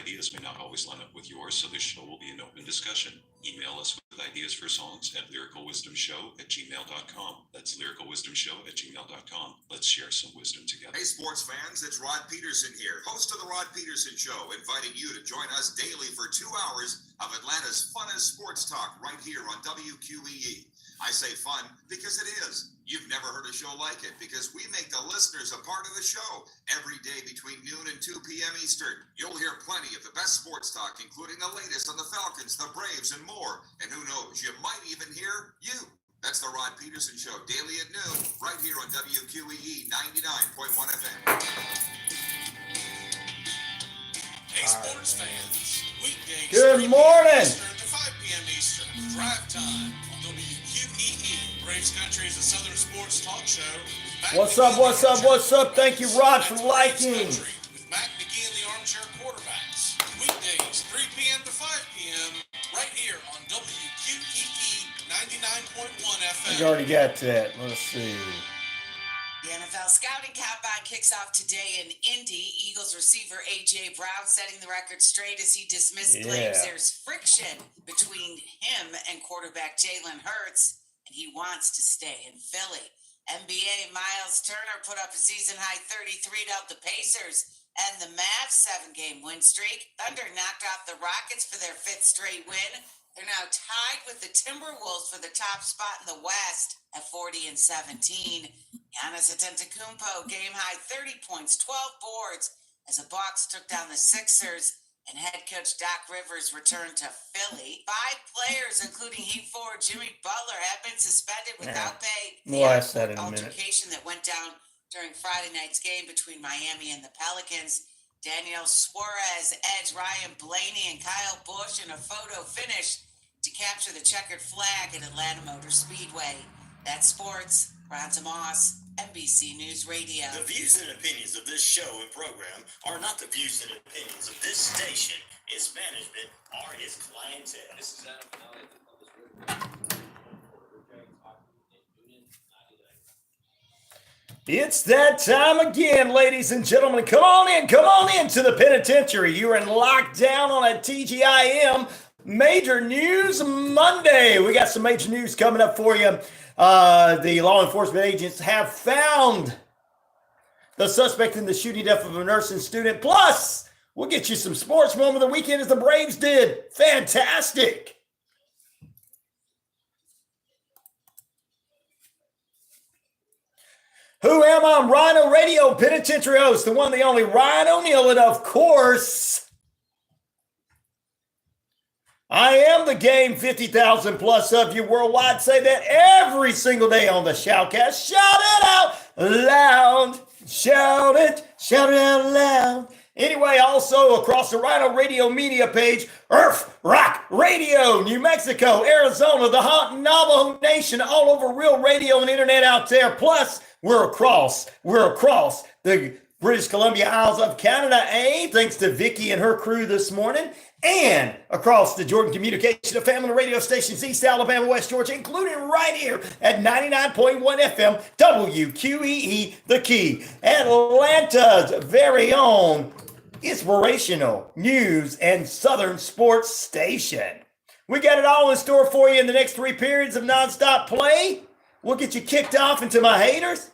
ideas may not always line up with yours, so this show will be an open discussion. Email us with ideas for songs at lyricalwisdomshow@gmail.com. That's lyricalwisdomshow@gmail.com. Let's share some wisdom together. Hey, sports fans, it's Rod Peterson here, host of The Rod Peterson Show, inviting you to join us daily for 2 hours of Atlanta's funnest sports talk right here on WQEE. I say fun because it is. You've never heard a show like it because we make the listeners a part of the show every day between noon and 2 p.m. Eastern. You'll hear plenty of the best sports talk, including the latest on the Falcons, the Braves, and more. And who knows, you might even hear you. That's the Rod Peterson Show, daily at noon, right here on WQEE 99.1 FM. Hey, sports fans. Weekdays. Good morning. To 5 p.m. Eastern. Drive time on WQEE. Braves Country is a Southern sports talk show. What's up? Thank you, Rod, for liking. With Mac McGee and the Armchair Quarterbacks. Weekdays, 3 p.m. to 5 p.m. right here on WQEE 99.1 FM. You already got that. Let's see. The NFL Scouting Combine kicks off today in Indy. Eagles receiver A.J. Brown setting the record straight as he dismissed claims there's friction between him and quarterback Jalen Hurts, and he wants to stay in Philly. NBA Miles Turner put up a season-high 33 to help the Pacers and the Mavs 7-game win streak. Thunder knocked off the Rockets for their 5th straight win. They're now tied with the Timberwolves for the top spot in the West at 40-17. Giannis Antetokounmpo game-high 30 points, 12 boards as the Bucks took down the Sixers, and head coach Doc Rivers returned to Philly. 5 players, including Heat forward Jimmy Butler, have been suspended without pay. We'll ask that in a minute. Altercation that went down during Friday night's game between Miami and the Pelicans. Daniel Suarez edged Ryan Blaney and Kyle Busch in a photo finish to capture the checkered flag at Atlanta Motor Speedway. That's sports. Ron Tomas, NBC News Radio. The views and opinions of this show and program are not the views and opinions of this station, its management, or its clientele. This is Adam Finale at the Public Radio. It's that time again, ladies and gentlemen. Come on in to the penitentiary. You're in lockdown on a TGIM Major News Monday. We got some major news coming up for you. The law enforcement agents have found the suspect in the shooting death of a nursing student. Plus, we'll get you some sports moment of the weekend as the Braves did. Fantastic. Who am I? I'm RyanORadio penitentiary host, the one, the only Ryan O'Neal, and of course, I am the game. 50,000 plus of you worldwide say that every single day on the Shoutcast. Shout it out loud. Shout it out loud. Anyway, also across the RyanORadio media page, Earth Rock Radio, New Mexico, Arizona, the Haunt Navajo Nation, all over real radio and internet out there. Plus, we're across the British Columbia Isles of Canada, thanks to Vicky and her crew this morning, and across the Jordan Communication, a family radio stations, East Alabama, West Georgia, including right here at 99.1 FM, WQEE, The Key, Atlanta's very own inspirational news and Southern sports station. We got it all in store for you in the next 3 periods of nonstop play. We'll get you kicked off into my haters.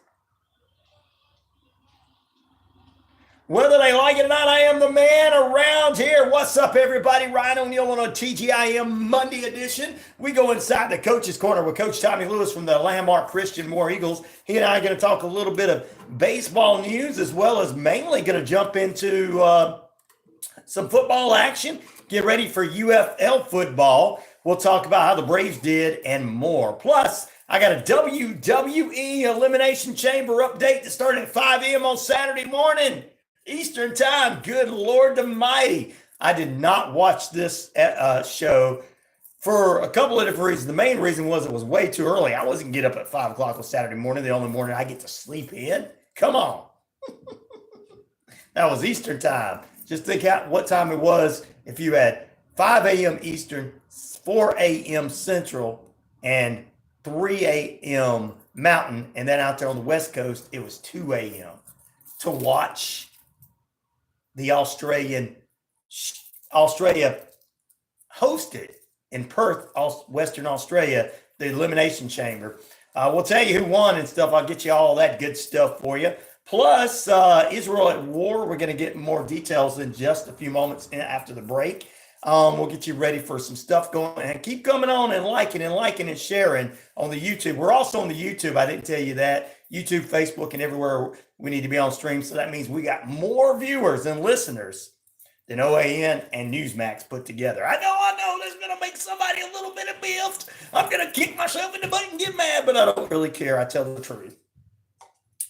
Whether they like it or not, I am the man around here. What's up, everybody? Ryan O'Neal on a TGIM Monday edition. We go inside the Coach's Corner with Coach Tommy Lewis from the landmark Christian Moore Eagles. He and I are going to talk a little bit of baseball news, as well as mainly going to jump into some football action. Get ready for UFL football. We'll talk about how the Braves did and more. Plus, I got a WWE Elimination Chamber update that started at 5 a.m. on Saturday morning. Eastern time. Good Lord Almighty. I did not watch this show for a couple of different reasons. The main reason was it was way too early. I wasn't get up at 5 o'clock on Saturday morning, the only morning I get to sleep in. Come on. That was Eastern time. Just think out what time it was if you had 5 a.m. Eastern, 4 a.m. Central, and 3 a.m. Mountain. And then out there on the West Coast, it was 2 a.m. to watch the Australian Australia hosted in Perth, Western Australia, the Elimination Chamber. We'll tell you who won and stuff. I'll get you all that good stuff for you. Plus, Israel at war. We're going to get more details in just a few moments after the break. We'll get you ready for some stuff going, and keep coming on and liking and sharing on the YouTube. We're also on the YouTube. I didn't tell you that. YouTube, Facebook, and everywhere we need to be on stream. So that means we got more viewers and listeners than OAN and Newsmax put together. I know that's going to make somebody a little bit of miffed. I'm going to kick myself in the butt and get mad, but I don't really care. I tell the truth.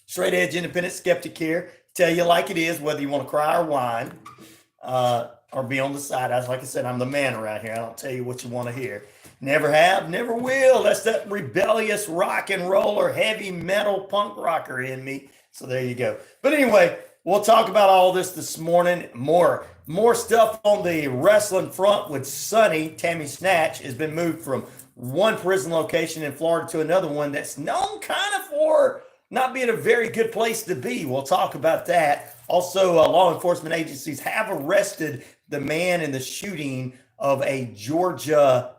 Straight edge, independent skeptic here. Tell you like it is, whether you want to cry or whine. Or be on the side. Like I said, I'm the man around here. I don't tell you what you want to hear. Never have, never will. That's that rebellious rock and roller, heavy metal punk rocker in me. So there you go. But anyway, we'll talk about all this morning. More stuff on the wrestling front with Sonny. Tammy Snatch has been moved from one prison location in Florida to another one that's known kind of for not being a very good place to be. We'll talk about that. Also, law enforcement agencies have arrested the man in the shooting of a Georgia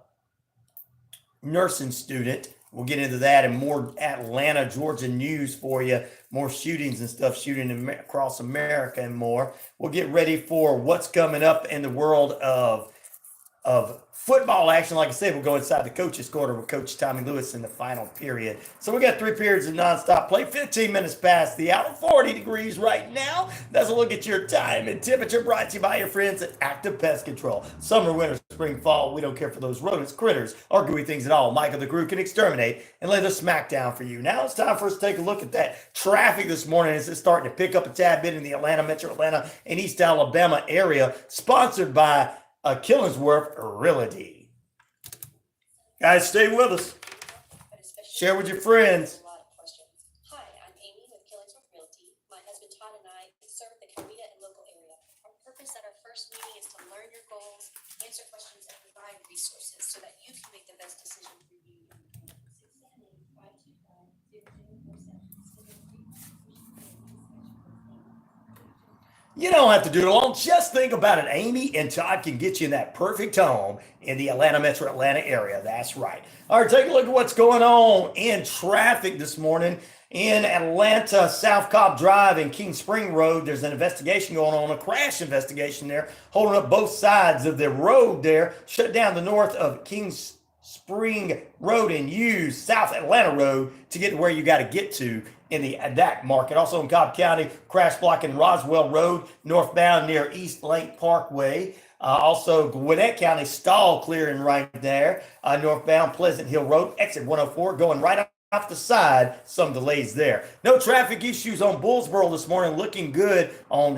nursing student. We'll get into that and more Atlanta, Georgia news for you. More shootings and stuff, shooting across America and more. We'll get ready for what's coming up in the world of football action. Like I said, we'll go inside the coach's corner with Coach Tommy Lewis in the final period. So we got 3 periods of nonstop play, 15 minutes past the hour, 40 degrees right now. That's a look at your time and temperature, brought to you by your friends at Active Pest Control. Summer, winter, spring, fall, we don't care for those rodents, critters, or gooey things at all. Michael the Crew can exterminate and lay the smack down for you. Now it's time for us to take a look at that traffic this morning as it's starting to pick up a tad bit in the Atlanta, Metro Atlanta, and East Alabama area, sponsored by Killingsworth Realty. Guys, stay with us. Share with your friends. Hi, I'm Amy with Killingsworth Realty. My husband Todd and I serve the Coweta and local area. Our purpose at our first meeting is to learn your goals, answer questions, and provide resources so that you can make the best decision for you. 678-525-0047. You don't have to do it alone. Just think about it. Amy and Todd can get you in that perfect home in the Atlanta, Metro Atlanta area. That's right. All right, take a look at what's going on in traffic this morning. In Atlanta, South Cobb Drive and King Spring Road, there's an investigation going on, a crash investigation there, holding up both sides of the road there, shut down the north of Kings Spring Road and use South Atlanta Road to get to where you got to get to in the DAC market. Also in Cobb County, crash blocking Roswell Road, northbound near East Lake Parkway. Also Gwinnett County, stall clearing right there, northbound Pleasant Hill Road, exit 104, going right off the side, some delays there. No traffic issues on Bullsboro this morning, looking good on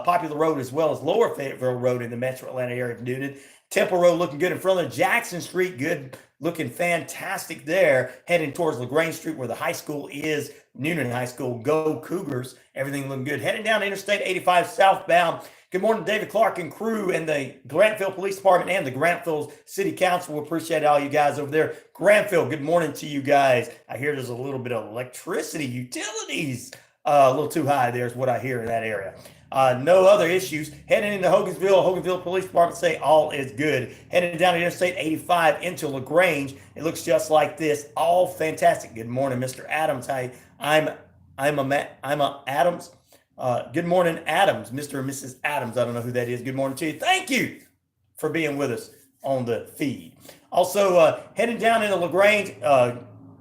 Popular Road as well as Lower Fayetteville Road in the Metro Atlanta area of Newton. Temple Road looking good in front of Jackson Street, good, looking fantastic there. Heading towards LaGrange Street where the high school is, Newton High School, go Cougars. Everything looking good. Heading down Interstate 85 southbound. Good morning, David Clark and crew and the Grantville Police Department and the Grantville City Council. We appreciate all you guys over there. Grantville, good morning to you guys. I hear there's a little bit of electricity, utilities, a little too high there is what I hear in that area. No other issues. Heading into Hogansville Police Department say all is good. Heading down to Interstate 85 into LaGrange, it looks just like this. All fantastic. Good morning, Mr. Adams. I'm a Adams. Good morning, Adams, Mr. and Mrs. Adams. I don't know who that is. Good morning to you. Thank you for being with us on the feed. Also, heading down into LaGrange,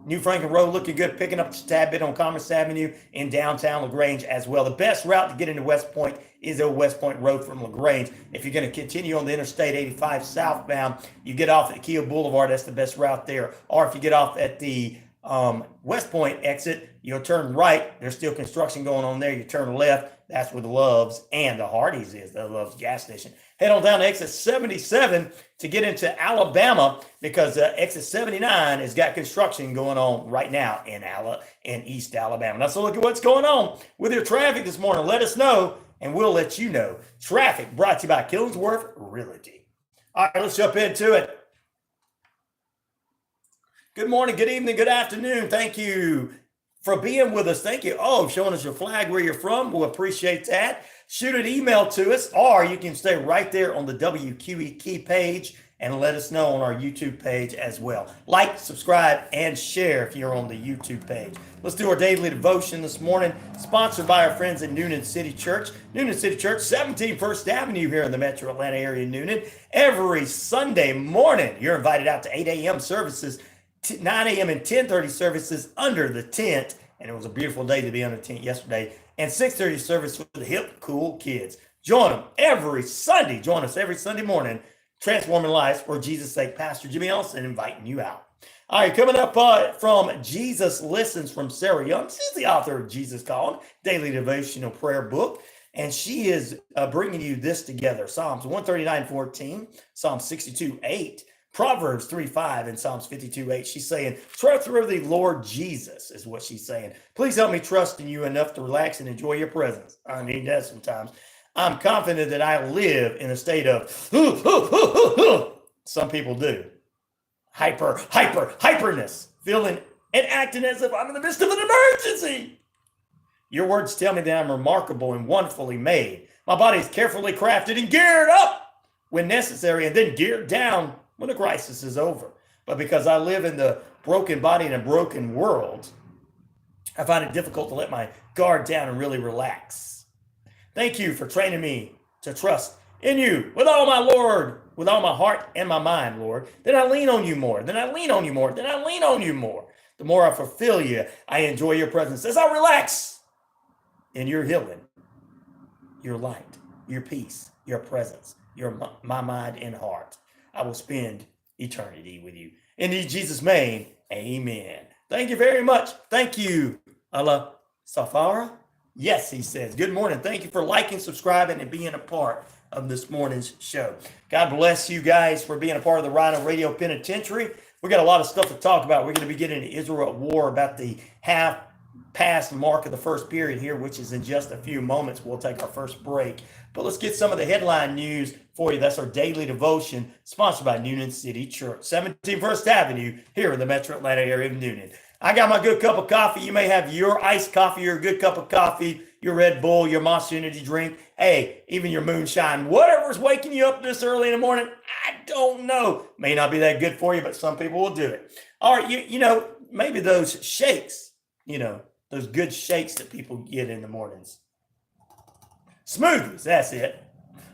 New Franklin Road looking good, picking up just a tad bit on Commerce Avenue in downtown LaGrange as well. The best route to get into West Point is the West Point Road from LaGrange. If you're going to continue on the Interstate 85 southbound, you get off at Keel Boulevard. That's the best route there. Or if you get off at the West Point exit, you'll turn right. There's still construction going on there. You turn left. That's where the Loves and the Hardee's is, the Loves gas station. Head on down to exit 77 to get into Alabama because exit 79 has got construction going on right now in East Alabama. Now, so look at what's going on with your traffic this morning. Let us know, and we'll let you know. Traffic brought to you by Killingsworth Realty. All right, let's jump into it. Good morning, good evening, good afternoon. Thank you for being with us. Thank you. Oh, showing us your flag where you're from. We'll appreciate that. Shoot an email to us, or you can stay right there on the WQEE page and let us know on our YouTube page as well. Like, subscribe, and share if you're on the YouTube page. Let's do our daily devotion this morning, sponsored by our friends at Noonan City Church. Noonan City Church, 17 First Avenue here in the metro Atlanta area, Noonan. Every Sunday morning, you're invited out to 8 a.m. services, 9 a.m. and 10:30 services under the tent. And it was a beautiful day to be under the tent yesterday. And 6:30 service for the hip, cool kids. Join them every Sunday. Join us every Sunday morning. Transforming Lives for Jesus' sake. Pastor Jimmy Ellison inviting you out. All right, coming up from Jesus Listens from Sarah Young. She's the author of Jesus Calling, daily devotional prayer book. And she is bringing you this together. Psalms 139:14, Psalm 62:8, Proverbs 3:5, and Psalms 52:8. She's saying, trust through the Lord Jesus is what she's saying. Please help me trust in you enough to relax and enjoy your presence. I need that sometimes. I'm confident that I live in a state of, some people do, hyperness, feeling and acting as if I'm in the midst of an emergency. Your words tell me that I'm remarkable and wonderfully made. My body is carefully crafted and geared up when necessary, and then geared down when the crisis is over. But because I live in the broken body in a broken world, I find it difficult to let my guard down and really relax. Thank you for training me to trust in you with all my Lord, with all my heart and my mind, Lord. Then I lean on you more. Then I lean on you more. Then I lean on you more. The more I fulfill you, I enjoy your presence as I relax in your healing, your light, your peace, your presence, my mind and heart. I will spend eternity with you. In Jesus' name, amen. Thank you very much. Thank you, Allah Safara. Yes, he says. Good morning. Thank you for liking, subscribing, and being a part of this morning's show. God bless you guys for being a part of the RyanORadio Penitentiary. We got a lot of stuff to talk about. We're going to be getting into Israel at war about the half past mark of the first period here, which is in just a few moments. We'll take our first break. But let's get some of the headline news for you. That's our daily devotion, sponsored by Noonan City Church, 17 First Avenue here in the metro Atlanta area of Noonan. I got my good cup of coffee. You may have your iced coffee, your good cup of coffee, your Red Bull, your Monster Energy drink, hey, even your moonshine, whatever's waking you up this early in the morning. I don't know. May not be that good for you, but some people will do it. All right, you know, maybe those shakes, those good shakes that people get in the mornings. Smoothies, that's it.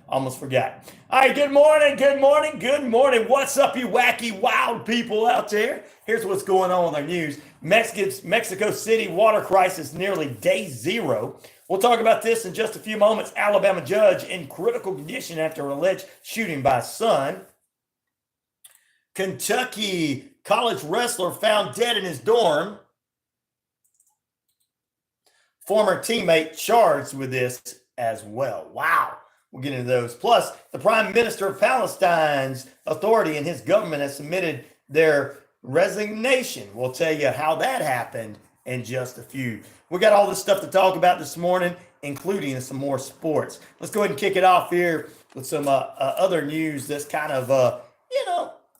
Almost forgot. All right, good morning, good morning, good morning. What's up, you wacky, wild people out there? Here's what's going on with our news. Mexico City water crisis nearly day zero. We'll talk about this in just a few moments. Alabama judge in critical condition after alleged shooting by son. Kentucky college wrestler found dead in his dorm. Former teammate charged with this as well. Wow. We'll get into those. Plus, the Prime Minister of Palestine's authority and his government has submitted their resignation. We'll tell you how that happened in just a few. We got all this stuff to talk about this morning, including some more sports. Let's go ahead and kick it off here with some other news that's kind of,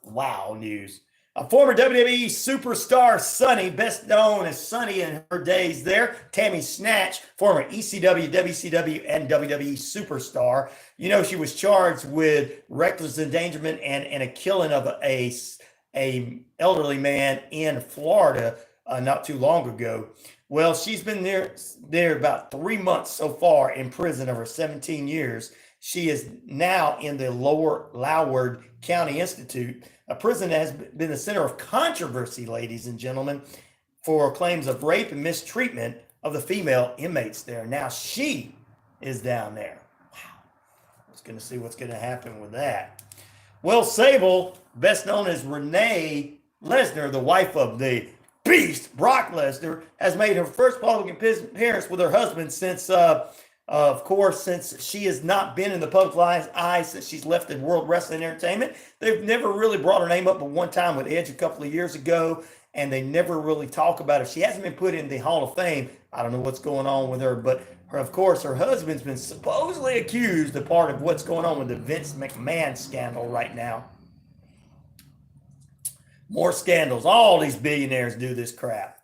wow news. A former WWE superstar, Sunny, best known as Sunny in her days there, Tammy Snatch, former ECW, WCW, and WWE superstar. She was charged with reckless endangerment and a killing of a elderly man in Florida not too long ago. Well, she's been there about 3 months so far in prison over 17 years. She is now in the Lower Loward County Institute, a prison that has been the center of controversy, ladies and gentlemen, for claims of rape and mistreatment of the female inmates there. Now she is down there. Wow. Let's going to see what's going to happen with that. Well, Sable, best known as Renee Lesnar, the wife of the Beast, Brock Lesnar, has made her first public appearance with her husband since she has not been in the public eye since she's left the World Wrestling Entertainment. They've never really brought her name up, but one time with Edge a couple of years ago, and they never really talk about her. She hasn't been put in the Hall of Fame. I don't know what's going on with her, but of course, her husband's been supposedly accused of part of what's going on with the Vince McMahon scandal right now. More scandals. All these billionaires do this crap.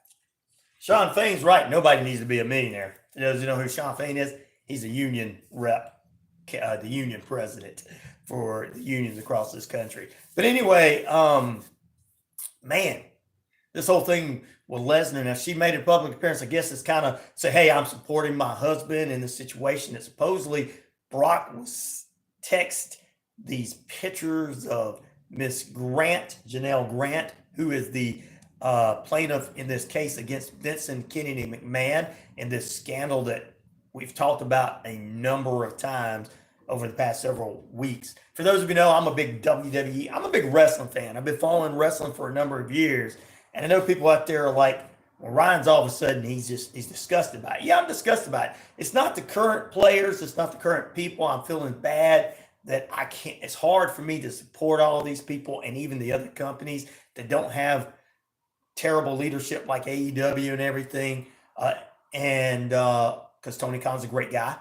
Sean Fain's right. Nobody needs to be a millionaire. Does you know who Sean Fain is? He's a union rep, the union president for the unions across this country. But anyway, man, this whole thing with Lesnar, now she made a public appearance. I guess it's kind of say, hey, I'm supporting my husband in the situation that supposedly Brock was text these pictures of Miss Grant, Janelle Grant, who is the plaintiff in this case against Vincent Kennedy McMahon in this scandal that we've talked about a number of times over the past several weeks. For those of you who know, I'm a big WWE, I'm a big wrestling fan. I've been following wrestling for a number of years. And I know people out there are like, well, Ryan's all of a sudden, he's disgusted by it. Yeah, I'm disgusted by it. It's not the current players. It's not the current people. I'm feeling bad that I can't, it's hard for me to support all of these people and even the other companies that don't have terrible leadership like AEW and everything. Because Tony Khan's a great guy.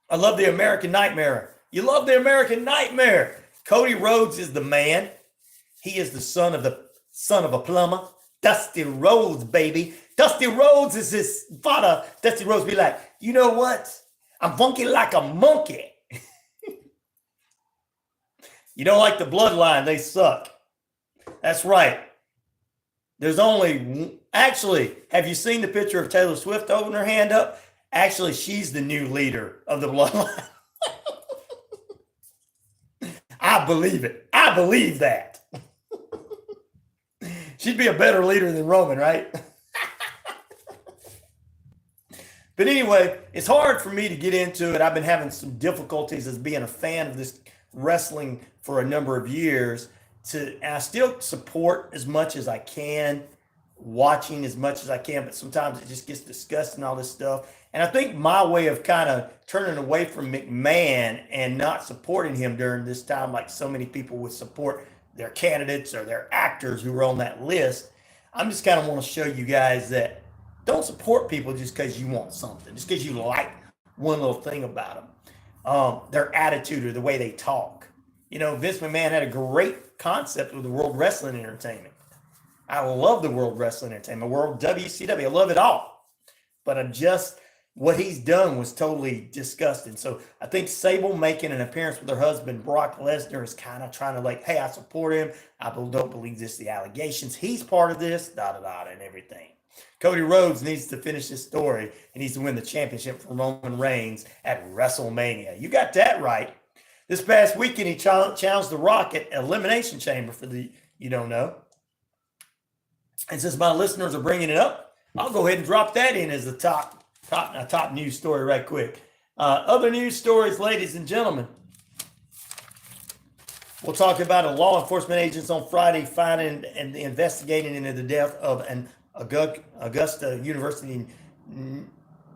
I love the American Nightmare. You love the American Nightmare. Cody Rhodes is the man. He is the son of a plumber. Dusty Rhodes, baby. Dusty Rhodes is his father. Dusty Rhodes be like, you know what? I'm funky like a monkey. You don't like the bloodline, they suck. That's right. There's only, actually, have you seen the picture of Taylor Swift holding her hand up? Actually, she's the new leader of the bloodline. I believe it. I believe that. She'd be a better leader than Roman, right? But anyway, it's hard for me to get into it. I've been having some difficulties as being a fan of this wrestling for a number of years. I still support as much as I can, watching as much as I can, but sometimes it just gets disgusting, all this stuff. And I think my way of kind of turning away from McMahon and not supporting him during this time, like so many people would support their candidates or their actors who were on that list, I'm just kind of want to show you guys that don't support people just because you want something, just because you like one little thing about them, their attitude or the way they talk. You know, Vince McMahon had a great concept with the World Wrestling Entertainment. I love the World Wrestling Entertainment, World WCW. I love it all. But what he's done was totally disgusting. So I think Sable making an appearance with her husband, Brock Lesnar, is kind of trying to like, hey, I support him. I don't believe this, the allegations. He's part of this, and everything. Cody Rhodes needs to finish his story. He needs to win the championship for Roman Reigns at WrestleMania. You got that right. This past weekend, he challenged The Rock at Elimination Chamber for the, you don't know. And since my listeners are bringing it up, I'll go ahead and drop that in as the top news story right quick. Other news stories, ladies and gentlemen. We'll talk about law enforcement agents on Friday finding and investigating into the death of an Augusta University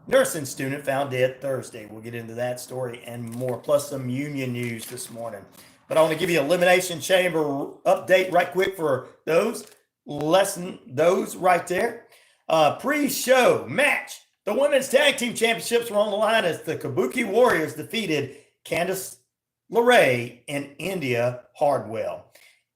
nursing student found dead Thursday. We'll get into that story and more, plus some union news this morning. But I want to give you an Elimination Chamber update right quick for those right there. Pre-show match. The Women's Tag Team Championships were on the line as the Kabuki Warriors defeated Candice LeRae and India Hardwell.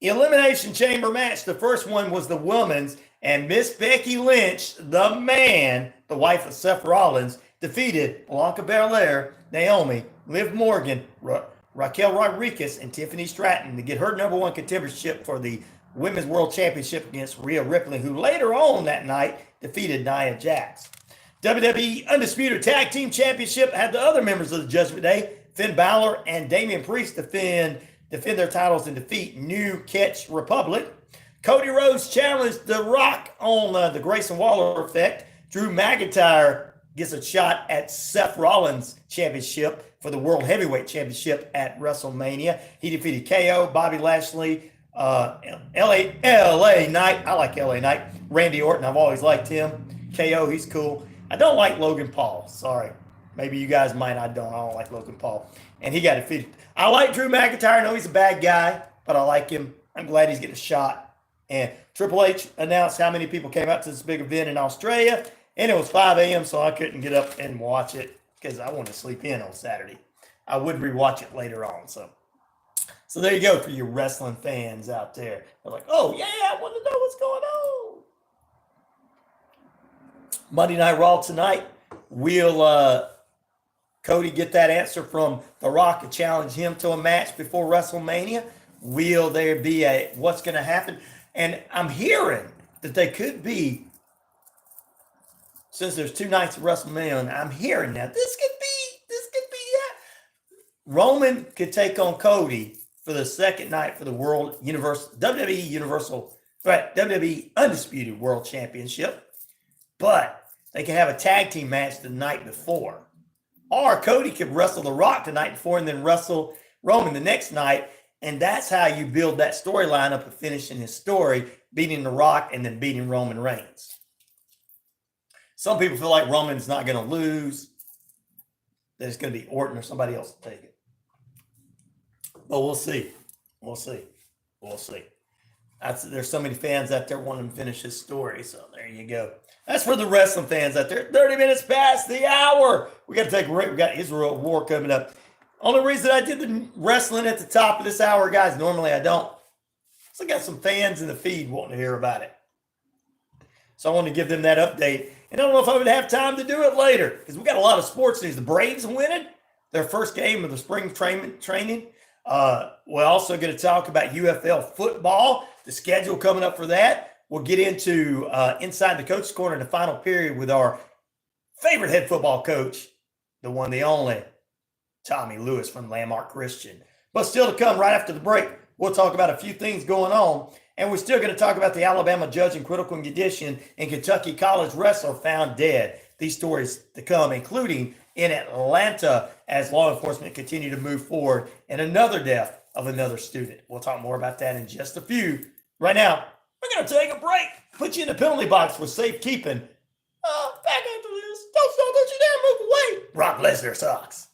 Elimination Chamber match. The first one was the women's, and Miss Becky Lynch, the man, the wife of Seth Rollins, defeated Blanca Belair, Naomi, Liv Morgan, Raquel Rodriguez, and Tiffany Stratton to get her number one contendership for the Women's World Championship against Rhea Ripley, who later on that night defeated Nia Jax. WWE Undisputed Tag Team Championship had the other members of the Judgment Day, Finn Balor and Damian Priest, defend their titles and defeat New Catch Republic. Cody Rhodes challenged The Rock on the Grayson Waller effect. Drew McIntyre gets a shot at Seth Rollins' championship for the World Heavyweight Championship at WrestleMania. He defeated KO, Bobby Lashley, LA Knight. I like LA Knight. Randy Orton, I've always liked him. KO, he's cool. I don't like Logan Paul. Sorry. Maybe you guys might. I don't like Logan Paul. And he got defeated. I like Drew McIntyre. I know he's a bad guy, but I like him. I'm glad he's getting a shot. And Triple H announced how many people came out to this big event in Australia. And it was 5 a.m., so I couldn't get up and watch it because I wanted to sleep in on Saturday. I would rewatch it later on. So there you go for you wrestling fans out there. They're like, oh, yeah, I want to know what's going on. Monday Night Raw tonight. Will Cody get that answer from The Rock to challenge him to a match before WrestleMania? Will there be what's going to happen? And I'm hearing that they could be, since there's 2 nights of WrestleMania, I'm hearing that this could be that. Roman could take on Cody for the second night for the WWE Undisputed World Championship, but they can have a tag team match the night before. Or Cody could wrestle The Rock the night before and then wrestle Roman the next night. And that's how you build that storyline up of finishing his story, beating The Rock and then beating Roman Reigns. Some people feel like Roman's not going to lose, that it's going to be Orton or somebody else to take it. But we'll see. We'll see. There's so many fans out there wanting to finish his story. So there you go. That's for the wrestling fans out there. 30 minutes past the hour. We got to take a break. We got Israel war coming up. Only reason I did the wrestling at the top of this hour, guys, normally I don't. So I got some fans in the feed wanting to hear about it. So I want to give them that update. And I don't know if I would have time to do it later because we got a lot of sports news. The Braves winning their first game of the spring training. We're also going to talk about UFL football, the schedule coming up for that. We'll get into Inside the Coach's Corner in the final period with our favorite head football coach, the one, the only, Tommy Lewis from Landmark Christian. But still to come right after the break, we'll talk about a few things going on. And we're still going to talk about the Alabama judge in critical condition and Kentucky college wrestler found dead. These stories to come, including in Atlanta as law enforcement continue to move forward and another death of another student. We'll talk more about that in just a few. Right now, we're going to take a break. Put you in the penalty box for safekeeping. Back after this. Don't you dare move away. Brock Lesnar sucks.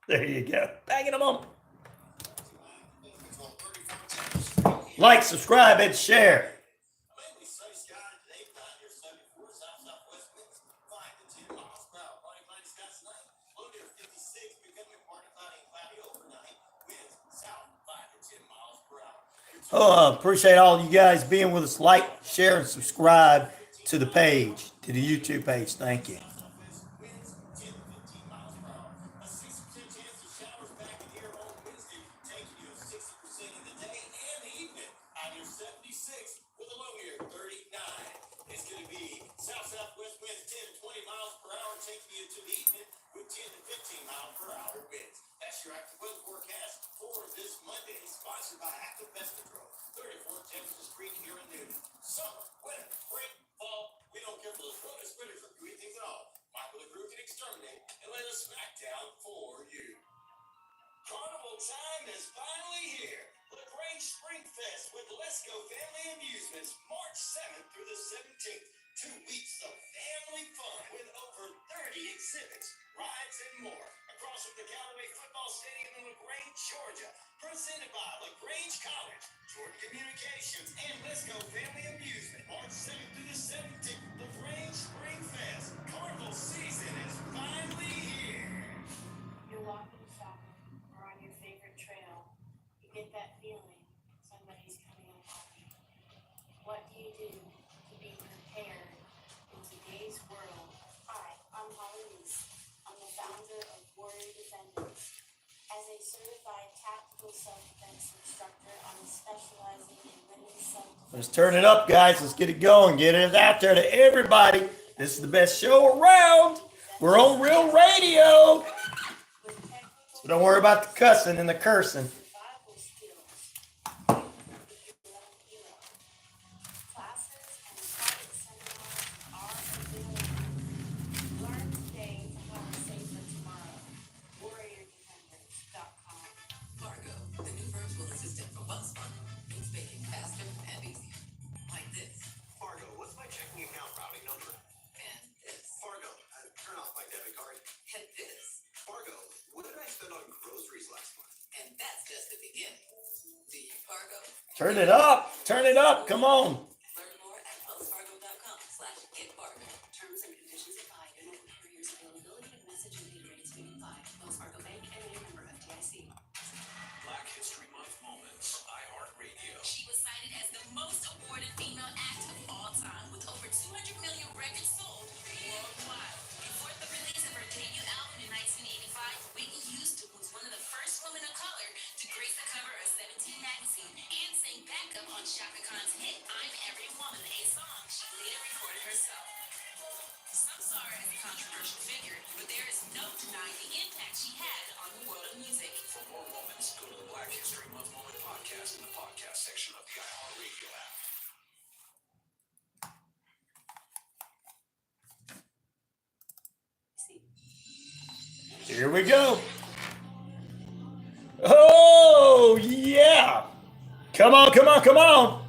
There you go. Back in a moment. Like, subscribe, and share. Appreciate all you guys being with us. Like, share, and subscribe to the page, to the YouTube page. Thank you. Let's turn it up, guys. Let's get it going. Get it out there to everybody. This is the best show around. We're on Real Radio. So don't worry about the cussing and the cursing. Turn it up. Turn it up. Come on. Learn more at wellsfargo.com/getfargo. Terms and conditions apply. Do not carriers availability and message and data rates may apply. Wells Fargo Bank and a member FDIC. Black History Month moments. RyanORadio. She was cited as the most awarded female act of all time with over 200 million records sold. Here we go. Oh, yeah. Come on, come on, come on.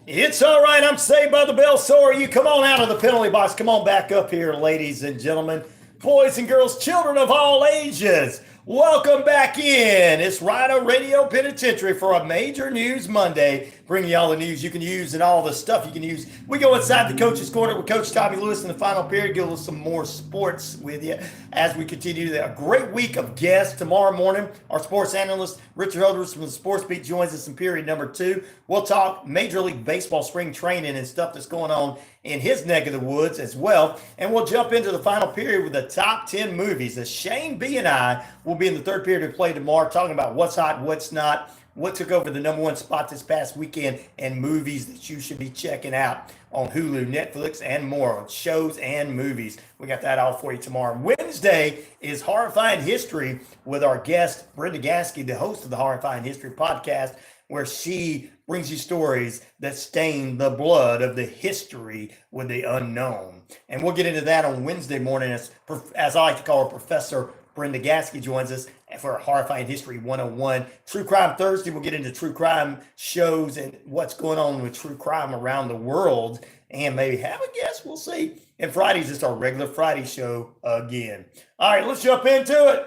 It's all right. I'm Saved by the Bell. So are you. Come on out of the penalty box. Come on back up here, ladies and gentlemen, boys and girls, children of all ages. Welcome back in. It's RyanORadio Penitentiary for a Major News Monday, bringing you all the news you can use and all the stuff you can use. We go inside the coach's corner with Coach Tommy Lewis in the final period, give us some more sports with you as we continue a great week of guests. Tomorrow morning, our sports analyst, Richard Holders from the Sports Beat, joins us in period number 2. We'll talk Major League Baseball spring training and stuff that's going on in his neck of the woods as well. And we'll jump into the final period with the top 10 movies. As Shane B and I will be in the third period to play tomorrow, talking about what's hot, what's not, what took over the number one spot this past weekend, and movies that you should be checking out on Hulu, Netflix, and more, on shows and movies. We got that all for you tomorrow. Wednesday is Horrifying History with our guest, Brenda Gasky, the host of the Horrifying History podcast, where she brings you stories that stain the blood of the history with the unknown. And we'll get into that on Wednesday morning, as I like to call her, Professor Brenda Gasky joins us for Horrifying History 101. True Crime Thursday, we'll get into true crime shows and what's going on with true crime around the world, and maybe have a guest, we'll see. And Friday's just our regular Friday show again. All right, let's jump into it.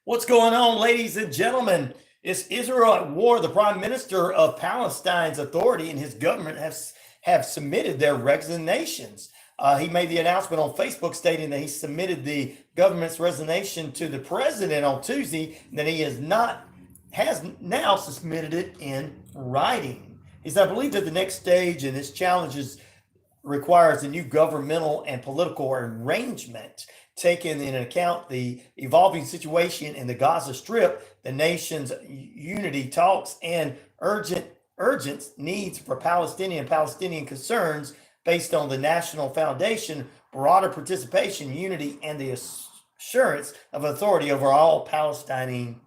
What's going on, ladies and gentlemen? It's Israel at war. The Prime Minister of Palestine's authority and his government have submitted their resignations. He made the announcement on Facebook stating that he submitted the government's resignation to the president on Tuesday, and that he has now submitted it in writing. He said, I believe that the next stage in this challenge requires a new governmental and political arrangement, taking into account the evolving situation in the Gaza Strip, the nation's unity talks, and urgent needs for Palestinian concerns based on the National Foundation, broader participation, unity, and the assurance of authority over all Palestinian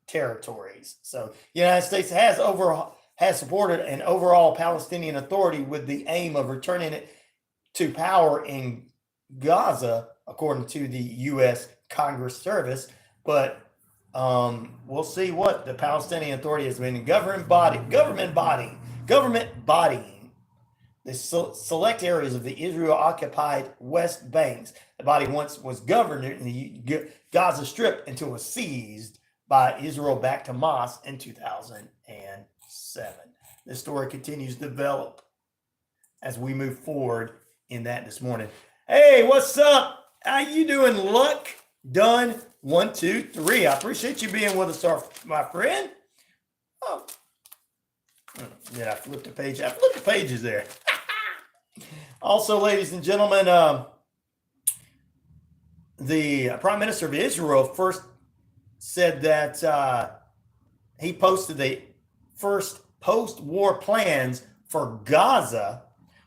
territories. So the United States has supported an overall Palestinian authority with the aim of returning it to power in Gaza, according to the U.S. Congress Service. But we'll see what the Palestinian Authority has been government bodying the select areas of the Israel-occupied West Banks. The body once was governed in the Gaza Strip until it was seized by Israel-backed Hamas in 2007. This story continues to develop as we move forward in that this morning. Hey, what's up? How you doing, Luck? Done. 1, 2, 3. I appreciate you being with us, my friend. Oh, yeah, I flipped the page. I flipped the pages there. Also, ladies and gentlemen, the Prime Minister of Israel first said that he posted the first post-war plans for Gaza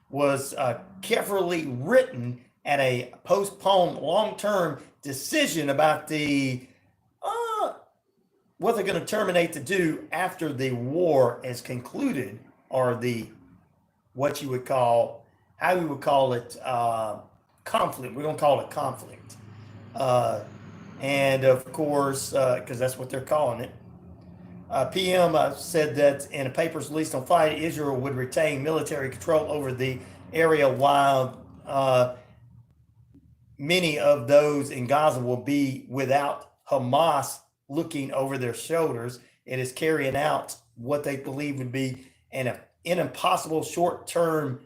was carefully written at a postponed long-term decision about the what they're going to terminate to do after the war is concluded, or the what you would call, how we would call it, conflict. We're going to call it conflict. And of course, because that's what they're calling it. PM said that in a papers released on Friday, Israel would retain military control over the area, while many of those in Gaza will be without Hamas looking over their shoulders. It is carrying out what they believe would be an impossible short-term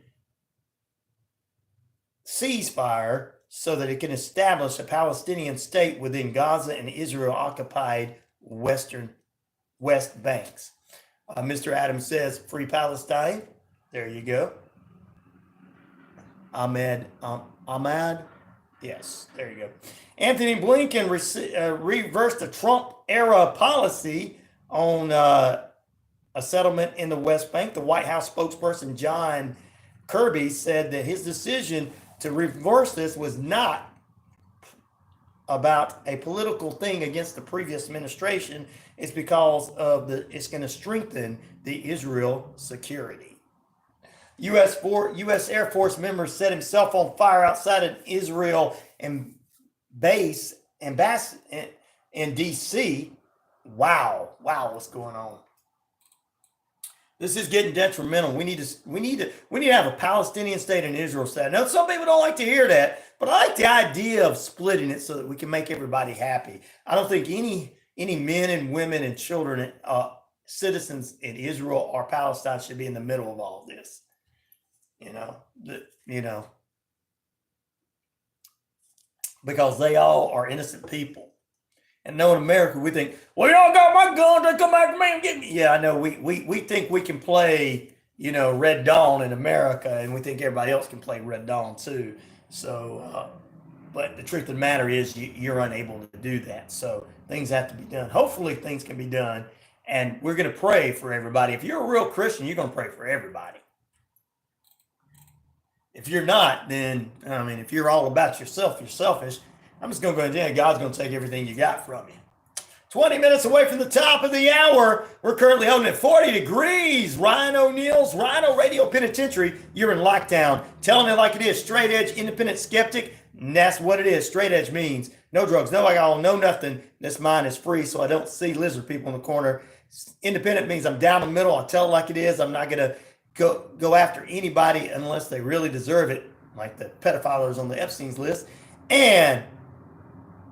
ceasefire so that it can establish a Palestinian state within Gaza and Israel-occupied West Banks. Mr. Adams says, free Palestine. There you go. Ahmad. Yes, there you go. Anthony Blinken reversed the Trump-era policy on a settlement in the West Bank. The White House spokesperson John Kirby said that his decision to reverse this was not about a political thing against the previous administration It's because of it's going to strengthen the Israel security. U.S. Air Force member set himself on fire outside an Israel and base in D.C. Wow, what's going on? This is getting detrimental. We need to have a Palestinian state and Israel state. Now, some people don't like to hear that, but I like the idea of splitting it so that we can make everybody happy. I don't think any men and women and children, citizens in Israel or Palestine should be in the middle of all this. Because they all are innocent people. And in America, we think, well, y'all got my guns, they come after me and get me. Yeah, I know. We think we can play, Red Dawn in America, and we think everybody else can play Red Dawn too. So, but the truth of the matter is you're unable to do that. So things have to be done. Hopefully things can be done. And we're going to pray for everybody. If you're a real Christian, you're going to pray for everybody. If you're not, then, if you're all about yourself, you're selfish. I'm just going to go ahead and God's going to take everything you got from you. 20 minutes away from the top of the hour. We're currently holding at 40 degrees. Ryan O'Neal's RyanORadio Penitentiary. You're in lockdown. Telling it like it is. Straight edge, independent skeptic. And that's what it is. Straight edge means no drugs, no alcohol, no nothing. This mind is free, so I don't see lizard people in the corner. Independent means I'm down the middle. I tell it like it is. I'm not going to go after anybody unless they really deserve it, like the pedophiles on the Epstein's list. And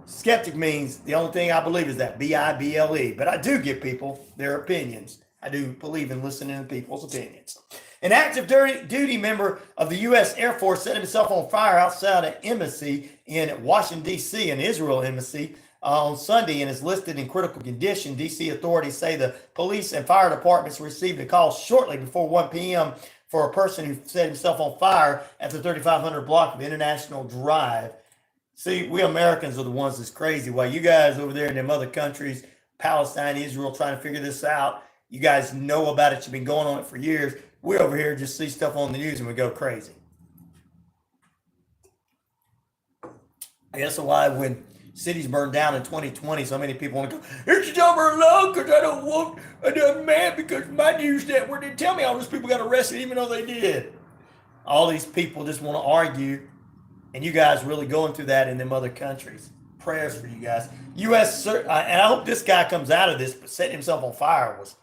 skeptic means the only thing I believe is that Bible, but I do give people their opinions. I do believe in listening to people's opinions. An active duty member of the U.S. Air Force set himself on fire outside an embassy in Washington, D.C., an Israel embassy, on Sunday and is listed in critical condition. D.C. authorities say the police and fire departments received a call shortly before 1 p.m. for a person who set himself on fire at the 3500 block of International Drive. See, we Americans are the ones that's crazy. While you guys over there in them other countries, Palestine, Israel, trying to figure this out, you guys know about it. You've been going on it for years. We over here just see stuff on the news and we go crazy. I guess why when cities burned down in 2020, so many people want to go, it's summer long because I don't want another man because my news network didn't tell me all those people got arrested even though they did. All these people just want to argue. And you guys really going through that in them other countries. Prayers for you guys. And I hope this guy comes out of this, but setting himself on fire was,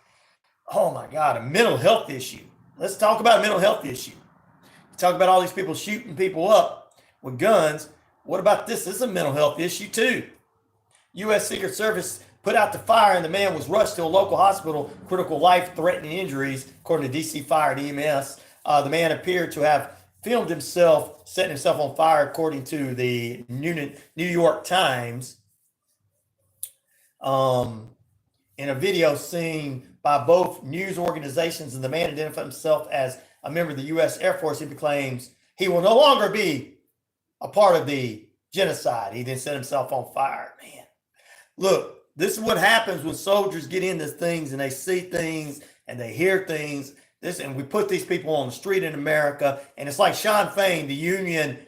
oh my God, a mental health issue. Let's talk about a mental health issue. Talk about all these people shooting people up with guns. What about this? This is a mental health issue too. U.S. Secret Service put out the fire and the man was rushed to a local hospital, critical life-threatening injuries, according to D.C. Fire and EMS. The man appeared to have filmed himself setting himself on fire, according to the New York Times. In a video seen by both news organizations, and the man identified himself as a member of the U.S. Air Force. He proclaims he will no longer be a part of the genocide. He then set himself on fire. Man, look, this is what happens when soldiers get into things and they see things and they hear things. And we put these people on the street in America, and it's like Sean Fain, the union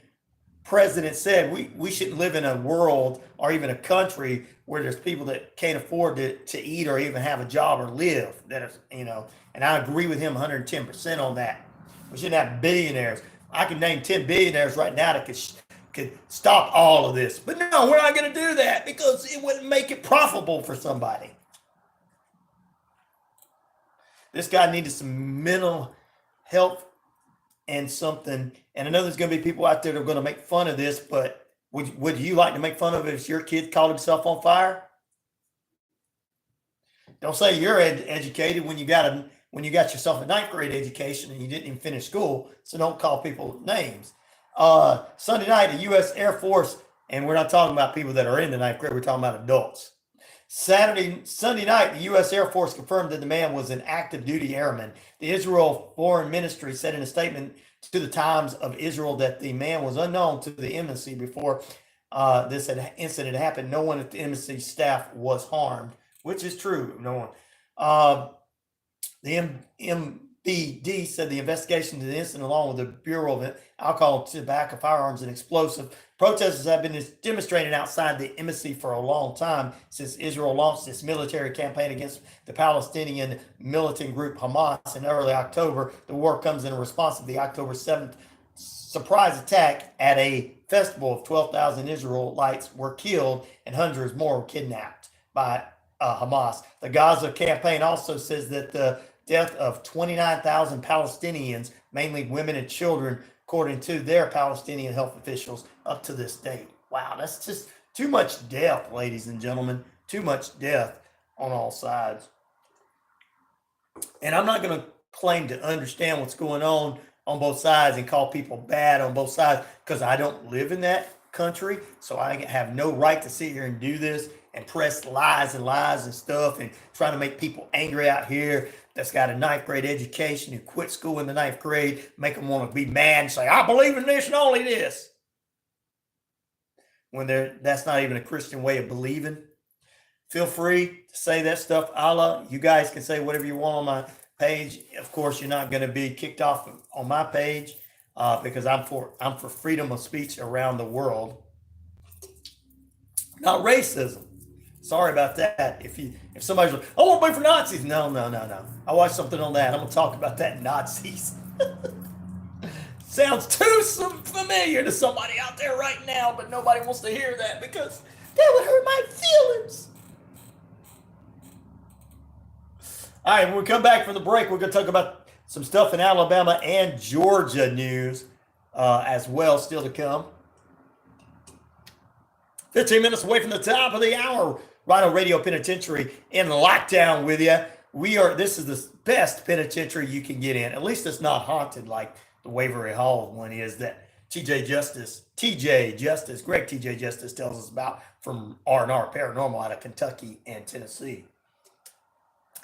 president, said, we shouldn't live in a world or even a country where there's people that can't afford to eat or even have a job or live. That is, and I agree with him 110% on that. We shouldn't have billionaires. I can name 10 billionaires right now that could stop all of this. But no, we're not going to do that because it wouldn't make it profitable for somebody. This guy needed some mental health and something. And I know there's going to be people out there that are going to make fun of this, but would you like to make fun of it if your kid called himself on fire? Don't say you're educated when you got yourself a 9th grade education and you didn't even finish school. So don't call people names. Sunday night, the U.S. Air Force, and we're not talking about people that are in the 9th grade. We're talking about adults. Sunday night, the U.S. Air Force confirmed that the man was an active duty airman. The Israel Foreign Ministry said in a statement to the Times of Israel that the man was unknown to the embassy before this incident happened. No one at the embassy staff was harmed, which is true. No one. The PD said the investigation into the incident, along with the Bureau of Alcohol, Tobacco, Firearms, and Explosive, protesters have been demonstrating outside the embassy for a long time since Israel launched its military campaign against the Palestinian militant group Hamas in early October. The war comes in response to the October 7th surprise attack at a festival of 12,000 Israelites were killed and hundreds more were kidnapped by Hamas. The Gaza campaign also says that the death of 29,000 Palestinians, mainly women and children, according to their Palestinian health officials, up to this date. Wow, that's just too much death, ladies and gentlemen. Too much death on all sides. And I'm not going to claim to understand what's going on both sides and call people bad on both sides, because I don't live in that country. So I have no right to sit here and do this and press lies and stuff and trying to make people angry out here that's got a 9th grade education, who quit school in the 9th grade, make them want to be mad and say, I believe in this and only this. When that's not even a Christian way of believing. Feel free to say that stuff. Allah, you guys can say whatever you want on my page. Of course, you're not going to be kicked off on my page because I'm for freedom of speech around the world. Not racism. Sorry about that. If somebody's like, I want to be for Nazis. No. I watched something on that. I'm going to talk about that Nazis. Sounds too familiar to somebody out there right now, but nobody wants to hear that because that would hurt my feelings. All right, when we come back from the break, we're going to talk about some stuff in Alabama and Georgia news as well, still to come. 15 minutes away from the top of the hour, RyanORadio Penitentiary in lockdown with you. This is the best penitentiary you can get in. At least it's not haunted like the Waverly Hall one is that Greg TJ Justice tells us about from R&R Paranormal out of Kentucky and Tennessee.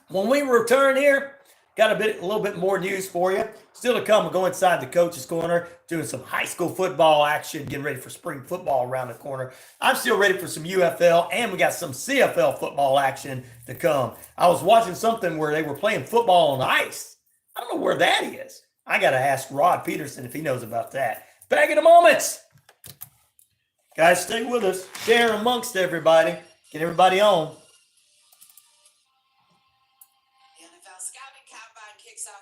When we return here, got a little bit more news for you. Still to come, we'll go inside the coach's corner, doing some high school football action, getting ready for spring football around the corner. I'm still ready for some UFL, and we got some CFL football action to come. I was watching something where they were playing football on ice. I don't know where that is. I got to ask Rod Peterson if he knows about that. Back in a moment. Guys, stay with us. Share amongst everybody. Get everybody on.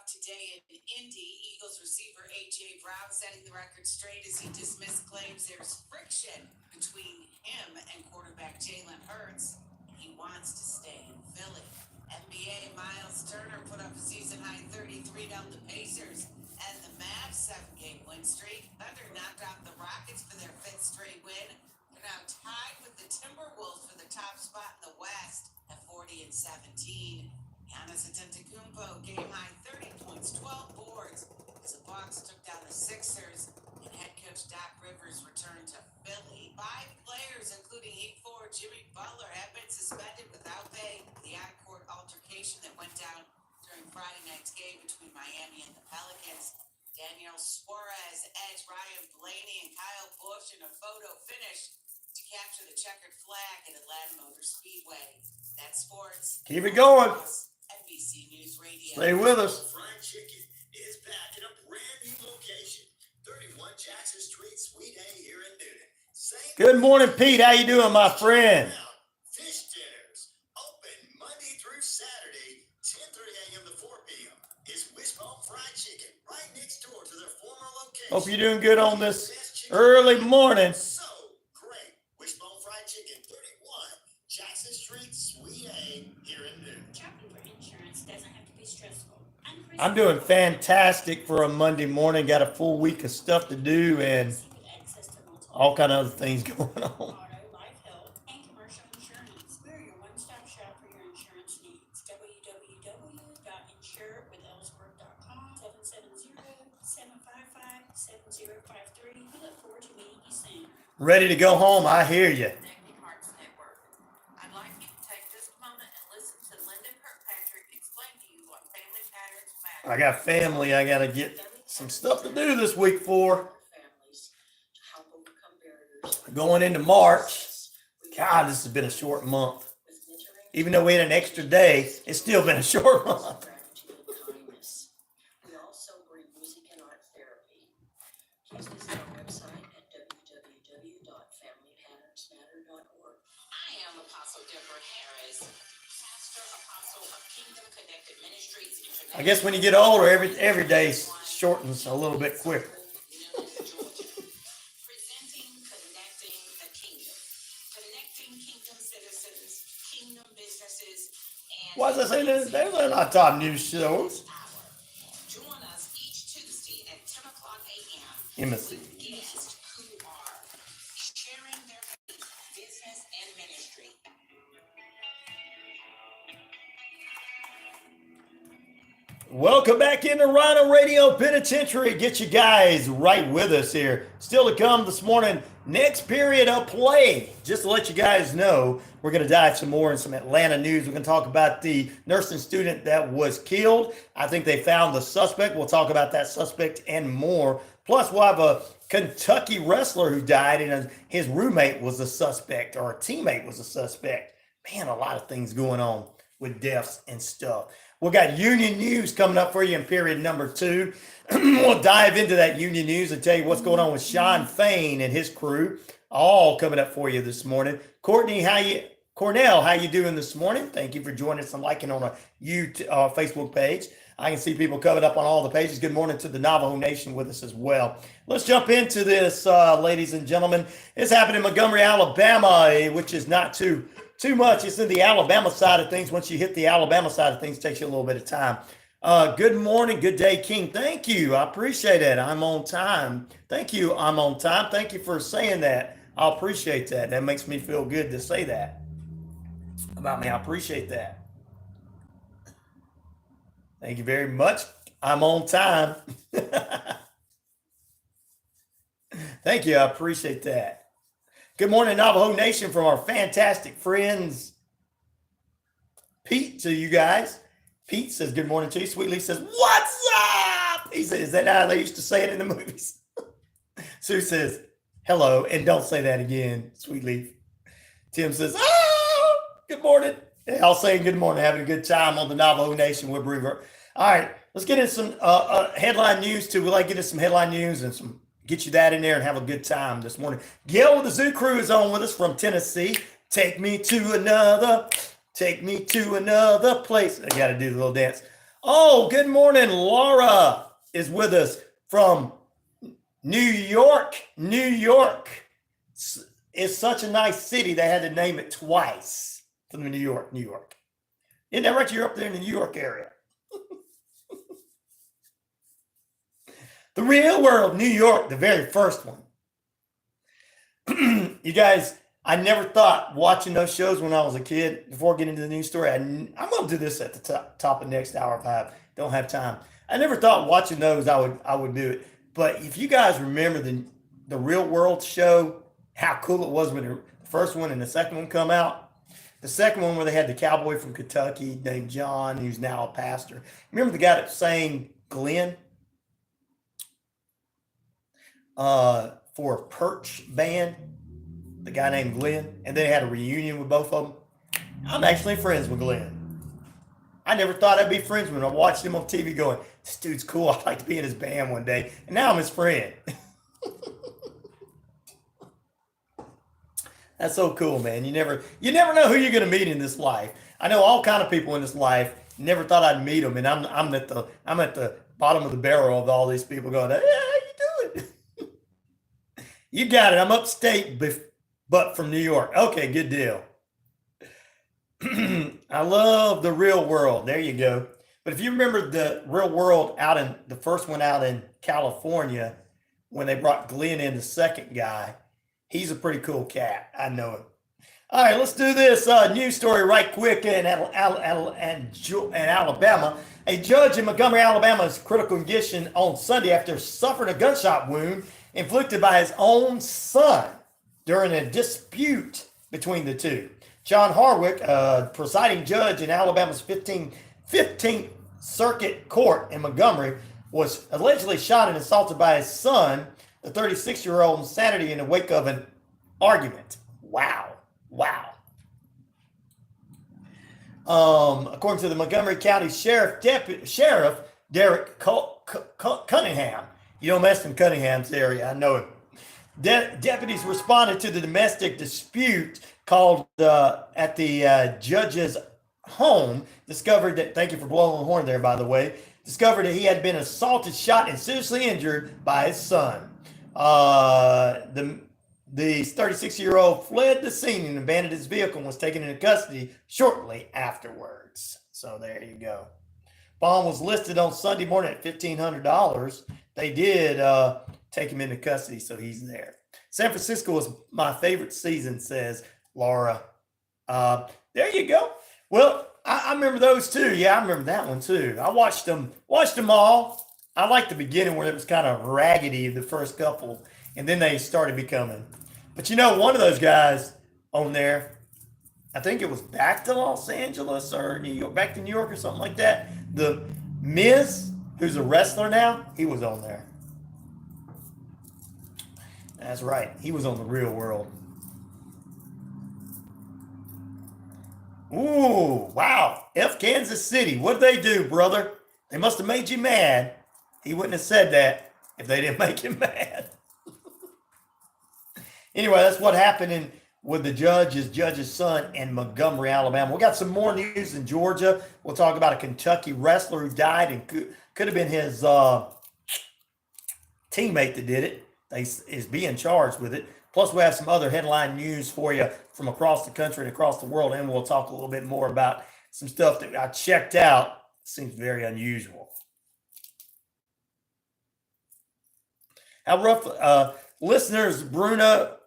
Today in Indy, Eagles receiver A.J. Brown setting the record straight as he dismissed claims there's friction between him and quarterback Jalen Hurts. He wants to stay in Philly. NBA Miles Turner put up a season-high 33 down the Pacers. And the Mavs' 7-game win streak. Thunder knocked out the Rockets for their 5th straight win. They're now tied with the Timberwolves for the top spot in the West at 40-17. Giannis Antetokounmpo game-high 30 points, 12 boards as the Bucks took down the Sixers, and head coach Doc Rivers returned to Philly. 5 players, including Heat forward Jimmy Butler, have been suspended without pay. The on-court altercation that went down during Friday night's game between Miami and the Pelicans. Daniel Suarez edged Ryan Blaney and Kyle Busch in a photo finish to capture the checkered flag at Atlanta Motor Speedway. That's sports. Keep it going. NBC News Radio. Stay with us. Fried chicken is back in a brand new location, 31 Jackson Street, Suite A here in Newton. Good morning, Pete. How you doing, my friend? Fish dinners open Monday through Saturday, 10:30 a.m. to 4 p.m. Is Wishbone Fried Chicken right next door to their former location. Hope you're doing good on this early morning. So great. Wishbone Fried Chicken, 31 Jackson Street, Suite A here in Newton. Shopping for insurance doesn't have to be stressful. I'm doing fantastic for a Monday morning. Got a full week of stuff to do and all kind of other things going on. Auto, life, health, and commercial insurance. We're your one-stop shop for your insurance needs. www.insurewithellsberg.com 770-755-7053. We look forward to meeting you soon. Ready to go home? I hear you. Connecting Hearts Network. I'd like you to take just a moment and listen to Linda Kirkpatrick explain to you what family patterns matter. I got family I got to get some stuff to do this week for. Going into March. God, this has been a short month. Even though we had an extra day, it's still been a short month. Ministries I guess when you get older, every day shortens a little bit quicker. Presenting Connecting the Kingdom. Connecting kingdom citizens, kingdom businesses, and Why does I say this? Those are not top news shows. join us each Tuesday at 10 o'clock a.m. Embassy. with guests who are sharing their faith, business, and ministry. Welcome back into RyanORadio Penitentiary. Get you guys right with us here. Still to come this morning, next period of play. Just to let you guys know, we're going to dive some more in some Atlanta news. We're going to talk about the nursing student that was killed. I think they found the suspect. We'll talk about that suspect and more. Plus, we'll have a Kentucky wrestler who died, and his roommate was a suspect, or a teammate was a suspect. Man, a lot of things going on with deaths and stuff. We got union news coming up for you in period number 2. We'll dive into that union news and tell you what's going on with Sean Fain and his crew. All coming up for you this morning. Courtney, Cornell, how you doing this morning? Thank you for joining us and liking on our Facebook page. I can see people coming up on all the pages. Good morning to the Navajo Nation with us as well. Let's jump into this, ladies and gentlemen. It's happening in Montgomery, Alabama, which is not too much. It's in the Alabama side of things. Once you hit the Alabama side of things, it takes you a little bit of time. Good morning. Good day, King. Thank you. I appreciate it. I'm on time. Thank you. I'm on time. Thank you for saying that. I appreciate that. That makes me feel good to say that about me. I appreciate that. Thank you very much. I'm on time. Thank you. I appreciate that. Good morning, Navajo Nation, from our fantastic friends, Pete, to you guys. Pete says, good morning to you. Sweetleaf says, what's up? He says, is that how they used to say it in the movies? Sue says, hello, and don't say that again, Sweetleaf. Tim says, oh, good morning. They all saying good morning, having a good time on the Navajo Nation Web River. All right, let's get in some headline news too. We like to get in some headline news and get you that in there and have a good time this morning. Gail with the Zoo Crew is on with us from Tennessee. Take me to another place. I got to do the little dance. Oh, good morning. Laura is with us from New York. New York is such a nice city. They had to name it twice from New York. Isn't that right? You're up there in the New York area. The Real World, New York, the very first one. You guys, I never thought watching those shows when I was a kid, before getting into the news story, I'm going to do this at the top of next hour if I don't have time. I never thought watching those I would do it. But if you guys remember the Real World show, how cool it was when the first one and the second one come out. The second one where they had the cowboy from Kentucky named John, who's now a pastor. Remember the guy that sang Glenn? For a Perch band, the guy named Glenn, and they had a reunion with both of them. I'm actually friends with Glenn. I never thought I'd be friends with him. I watched him on TV going, this dude's cool. I'd like to be in his band one day. And now I'm his friend. That's so cool, man. You never know who you're going to meet in this life. I know all kind of people in this life. Never thought I'd meet them, and I'm at the bottom of the barrel of all these people going, hey, how you doing? You got it. I'm upstate, but from New York. Okay, good deal. I love the Real World. There you go. But if you remember the Real World the first one out in California, when they brought Glenn in, the second guy, he's a pretty cool cat. I know him. All right, let's do this news story right quick in Alabama. A judge in Montgomery, Alabama is critical condition on Sunday after suffering a gunshot wound inflicted by his own son during a dispute between the two. John Harwick, presiding judge in Alabama's 15th Circuit Court in Montgomery, was allegedly shot and assaulted by his son, the 36-year-old, on Saturday in the wake of an argument. Wow. According to the Montgomery County Sheriff Derek Cunningham. You don't mess in Cunningham's area, I know it. Deputies responded to the domestic dispute called at the judge's home, discovered that, thank you for blowing the horn there, by the way, discovered that he had been assaulted, shot, and seriously injured by his son. The 36-year-old fled the scene and abandoned his vehicle and was taken into custody shortly afterwards. So there you go. Bond was listed on Sunday morning at $1,500. They did take him into custody, so he's there. San Francisco was my favorite season, says Laura. There you go. Well, I remember those too. Yeah, I remember that one too. I watched them all. I liked the beginning where it was kind of raggedy, the first couple, and then they started becoming. But you know, one of those guys on there, I think it was back to Los Angeles or New York, back to New York or something like that. The Miz, who's a wrestler now, he was on there. That's right. He was on The Real World. Ooh, wow. F Kansas City. What'd they do, brother? They must have made you mad. He wouldn't have said that if they didn't make him mad. Anyway, that's what happened with the judge's son in Montgomery, Alabama. We got some more news in Georgia. We'll talk about a Kentucky wrestler who died and could have been his teammate that did it. Is being charged with it. Plus, we have some other headline news for you from across the country and across the world, and we'll talk a little bit more about some stuff that I checked out. Seems very unusual. How rough, listeners, Bruno,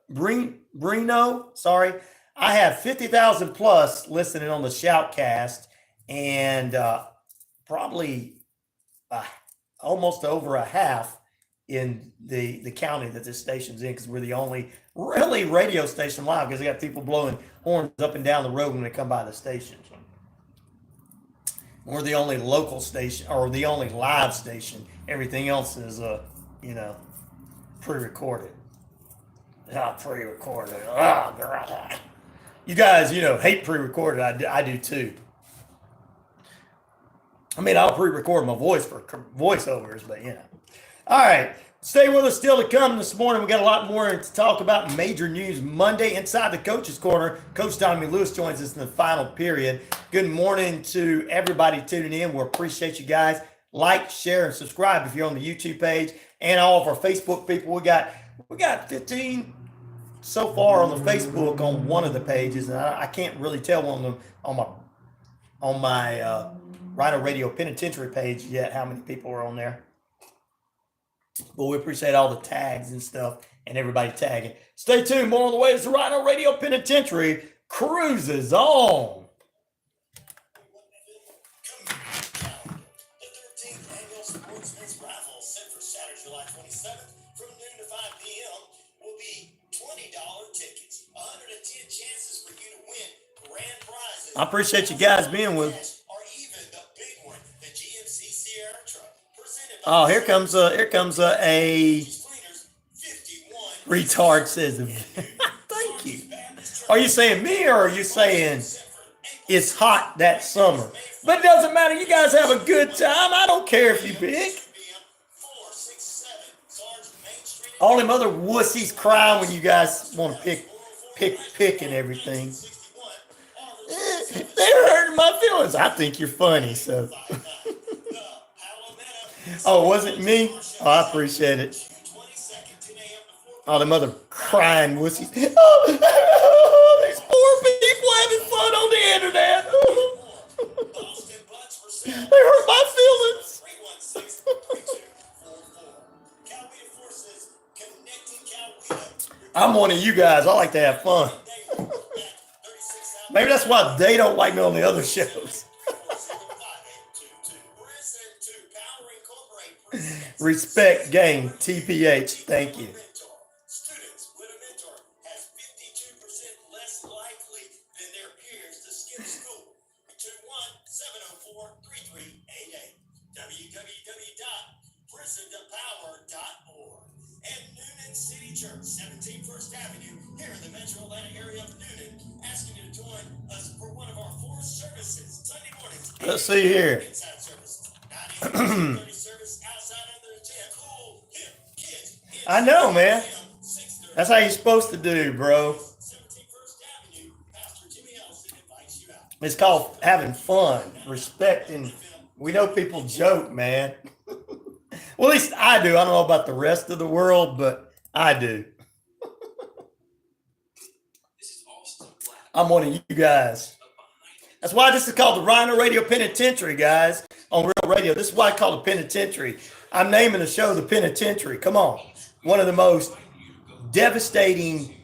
sorry. I have 50,000 plus listening on the Shoutcast, and probably almost over a half in the county that this station's in, because we're the only really radio station live, because they got people blowing horns up and down the road when they come by the station. We're the only local station, or the only live station. Everything else is, pre-recorded. Not pre-recorded. Oh, God. You guys, hate pre-recorded. I do too. I mean, I'll pre-record my voice for voiceovers, but All right. Stay with us still to come this morning. We got a lot more to talk about. Major news Monday inside the Coach's Corner. Coach Tommy Lewis joins us in the final period. Good morning to everybody tuning in. We appreciate you guys. Like, share, and subscribe if you're on the YouTube page and all of our Facebook people. We got 15 so far on the Facebook on one of the pages, and I can't really tell on my RyanORadio Penitentiary page yet how many people are on there. But we appreciate all the tags and stuff and everybody tagging. Stay tuned. More on the way as the RyanORadio Penitentiary cruises on. The 13th annual Sportsman's Raffle set for Saturday, July 27th from noon to 5 p.m. will be $20 tickets. 110 chances for you to win grand prizes. I appreciate you guys being with us. Or even the big one, the GMC Sierra truck. Oh, here comes a retard says, thank you. Are you saying me, or are you saying it's hot that summer? But it doesn't matter. You guys have a good time. I don't care if you pick. All them other wussies crying when you guys want to pick and everything. They're hurting my feelings. I think you're funny, so. Oh, was it me? Oh, I appreciate it. Oh, them other crying wussies. Oh, these poor people having fun on the internet. They hurt my feelings. I'm one of you guys. I like to have fun. Maybe that's why they don't like me on the other shows. Respect game, TPH. Thank you. Students with a mentor has 52% less likely than their peers to skip school. 21704-3388. www.prisontopower.org. And Noonan City Church, 17 First Avenue, here in the metro Atlanta area of Noonan, asking you to join us for one of our 4 services Sunday mornings. Let's see here. Inside services. 90 service outside under the tent. Cool, hip, kids. I know, man. That's how you're supposed to do, bro. 17 First Avenue, Pastor Jimmy Elson invites you out. It's called having fun, respecting. We know people joke, man. Well, at least I do. I don't know about the rest of the world, but I do. I'm one of you guys. That's why this is called the RyanORadio Penitentiary, guys, on Real Radio. This is why I call it Penitentiary. I'm naming the show the Penitentiary. Come on. One of the most devastating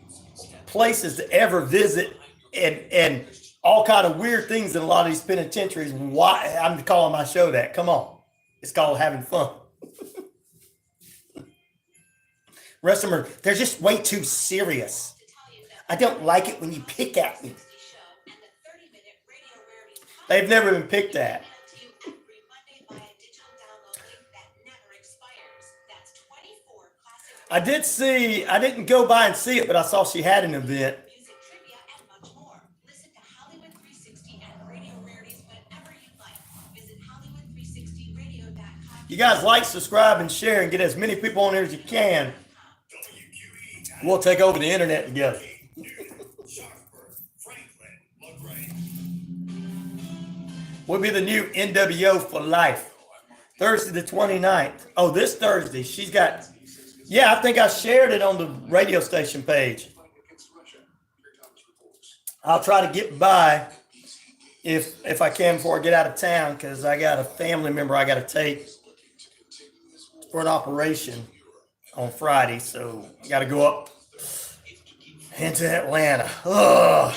places to ever visit, and all kind of weird things in a lot of these penitentiaries. Why I'm calling my show that. Come on. It's called having fun. Rest of them they're just way too serious. I don't like it when you pick at me. They've never been picked at. I didn't go by and see it, but I saw she had an event. You guys like, subscribe, and share, and get as many people on here as you can. We'll take over the internet together. We'll be the new NWO for life. Thursday the 29th. Oh, this Thursday. She's got, I think I shared it on the radio station page. I'll try to get by if I can before I get out of town, because I got a family member I got to take for an operation on Friday. So I got to go up into Atlanta. Ugh.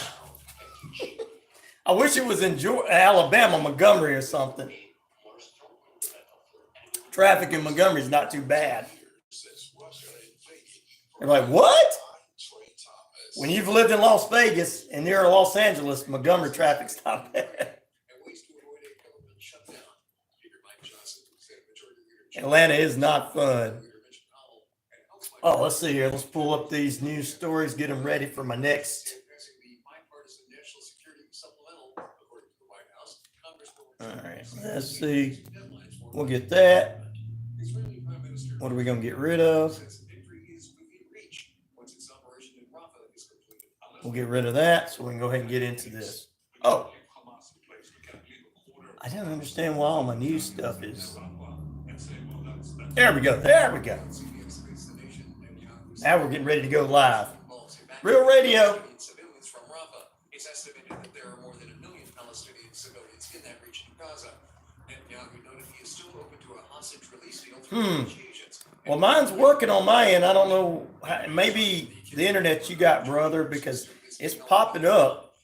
I wish it was in Alabama, Montgomery or something. Traffic in Montgomery is not too bad. You're like, what? When you've lived in Las Vegas and near Los Angeles, Montgomery traffic's not bad. Atlanta is not fun. Oh, let's see here. Let's pull up these news stories, get them ready for my next. All right, let's see. We'll get that. What are we going to get rid of? We'll get rid of that so we can go ahead and get into this. Oh, I don't understand why all my news stuff is. There we go. There we go. Now we're getting ready to go live. Real Radio. It's estimated that there are more than 1 million Palestinian civilians in that region of Gaza. Netanyahu noted he is still open to a hostage release deal for negotiations. Well, mine's working on my end. I don't know. Maybe the internet you got, brother, because it's popping up.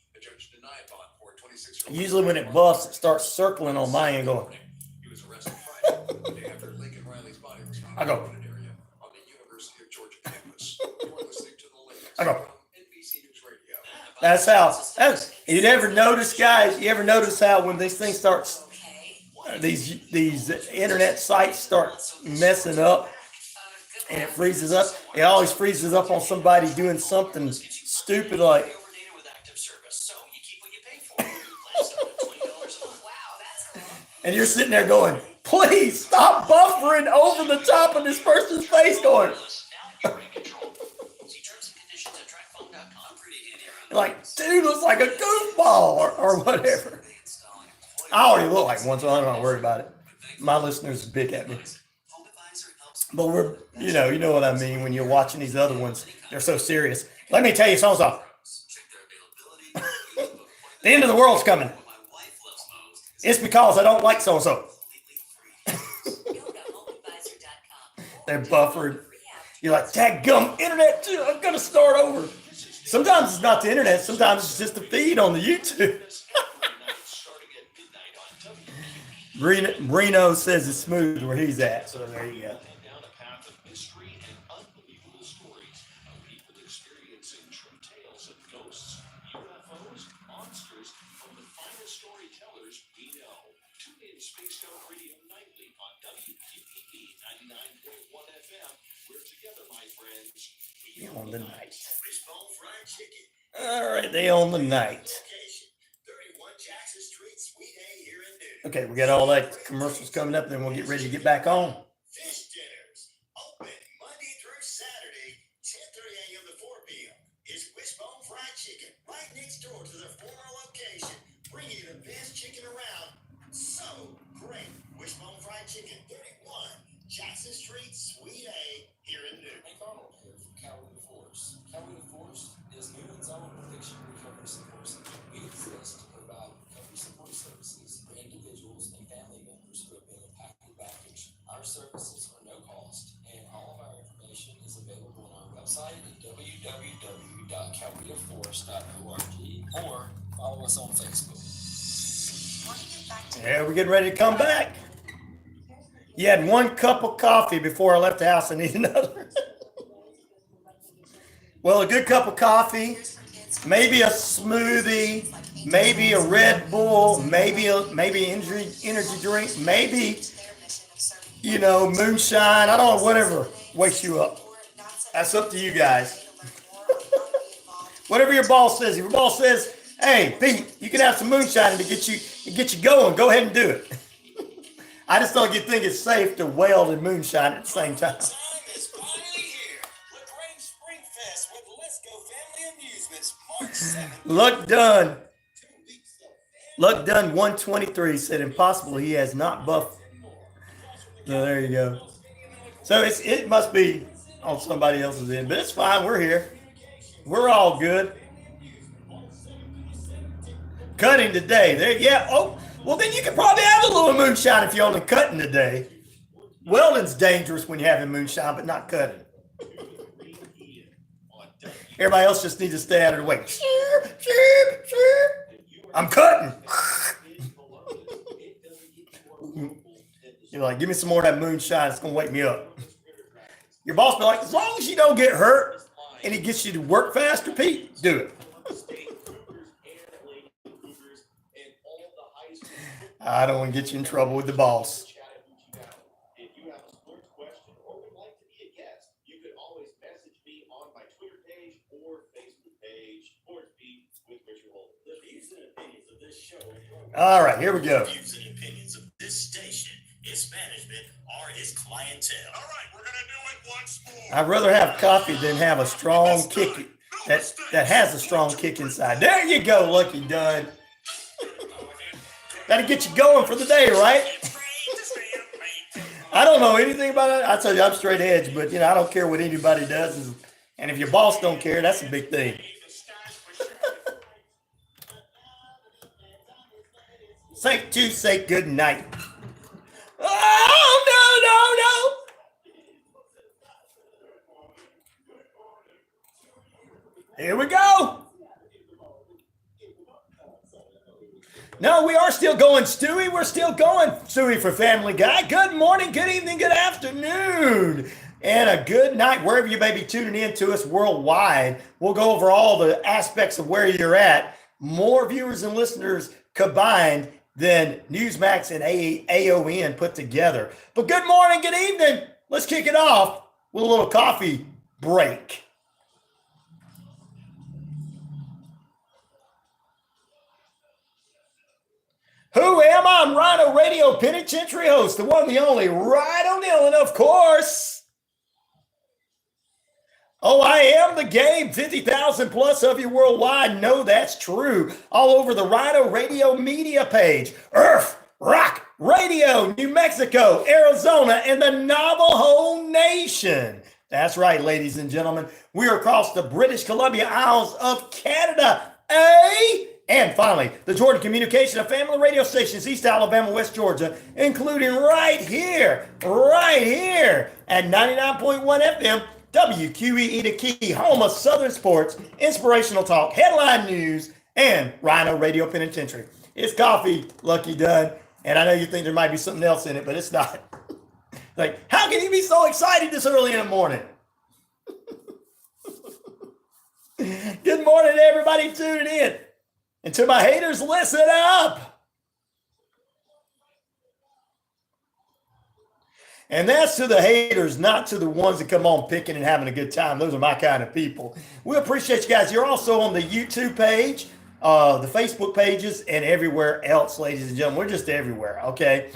Usually when it buffs, it starts circling on my end going. He was arrested Friday, after Lincoln Riley's body was found I go. in an area on the University of Georgia campus. You're listening to the latest I go. from NBC News Radio. That's how. You ever notice, guys? You ever notice how when these things start, these internet sites start messing up, and it freezes up? It always freezes up on somebody doing something stupid like. And you're sitting there going, please stop buffering over the top of this person's face going. Like, dude looks like a goofball or whatever. I already look like one, so I'm not worried about it. My listeners are big at me. But we're, you know what I mean when you're watching these other ones. They're so serious. Let me tell you something. The end of the world's coming. It's because I don't like so-and-so. They're buffered. You're like, dadgum, internet, too. I'm going to start over. Sometimes it's not the internet. Sometimes it's just the feed on the YouTube. Reno says it's smooth where he's at. So there you go. They on the night. All right, they on the night. Okay, we got all that commercials coming up, then we'll get ready to get back on. Fish dinners open Monday through Saturday, 10:30 a.m. to 4 p.m. It's Wishbone Fried Chicken right next door to the former location bringing you the best chicken around. So great. Wishbone Fried Chicken, 31 Jackson Street, Suite A, here in Newton. Hey, Carl here from Coweta Force. Coweta Force is Newton's own addiction recovery support center. We exist to provide recovery support services for individuals and family members who have been impacted by addiction. Our services are no cost, and all of our information is available on our website at www.cowetaforce.org or follow us on Facebook. Yeah, we're getting ready to come back. You had one cup of coffee before I left the house. I need another. Well, a good cup of coffee, maybe a smoothie, maybe a Red Bull, maybe energy drink, maybe, moonshine. I don't know, whatever wakes you up. That's up to you guys. Whatever your boss says. If your boss says, "Hey, Pete, you can have some moonshine to get you going," go ahead and do it. I just don't think it's safe to weld and moonshine at the same time. Time is finally here. LaGrange Spring Fest with Let's Go Family Amusements, March 7th. Luck done 123 said impossible. He has not buffed. So there you go. So it must be on somebody else's end, but it's fine. We're here. We're all good. Cutting today. There, yeah. Oh, well, then you can probably have a little moonshine if you're only cutting today. Welding's dangerous when you're having moonshine, but not cutting. Everybody else just needs to stay out of the way. I'm cutting. You're like, give me some more of that moonshine. It's going to wake me up. Your boss be like, as long as you don't get hurt and he gets you to work faster, Pete, do it. I don't want to get you in trouble with the boss. If you have a sports question or would like to be a guest, you can always message me on my Twitter page or Facebook page, Sports Beat with Richard Holden. The views and opinions of this show. All right, here we go. The views and opinions of this station, its management, or its clientele. All right, we're going to do it once more. I'd rather have coffee than have a strong kick that has a strong kick inside. There you go, Lucky Dunn. That'll get you going for the day, right? I don't know anything about it. I tell you, I'm straight edge, but I don't care what anybody does. And if your boss don't care, that's a big thing. Say good night. Oh, no. Here we go. No, we are still going, Stewie. We're still going, Stewie, for Family Guy. Good morning, good evening, good afternoon, and a good night wherever you may be tuning in to us worldwide. We'll go over all the aspects of where you're at. More viewers and listeners combined than Newsmax and AON put together. But good morning, good evening. Let's kick it off with a little coffee break. Who am I? I'm RyanORadio Penitentiary host, the one, the only, Ryan O'Neal, and of course, I am the game. 50,000 plus of you worldwide know that's true. All over the RyanORadio media page. Earth, Rock, Radio, New Mexico, Arizona, and the Navajo Nation. That's right, ladies and gentlemen. We are across the British Columbia Isles of Canada. And finally, the Jordan Communication of family radio stations, East Alabama, West Georgia, including right here at 99.1 FM, WQEE, the key, home of Southern sports, inspirational talk, headline news, and RyanORadio Penitentiary. It's coffee, Lucky Dunn, and I know you think there might be something else in it, but it's not. Like, how can you be so excited this early in the morning? Good morning to everybody tuning in. And to my haters, listen up. And that's to the haters, not to the ones that come on picking and having a good time. Those are my kind of people. We appreciate you guys. You're also on the YouTube page, the Facebook pages, and everywhere else, ladies and gentlemen. We're just everywhere, okay?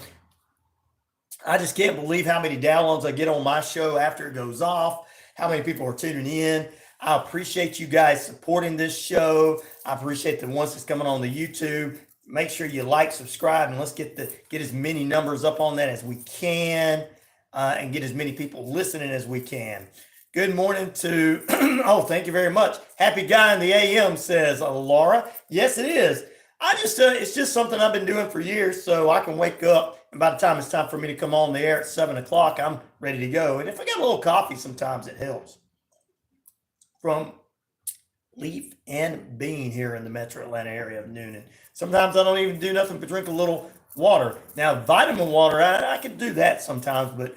I just can't believe how many downloads I get on my show after it goes off, how many people are tuning in. I appreciate you guys supporting this show. I appreciate the ones that's coming on the YouTube. Make sure you like, subscribe, and let's get as many numbers up on that as we can, and get as many people listening as we can. Good morning to, oh, thank you very much. Happy guy in the AM, says Laura. Yes, it is. It's just something I've been doing for years, so I can wake up, and by the time it's time for me to come on the air at 7 o'clock, I'm ready to go. And if I got a little coffee, sometimes it helps. From Leaf and Bean here in the metro Atlanta area of Noonan. Sometimes I don't even do nothing but drink a little water. Now, vitamin water, I can do that sometimes, but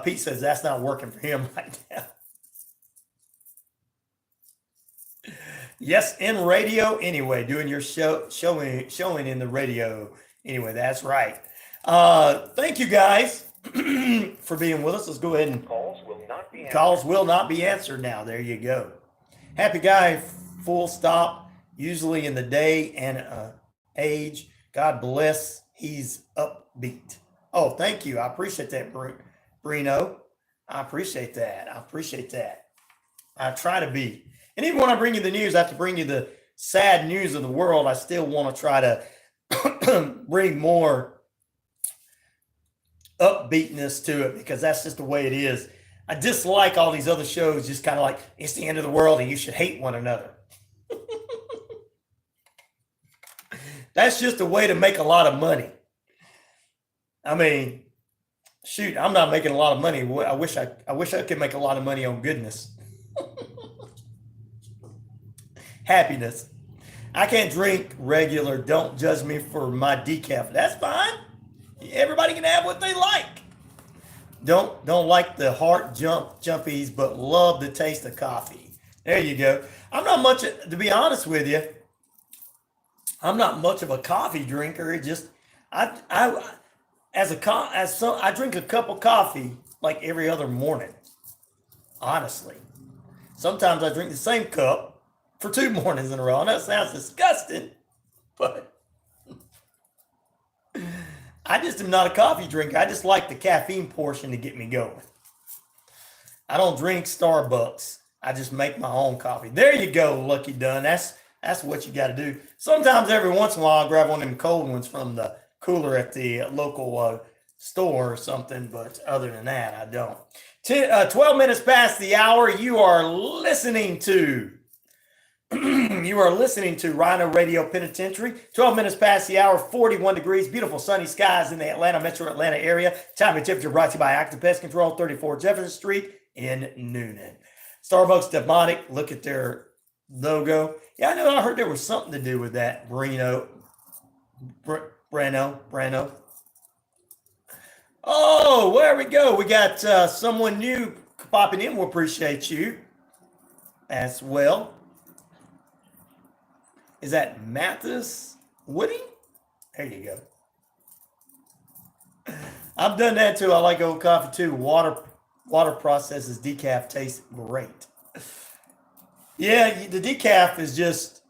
Pete says that's not working for him right now. Yes, in radio anyway, doing your showing in the radio. Anyway, that's right. Thank you guys for being with us. Let's go ahead and calls will not be answered now. There you go. Happy guy, full stop, usually in the day and age. God bless. He's upbeat. Oh, thank you. I appreciate that, Brino. I appreciate that. I try to be. And even when I bring you the news, I have to bring you the sad news of the world. I still want to try to bring more upbeatness to it, because that's just the way it is. I dislike all these other shows, just kind of like, it's the end of the world and you should hate one another. That's just a way to make a lot of money. I mean, shoot, I'm not making a lot of money. I wish I could make a lot of money on goodness. Happiness. I can't drink regular. Don't judge me for my decaf. That's fine. Everybody can have what they like. Don't like the heart jumpies, but love the taste of coffee. There you go. I'm not much, to be honest with you, I'm not much of a coffee drinker. It just, I drink a cup of coffee like every other morning. Honestly. Sometimes I drink the same cup for 2 mornings in a row. And that sounds disgusting, but I just am not a coffee drinker. I just like the caffeine portion to get me going. I don't drink Starbucks. I just make my own coffee. There you go, Lucky Dunn. That's what you got to do. Sometimes every once in a while I'll grab one of them cold ones from the cooler at the local store or something, but other than that, I don't. 12 minutes past the hour, you are listening to RyanORadio Penitentiary. 12 minutes past the hour, 41 degrees, beautiful sunny skies in the metro Atlanta area. Time and temperature brought to you by Active Pest Control, 34 Jefferson Street in Noonan. Starbucks Demonic, look at their logo. Yeah, I know, I heard there was something to do with that. Breno. Oh, there we go. We got someone new popping in. We'll appreciate you as well. Is that Mathis Woody? There you go. I've done that too. I like old coffee too. Water processes decaf tastes great. Yeah, the decaf is just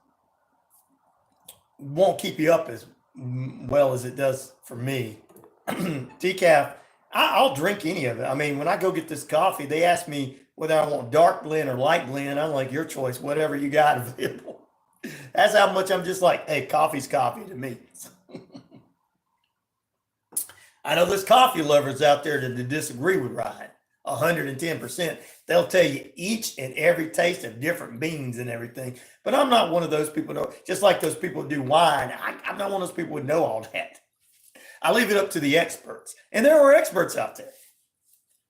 won't keep you up as well as it does for me. Decaf, I'll drink any of it. I mean, when I go get this coffee, they ask me whether I want dark blend or light blend. I'm like, your choice, whatever you got available. That's how much I'm just like, hey, coffee's coffee to me. I know there's coffee lovers out there that disagree with Ryan, 110%. They'll tell you each and every taste of different beans and everything. But I'm not one of those people, just like those people who do wine. I'm not one of those people who know all that. I leave it up to the experts. And there are experts out there.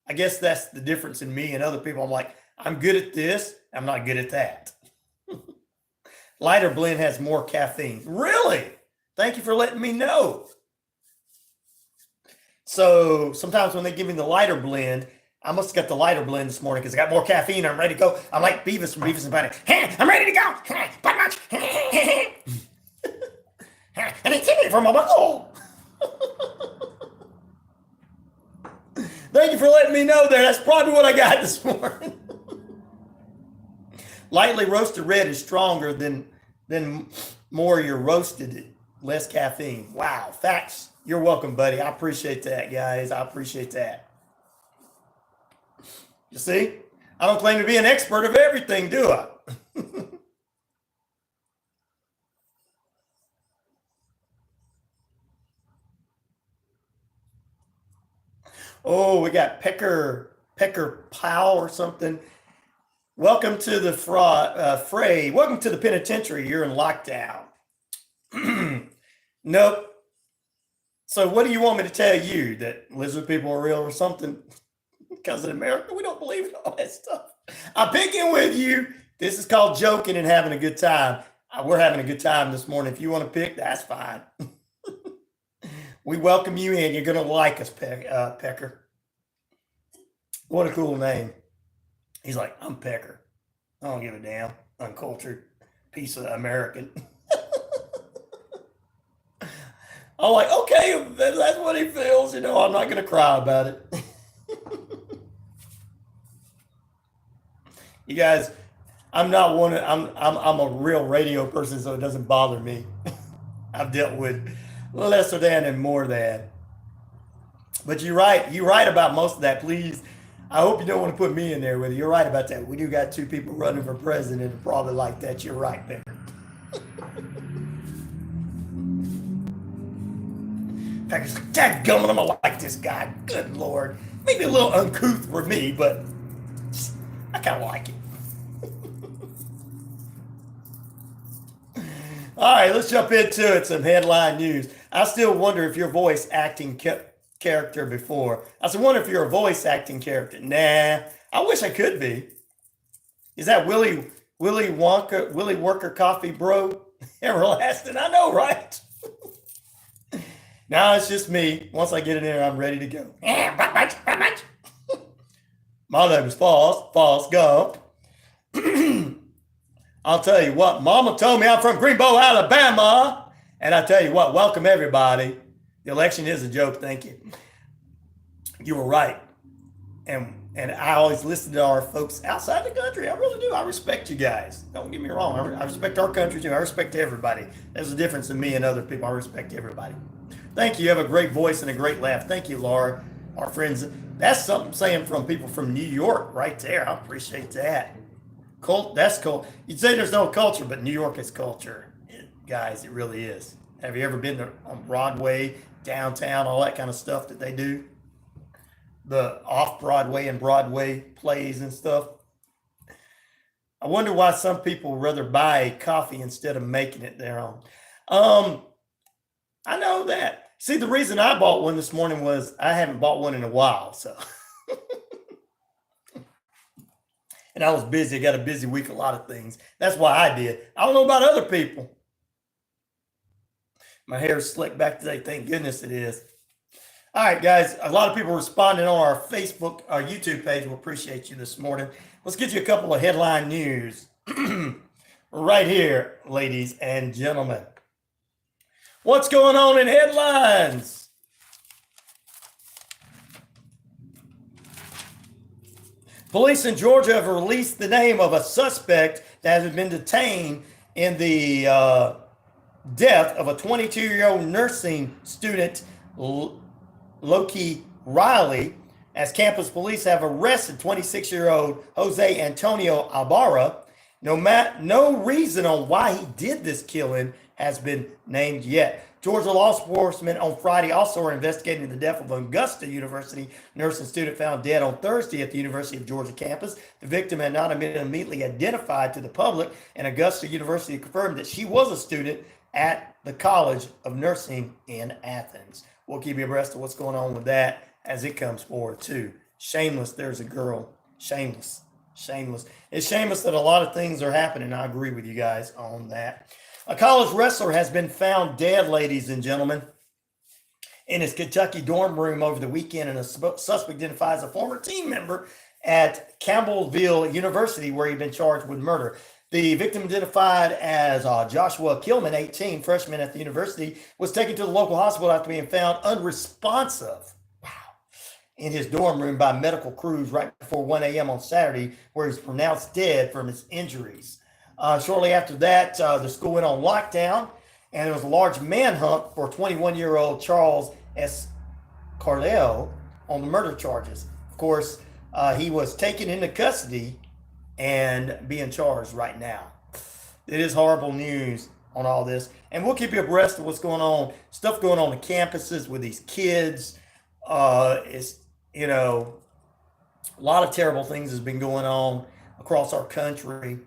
I guess that's the difference in me and other people. I'm like, I'm good at this. I'm not good at that. Lighter blend has more caffeine. Really? Thank you for letting me know. So sometimes when they give me the lighter blend, I must have got the lighter blend this morning because I got more caffeine. I'm ready to go. I'm like Beavis from Beavis and Butthead. Hey, I'm ready to go. But much. And it's in me from my buckle. Thank you for letting me know there. That's probably what I got this morning. Lightly roasted red is stronger than more you're roasted, less caffeine. Wow, facts. You're welcome, buddy. I appreciate that, guys. I appreciate that. You see, I don't claim to be an expert of everything, do I? Oh, we got Pecker Powell or something. Welcome to the fray. Welcome to the penitentiary. You're in lockdown. Nope. So what do you want me to tell you? That lizard people are real or something? Because in America, we don't believe in all that stuff. I'm picking with you. This is called joking and having a good time. We're having a good time this morning. If you want to pick, that's fine. We welcome you in. You're going to like us, Pecker. What a cool name. He's like, I'm Pecker. I don't give a damn. Uncultured piece of American. I'm like, okay, if that's what he feels. I'm not going to cry about it. You guys, I'm not one. I'm a real radio person, so it doesn't bother me. I've dealt with lesser than and more than. But you're right. You're right about most of that. Please, I hope you don't want to put me in there with you. You're right about that. We do got two people running for president and probably like that. You're right, Becker. Pecker's like, dadgummit, I'm gonna like this guy. Good Lord. Maybe a little uncouth for me, but I kind of like it. All right, let's jump into it. Some headline news. I still wonder if your voice acting character before. I still wonder if you're a voice acting character. Nah, I wish I could be. Is that Willy Worker Coffee Bro? Everlasting. I know, right? Now it's just me. Once I get in there, I'm ready to go. My name is False Gump. I'll tell you what, Mama told me I'm from Greenbow, Alabama. And I tell you what, welcome everybody. The election is a joke, thank you. You were right. And I always listen to our folks outside the country. I really do. I respect you guys. Don't get me wrong. I respect our country too. I respect everybody. There's a difference in me and other people. I respect everybody. Thank you. You have a great voice and a great laugh. Thank you, Laura. Our friends. That's something saying from people from New York right there. I appreciate that. That's cool. You'd say there's no culture, but New York is culture. Guys, it really is. Have you ever been on Broadway, downtown, all that kind of stuff that they do? The off-Broadway and Broadway plays and stuff. I wonder why some people rather buy coffee instead of making it their own. I know that. See, the reason I bought one this morning was I haven't bought one in a while, so. And I was busy. I got a busy week, a lot of things. That's why I did. I don't know about other people. My hair's slicked back today. Thank goodness it is. All right, guys. A lot of people responding on our Facebook, our YouTube page. We appreciate you this morning. Let's get you a couple of headline news right here, ladies and gentlemen. What's going on in headlines? Police in Georgia have released the name of a suspect that has been detained in the death of a 22-year-old nursing student, Loki Riley, as campus police have arrested 26-year-old Jose Antonio Ibarra. No reason on why he did this killing has been named yet. Georgia law enforcement on Friday also are investigating the death of Augusta University nursing student found dead on Thursday at the University of Georgia campus. The victim had not been immediately identified to the public, and Augusta University confirmed that she was a student at the College of Nursing in Athens. We'll keep you abreast of what's going on with that as it comes forward too. Shameless, there's a girl. Shameless. It's shameless that a lot of things are happening. I agree with you guys on that. A college wrestler has been found dead, ladies and gentlemen, in his Kentucky dorm room over the weekend, and a suspect identifies a former team member at Campbellsville University where he'd been charged with murder. The victim, identified as Joshua Kilman, 18, freshman at the university, was taken to the local hospital after being found unresponsive in his dorm room by medical crews right before 1 a.m. on Saturday, where he was pronounced dead from his injuries. Shortly after that, the school went on lockdown, and there was a large manhunt for 21-year-old Charles S. Carleo on the murder charges. Of course, he was taken into custody and being charged right now. It is horrible news on all this, and we'll keep you abreast of what's going on, stuff going on campuses with these kids. you know, a lot of terrible things has been going on across our country.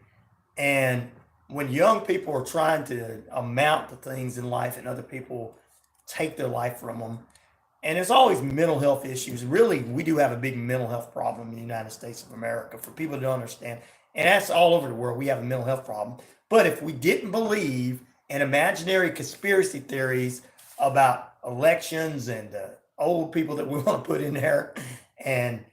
And when young people are trying to amount to things in life and other people take their life from them, and it's always mental health issues. Really, we do have a big mental health problem in the United States of America for people to understand. And that's all over the world. We have a mental health problem. But if we didn't believe in imaginary conspiracy theories about elections and old people that we want to put in there and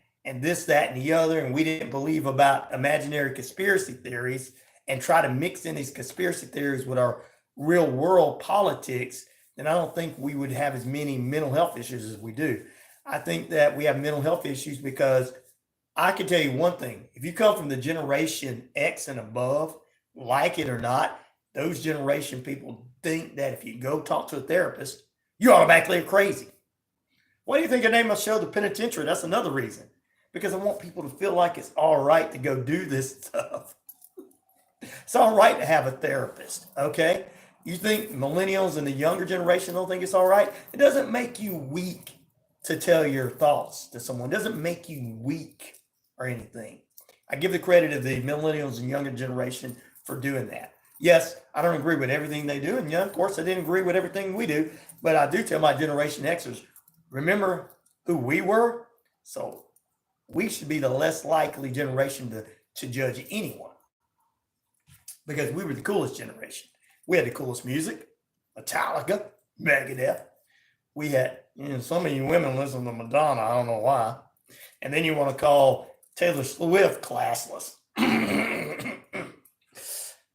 this, that, and the other, and we didn't believe about imaginary conspiracy theories and try to mix in these conspiracy theories with our real world politics, then I don't think we would have as many mental health issues as we do. I think that we have mental health issues because I can tell you one thing. If you come from the generation X and above, like it or not, those generation people think that if you go talk to a therapist, you automatically are crazy. Why do you think I named my show The Penitentiary? That's another reason. Because I want people to feel like it's all right to go do this stuff. It's all right to have a therapist, okay? You think millennials and the younger generation don't think it's all right? It doesn't make you weak to tell your thoughts to someone. It doesn't make you weak or anything. I give the credit to the millennials and younger generation for doing that. Yes, I don't agree with everything they do. And yeah, of course, I didn't agree with everything we do. But I do tell my Generation Xers, remember who we were? So we should be the less likely generation to judge anyone. Because we were the coolest generation. We had the coolest music, Metallica, Megadeth. We had, some of you women listen to Madonna, I don't know why. And then you want to call Taylor Swift classless.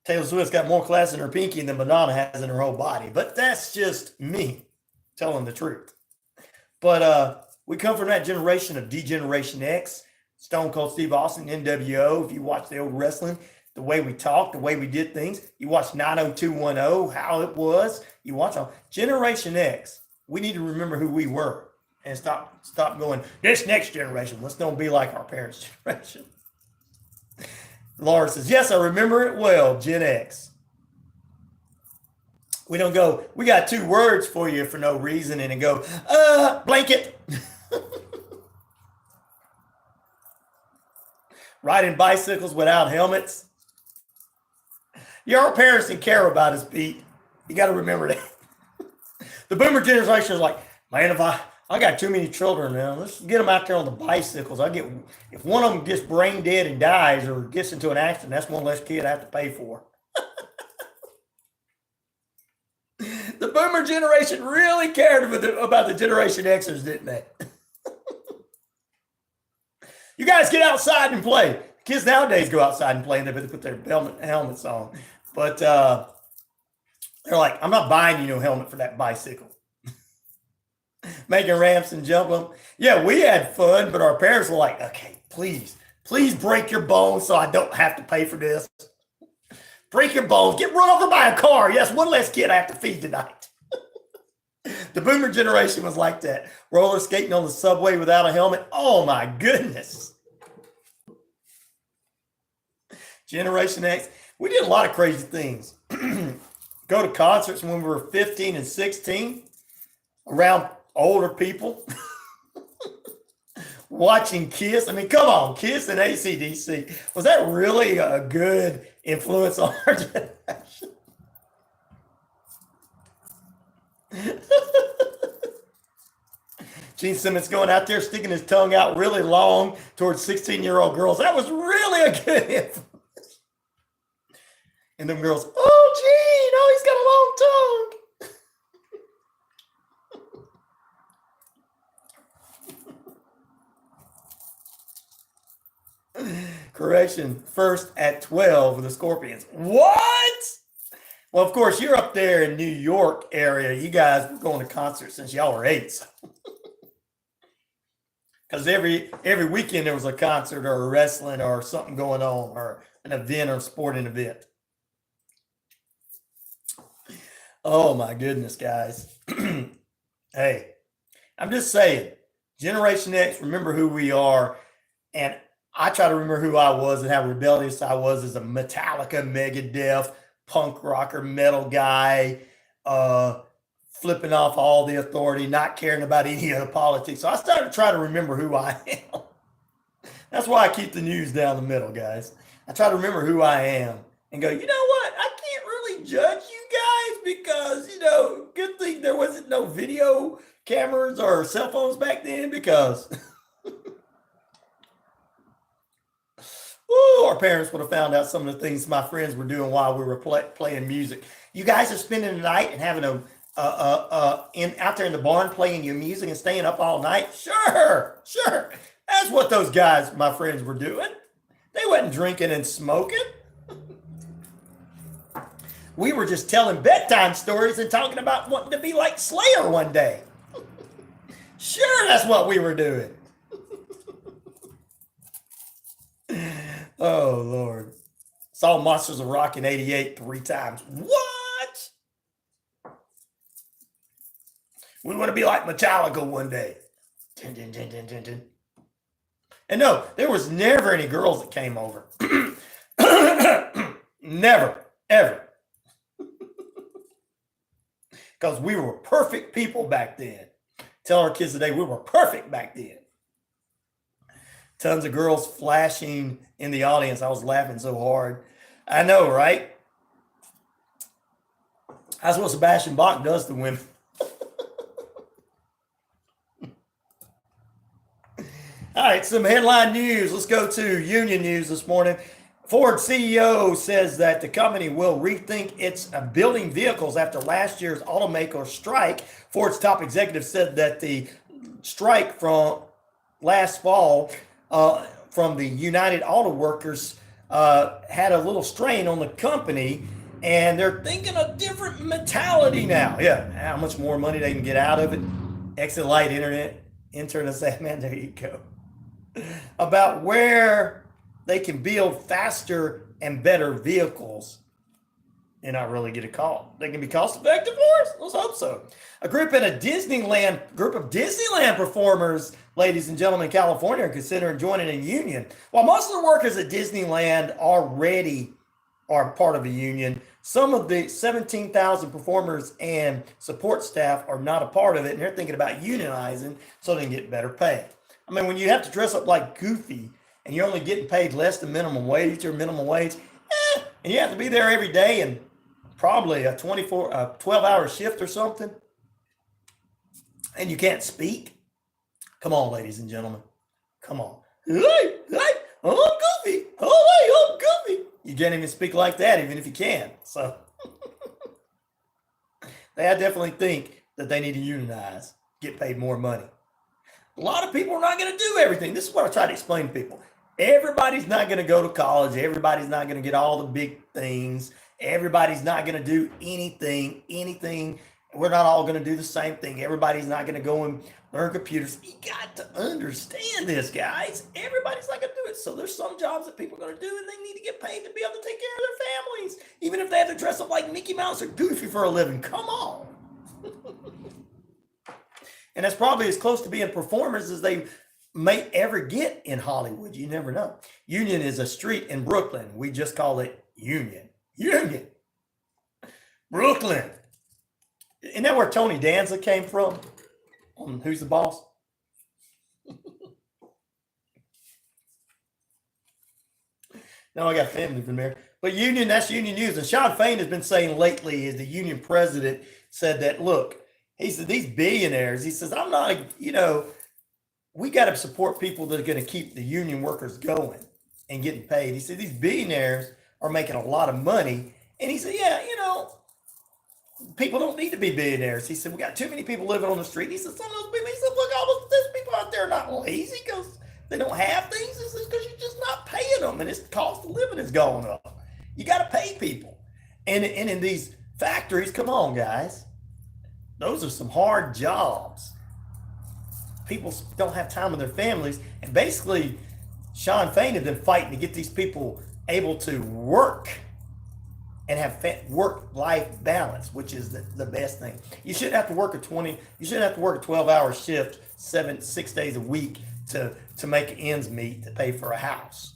Taylor Swift's got more class in her pinky than Madonna has in her whole body. But that's just me telling the truth. But we come from that generation of D-Generation X, Stone Cold Steve Austin, NWO. If you watch the old wrestling, the way we talked, the way we did things. You watch 90210, how it was. You watch all Generation X. We need to remember who we were and stop going, this next generation. Let's don't be like our parents' generation. Laura says, yes, I remember it well, Gen X. We don't go, we got 2 words for you for no reason and then go, blanket. Riding bicycles without helmets. Your parents didn't care about us, Pete. You got to remember that. The boomer generation is like, man, if I got too many children now, let's get them out there on the bicycles. If one of them gets brain dead and dies or gets into an accident, that's one less kid I have to pay for. The boomer generation really cared about the Generation Xers, didn't they? You guys get outside and play. Kids nowadays go outside and play and they put their helmets on. But they're like, I'm not buying you no helmet for that bicycle. Making ramps and jump them. Yeah, we had fun, but our parents were like, okay, please break your bones so I don't have to pay for this. Break your bones. Get run over by a car. Yes, one less kid I have to feed tonight. The boomer generation was like that. Roller skating on the subway without a helmet. Oh, my goodness. Generation X. We did a lot of crazy things. Go to concerts when we were 15 and 16 around older people. Watching Kiss. I mean, come on, Kiss and AC/DC. Was that really a good influence on our generation? Gene Simmons going out there sticking his tongue out really long towards 16-year-old girls. That was really a good influence. And them girls, oh, Gene, oh, he's got a long tongue. Correction, first at 12 with the Scorpions. What? Well, of course, you're up there in New York area. You guys were going to concerts since y'all were 8. Because every weekend there was a concert or a wrestling or something going on or an event or a sporting event. Oh, my goodness, guys. Hey, I'm just saying, Generation X, remember who we are. And I try to remember who I was and how rebellious I was as a Metallica, Megadeth, punk rocker, metal guy, flipping off all the authority, not caring about any of the politics. So I started to try to remember who I am. That's why I keep the news down the middle, guys. I try to remember who I am and go, you know what? I can't really judge you guys because, good thing there wasn't no video cameras or cell phones back then because our parents would have found out some of the things my friends were doing while we were playing music. You guys are spending the night and having out there in the barn playing your music and staying up all night? Sure. That's what those guys, my friends, were doing. They wasn't drinking and smoking. We were just telling bedtime stories and talking about wanting to be like Slayer one day. Sure, that's what we were doing. Oh, Lord. Saw Monsters of Rock in 88 3 times. What? We want to be like Metallica one day. Dun, dun, dun, dun, dun, dun. And no, there was never any girls that came over. Never, ever. Because we were perfect people back then. Tell our kids today we were perfect back then. Tons of girls flashing in the audience. I was laughing so hard. I know, right? That's what Sebastian Bach does to women. All right, some headline news. Let's go to union news this morning. Ford CEO says that the company will rethink its building vehicles after last year's automaker strike. Ford's top executive said that the strike from last fall from the United Auto Workers had a little strain on the company, and they're thinking a different mentality now. Yeah, how much more money they can get out of it. Exit light internet, intern and say, man, there you go. About where they can build faster and better vehicles and not really get a call. They can be cost effective for us. Let's hope so. A group of Disneyland performers, ladies and gentlemen, in California are considering joining a union. While most of the workers at Disneyland already are part of a union, some of the 17,000 performers and support staff are not a part of it, and they're thinking about unionizing so they can get better pay. I mean, when you have to dress up like Goofy and you're only getting paid less than minimum wage or minimum wage, and you have to be there every day and probably a 12-hour shift or something, and you can't speak. Come on, ladies and gentlemen. Come on. Hey, I'm Goofy. Oh, hey, I'm Goofy. You can't even speak like that, even if you can. So I definitely think that they need to unionize, get paid more money. A lot of people are not going to do everything. This is what I try to explain to people. Everybody's not going to go to college. Everybody's not going to get all the big things. Everybody's not going to do anything. We're not all going to do the same thing. Everybody's not going to go and learn computers. You got to understand this, guys. Everybody's not going to do it. So there's some jobs that people are going to do, and they need to get paid to be able to take care of their families, even if they have to dress up like Mickey Mouse or Goofy for a living. Come on. And that's probably as close to being performers as they may ever get in Hollywood. You never know. Union is a street in Brooklyn. We just call it Union. Brooklyn. Isn't that where Tony Danza came from? Who's the Boss? No, I got family from there. But union, that's union news. And Sean Fain has been saying lately, as the union president, said that, look, he said, these billionaires, he says, I'm not, we got to support people that are going to keep the union workers going and getting paid. He said, these billionaires are making a lot of money. And he said, yeah, people don't need to be billionaires. He said, we got too many people living on the street. He said, some of those people, he said, look, all those people out there are not lazy because they don't have things. He says, because you're just not paying them and its cost of living is going up. You got to pay people. And in these factories, come on, guys. Those are some hard jobs. People don't have time with their families. And basically, Sean Fain has been fighting to get these people able to work and have work-life balance, which is the best thing. You shouldn't have to work a 12-hour shift 6 days a week to make ends meet to pay for a house.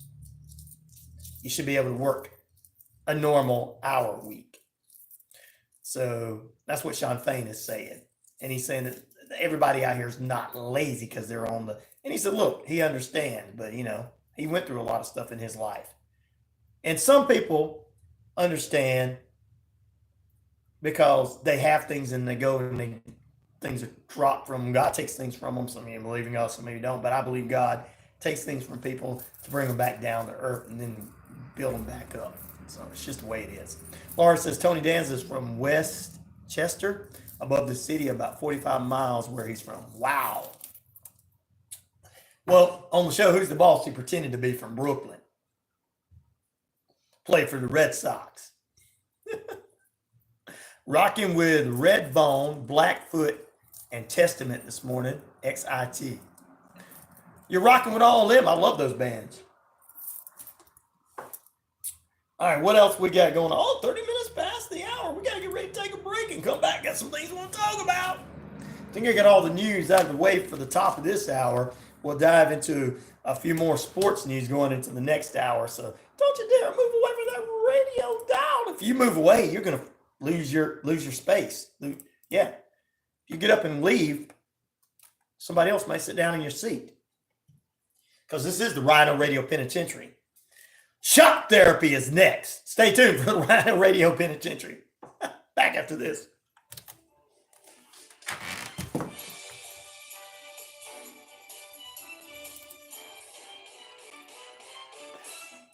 You should be able to work a normal hour week. So that's what Sean Fain is saying. And he's saying that everybody out here is not lazy because they're on the, and he said, look, he understands, but you know, he went through a lot of stuff in his life. And some people understand because they have things and they go and things are dropped from them. God takes things from them. Some of you believe in God, some of you don't, but I believe God takes things from people to bring them back down to earth and then build them back up. So it's just the way it is. Laura says Tony Danza is from West Chester, above the city, about 45 miles where he's from. Wow. Well, on the show, Who's the Boss? He pretended to be from Brooklyn. Played for the Red Sox. Rocking with Redbone, Blackfoot, and Testament this morning, XIT. You're rocking with all of them. I love those bands. All right, what else we got going on? Oh, 30 minutes past the hour. We got to get ready to take a break and come back. Got some things we want to talk about. I think I got all the news out of the way for the top of this hour. We'll dive into a few more sports news going into the next hour. So don't you dare move away from that radio dial. If you move away, you're going to lose your space. Yeah. If you get up and leave, somebody else may sit down in your seat. Because this is the RyanORadio Penitentiary. Shock therapy is next. Stay tuned for the RyanORadio Penitentiary. Back after this.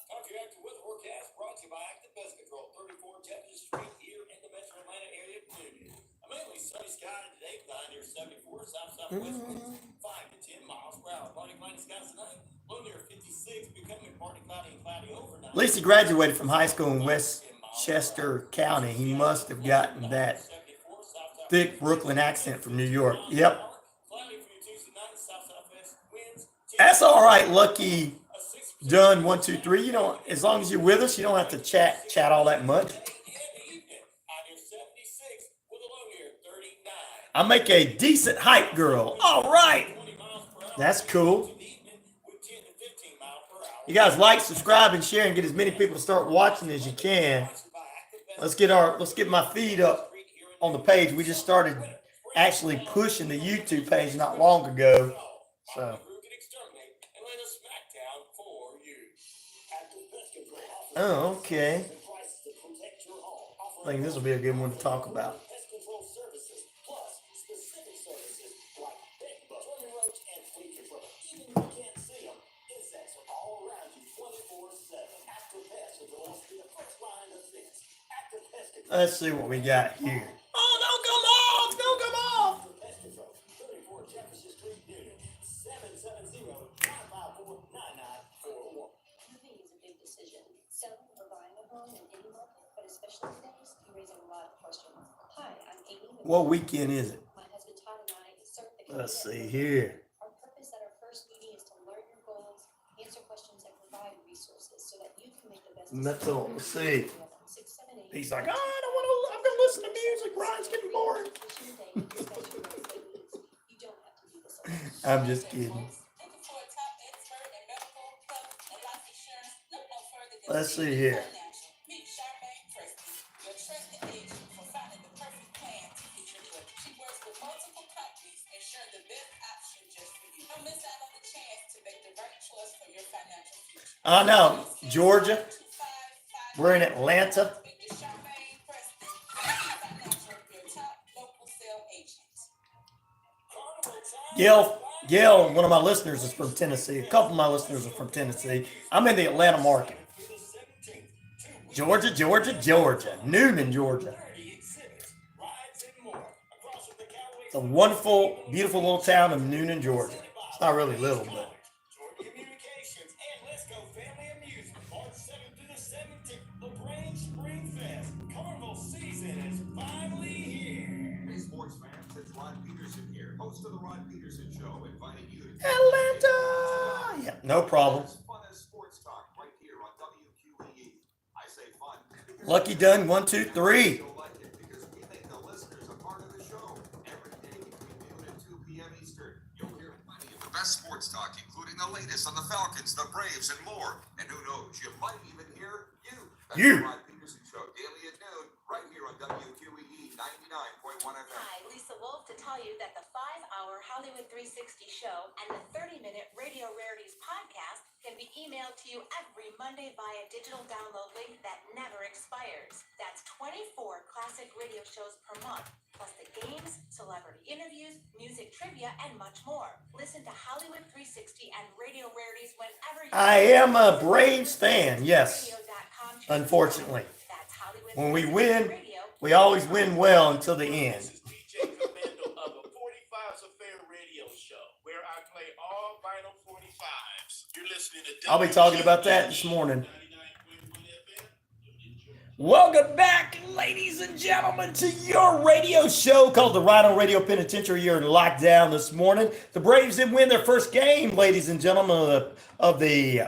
Contractor weather forecast brought to you by Active Pest Control, 34 Texas Street here in the Metro Atlanta area community. A mainly sunny sky today, with a high near 74, south-southwest winds, 5 to 10 miles per hour. Partly cloudy skies tonight, low near 56, becoming partly cloudy and cloudy overnight. At least he graduated from high school in Westchester County. He must have gotten that thick Brooklyn accent from New York. Yep. That's all right, Lucky Dunn 123. You don't, as long as you're with us, you don't have to chat all that much. I make a decent hype girl. All right. That's cool. You guys like, subscribe, and share, and get as many people to start watching as you can. Let's get my feed up on the page. We just started actually pushing the YouTube page not long ago. So. Oh, okay. I think this will be a good one to talk about. Let's see what we got here. Oh, don't come off! Don't come off! Moving is a big decision. Selling or buying a home in any market, but especially today, is raising a lot of questions. Hi, I'm Amy. What weekend is it? My husband Todd and I serve the Let's see here. Our purpose at our first meeting is to learn your goals, answer questions, and provide resources so that you can make the best Let's see. 6, 7, 8. He's like, oh, I don't want to. I'm gonna listen to music. Ryan's getting bored. You don't have to do this alone. I'm just kidding. Let's see here. I know, Georgia. We're in Atlanta. Gail, one of my listeners is from Tennessee. A couple of my listeners are from Tennessee. I'm in the Atlanta market. Georgia. Noonan, Georgia. It's a wonderful, beautiful little town of Noonan, Georgia. It's not really little, but. Host of the Rod Peterson Show, inviting you to Atlanta! Yeah, no problem. Fun as sports talk right here on WQEE. I say fun. Lucky Dunn, 1, 2, 3. You'll like it because we make the listeners a part of the show. Every day between noon and 2 p.m. Eastern, you'll hear plenty of the best sports talk, including the latest on the Falcons, the Braves, and more. And who knows, you might even hear you. That's You. the Rod Peterson Show, daily at noon, right here on WQEE 99.1 FM. Hi, Lisa Wolf to tell you that the 5-hour Hollywood 360 show and the 30-minute Radio Rarities podcast can be emailed to you every Monday via digital download link that never expires. That's 24 classic radio shows per month, plus the games, celebrity interviews, music trivia, and much more. Listen to Hollywood 360 and Radio Rarities whenever you I am a Braves fan, yes. Unfortunately. That's Hollywood When we 360 win, Radio. we always win well until the end. This is DJ Commando of the 45's Affair radio show, where I play all vinyl 45s. You're listening to I'll be talking about that this morning. 99.1 FM. Welcome back, ladies and gentlemen, to your radio show called the RyanORadio Penitentiary. You're in lockdown this morning. The Braves did win their first game, ladies and gentlemen, of the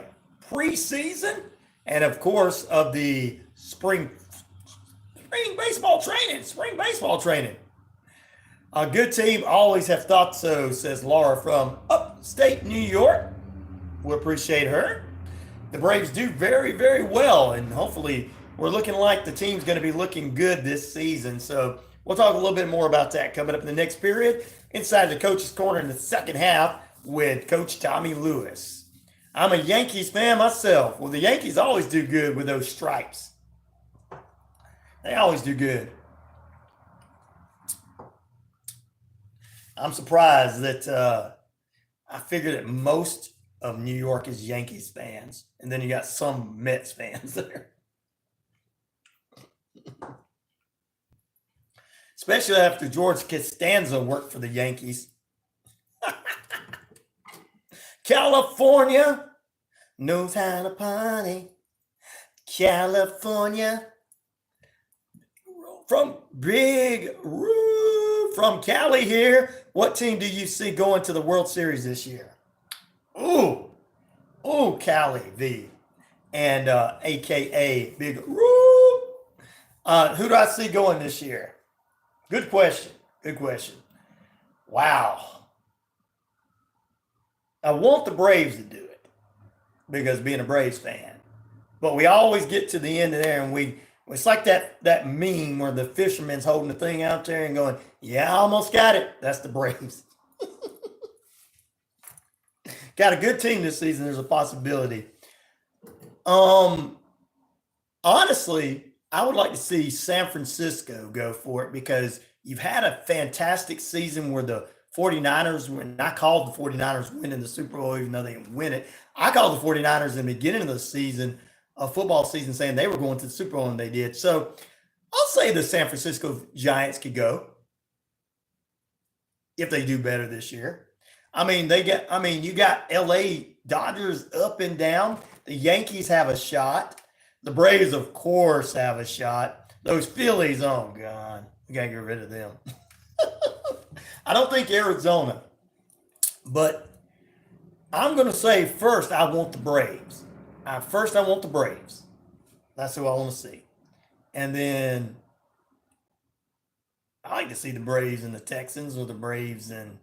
preseason and, of course, of the spring baseball training. A good team, always have thought so, says Laura from upstate New York. We appreciate her. The Braves do very, very well, and hopefully we're looking like the team's going to be looking good this season. So we'll talk a little bit more about that coming up in the next period inside the Coach's Corner in the second half with Coach Tommy Lewis. I'm a Yankees fan myself. Well, the Yankees always do good with those stripes. They always do good. I'm surprised that I figured that most of New York is Yankees fans, and then you got some Mets fans there. Especially after George Costanza worked for the Yankees. California knows how to party. California. From Cali here. What team do you see going to the World Series this year? Ooh, Cali V, and AKA Big Roo. Who do I see going this year? Good question. Wow. I want the Braves to do it because being a Braves fan, but we always get to the end of there and it's like that meme where the fisherman's holding the thing out there and going, yeah, I almost got it. That's the Braves. Got a good team this season. There's a possibility. Honestly, I would like to see San Francisco go for it because you've had a fantastic season where the 49ers win. I called the 49ers winning the Super Bowl even though they didn't win it. I called the 49ers in the beginning of the season, football season, saying they were going to the Super Bowl and they did. So I'll say the San Francisco Giants could go if they do better this year. You got LA Dodgers up and down. The Yankees have a shot. The Braves, of course, have a shot. Those Phillies, oh God, we gotta get rid of them. I don't think Arizona, but I'm gonna say first I want the Braves. First I want the Braves. That's who I want to see. And then I like to see the Braves and the Texans or the Braves and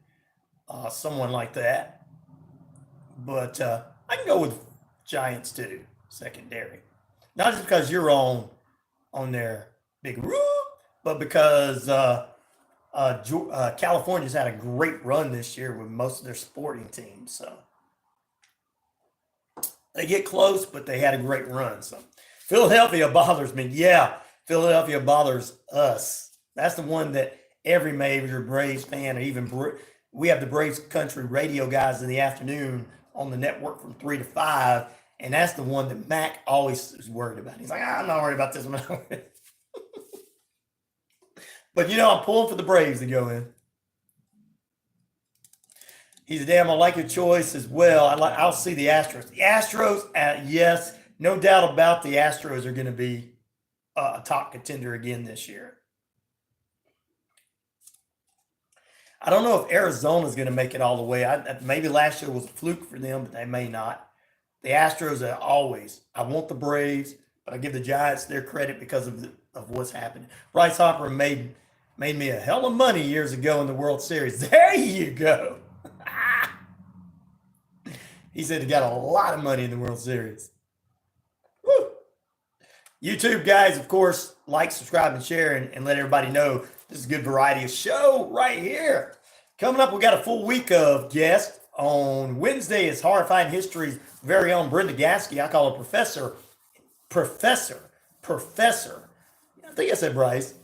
someone like that. But I can go with Giants too, secondary. Not just because you're on their big roof, but because California's had a great run this year with most of their sporting teams. So they get close, but they had a great run. So Philadelphia bothers me. Yeah, Philadelphia bothers us. That's the one that every major Braves fan, or even we have the Braves Country radio guys in the afternoon on the network from 3 to 5. And that's the one that Mac always is worried about. He's like, I'm not worried about this one. But, I'm pulling for the Braves to go in. He's a damn, I like your choice as well. I'll see the Astros. The Astros, yes, no doubt about the Astros are going to be a top contender again this year. I don't know if Arizona's going to make it all the way. Maybe last year was a fluke for them, but they may not. The Astros are always, I want the Braves, but I give the Giants their credit because of what's happening. Bryce Harper made me a hell of money years ago in the World Series. There you go. He said he got a lot of money in the World Series. Woo. YouTube guys, of course, like, subscribe, and share, and let everybody know This is a good variety of show right here. Coming up, we got a full week of guests. On Wednesday is Horrifying History's very own Brenda Gasky. I call her Professor. I think I said Bryce.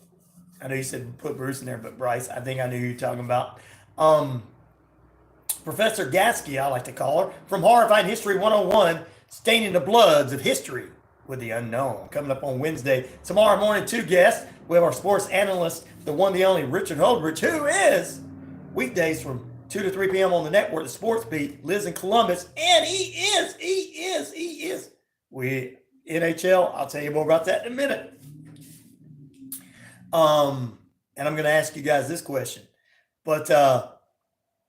I know you said put Bruce in there, but Bryce, I think I knew who you're talking about. Professor Gasky, I like to call her, from Horrifying History 101, Staining the Bloods of History with the Unknown. Coming up on Wednesday. Tomorrow morning, 2 guests. We have our sports analyst, the one, the only, Richard Holdridge, who is weekdays from 2 to 3 p.m. on the network, the Sports Beat, lives in Columbus, and he is. We NHL, I'll tell you more about that in a minute. And I'm going to ask you guys this question, but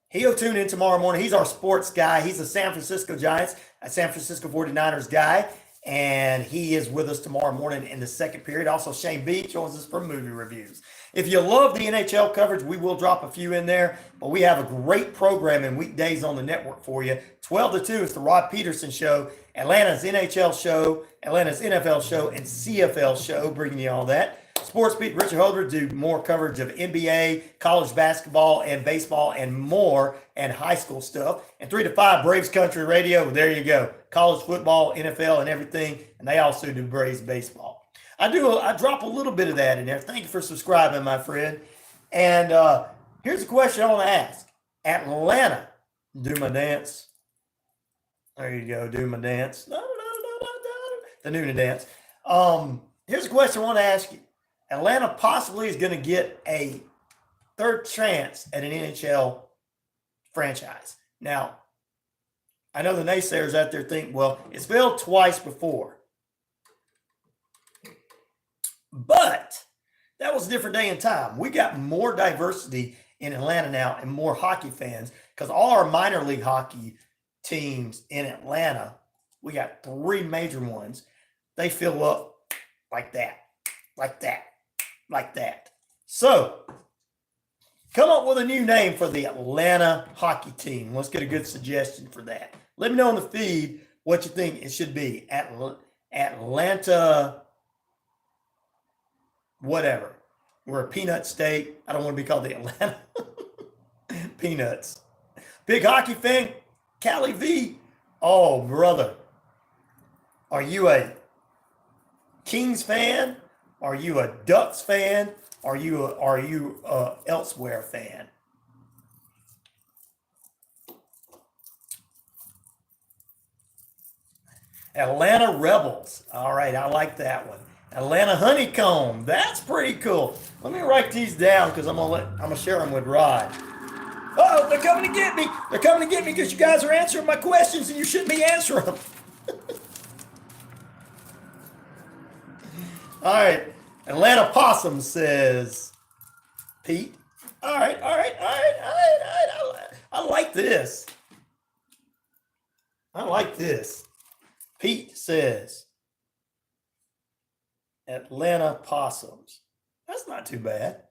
he'll tune in tomorrow morning. He's our sports guy. He's a San Francisco Giants, a San Francisco 49ers guy, and he is with us tomorrow morning in the second period. Also, Shane B joins us for movie reviews. If you love the NHL coverage, we will drop a few in there, but we have a great programming weekdays on the network for you. 12 to 2 is the Rod Peterson Show, Atlanta's NHL show, Atlanta's NFL show, and CFL show, bringing you all that. Sports Beat, Richard Holdridge do more coverage of NBA, college basketball, and baseball, and more, and high school stuff. And 3 to 5, Braves Country Radio. There you go. College football, NFL, and everything. And they also do Braves baseball. I drop a little bit of that in there. Thank you for subscribing, my friend. And here's a question I want to ask. Atlanta, do my dance. There you go. Do my dance. The Noonan dance. Here's a question I want to ask you. Atlanta possibly is going to get a third chance at an NHL franchise. Now, I know the naysayers out there think, well, it's failed twice before. But that was a different day and time. We got more diversity in Atlanta now and more hockey fans because all our minor league hockey teams in Atlanta, we got 3 major ones. They fill up like that, like that. Like that. So, come up with a new name for the Atlanta hockey team. Let's get a good suggestion for that. Let me know on the feed what you think it should be. Atlanta, whatever. We're a peanut state. I don't want to be called the Atlanta Peanuts. Big hockey fan, Cali V. Oh, brother. Are you a Kings fan? Are you a Ducks fan? Are you a elsewhere fan? Atlanta Rebels. All right, I like that one. Atlanta Honeycomb. That's pretty cool. Let me write these down because I'm gonna share them with Rod. Oh, they're coming to get me. They're coming to get me because you guys are answering my questions and you shouldn't be answering them. All right. Atlanta Possum says, Pete. All right. I like this. Pete says, Atlanta Possums. That's not too bad.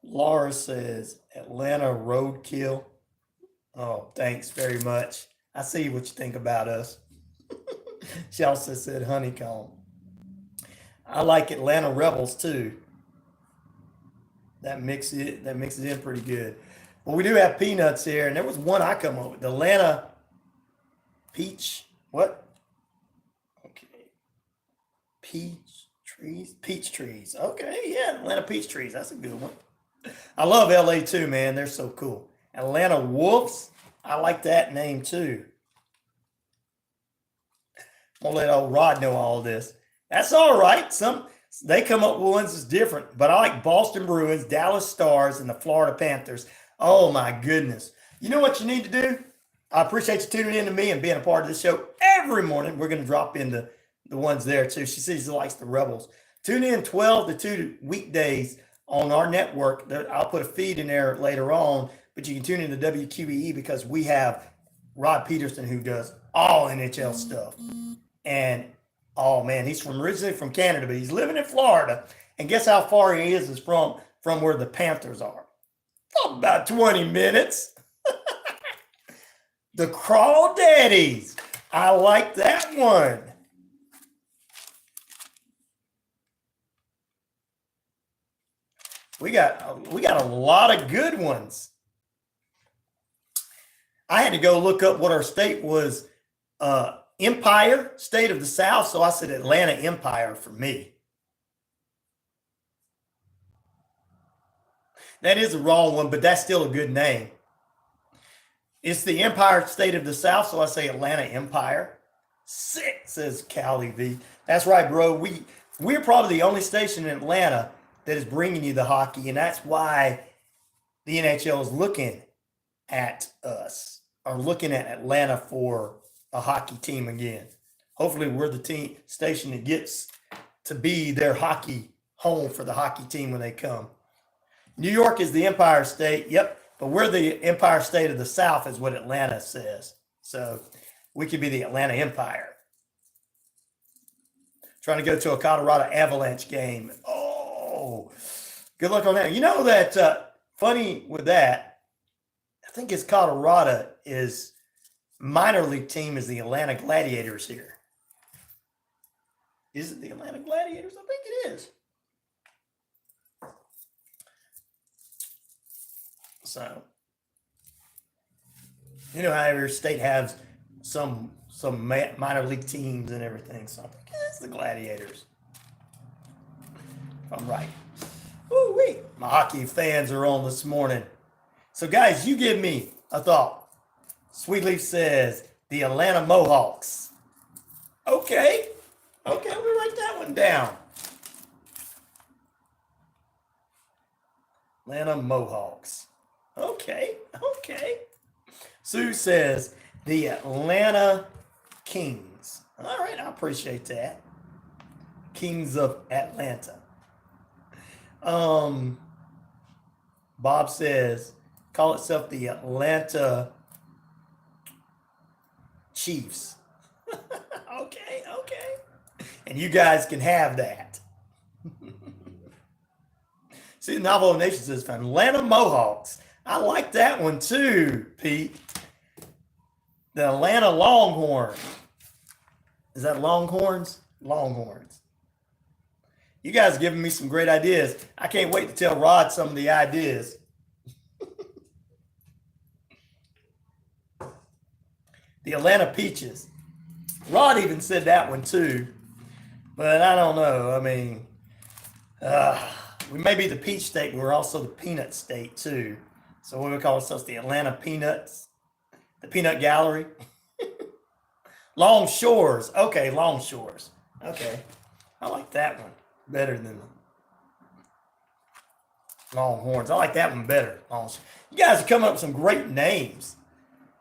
Laura says, Atlanta Roadkill. Oh, thanks very much. I see what you think about us. She also said Honeycomb. I like Atlanta Rebels too. That mixes it in pretty good. But we do have peanuts here, and there was one I come up with. The Atlanta Peach. What? Okay. Peach trees. Okay, yeah, Atlanta peach trees. That's a good one. I love LA too, man. They're so cool. Atlanta Wolves. I like that name too. I'll let old Rod know all this. That's all right. They come up with ones that's different, but I like Boston Bruins, Dallas Stars, and the Florida Panthers. Oh my goodness. You know what you need to do? I appreciate you tuning in to me and being a part of this show every morning. We're going to drop into the ones there too. She says she likes the Rebels. Tune in 12 to 2 weekdays on our network. I'll put a feed in there later on, but you can tune in to WQEE because we have Rod Peterson who does all NHL stuff. And oh man, he's originally from Canada, but he's living in Florida. And guess how far he is from where the Panthers are? Oh, about 20 minutes. The Crawdaddies. I like that one. We got a lot of good ones. I had to go look up what our state was. Empire, state of the South. So I said Atlanta Empire for me. That is the wrong one, but that's still a good name. It's the Empire State of the South, so I say Atlanta Empire. Sick, says Cali V. That's right, bro. We're probably the only station in Atlanta that is bringing you the hockey, and that's why the NHL is looking at us, or looking at Atlanta for a hockey team again. Hopefully we're the station that gets to be their hockey home for the hockey team when they come. New York is the Empire State. Yep. But we're the Empire State of the South is what Atlanta says. So we could be the Atlanta Empire. Trying to go to a Colorado Avalanche game. Oh, good luck on that. You know that, funny with that, I think it's Colorado is minor league team is the Atlanta Gladiators here. Is it the Atlanta Gladiators? I think it is. So, you know how every state has some minor league teams and everything. So I think it's the Gladiators. If I'm right. Woo-wee. My hockey fans are on this morning. So guys, you give me a thought. Sweetleaf says the Atlanta Mohawks. Okay. Okay, let me write that one down. Atlanta Mohawks. Okay. Sue says the Atlanta Kings. All right, I appreciate that. Kings of Atlanta. Bob says call itself the Atlanta Chiefs. Okay. And you guys can have that. See, Navajo Nation says Atlanta Mohawks. I like that one too, Pete. The Atlanta Longhorns. Is that Longhorns? Longhorns. You guys are giving me some great ideas. I can't wait to tell Rod some of the ideas. The Atlanta Peaches. Rod even said that one too. But I don't know. I mean, we may be the peach state, but we're also the peanut state too. So what do we call ourselves? The Atlanta Peanuts? The Peanut Gallery? Long Shores. Okay, Long Shores. Okay. I like that one better than Longhorns. I like that one better. You guys are coming up with some great names.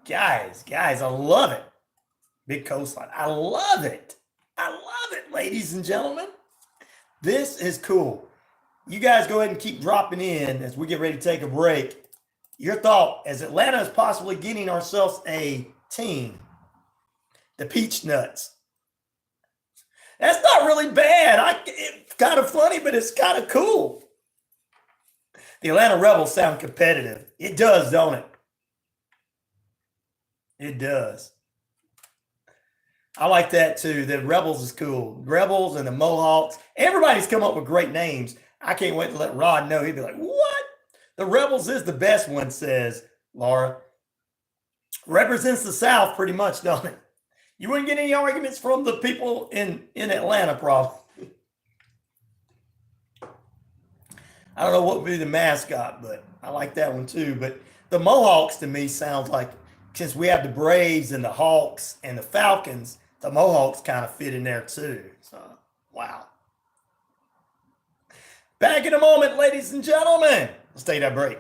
Guys, I love it. Big coastline. I love it, ladies and gentlemen. This is cool. You guys go ahead and keep dropping in as we get ready to take a break. Your thought, as Atlanta is possibly getting ourselves a team, the Peach Nuts. That's not really bad. It's kind of funny, but it's kind of cool. The Atlanta Rebels sound competitive. It does, don't it? It does. I like that too. The Rebels is cool. Rebels and the Mohawks. Everybody's come up with great names. I can't wait to let Rod know. He'd be like, what? The Rebels is the best one, says Laura. Represents the South pretty much, don't it? You wouldn't get any arguments from the people in Atlanta, probably. I don't know what would be the mascot, but I like that one too. But the Mohawks to me sounds like, since we have the Braves and the Hawks and the Falcons, the Mohawks kind of fit in there too. So, wow. Back in a moment, ladies and gentlemen. Let's take that break.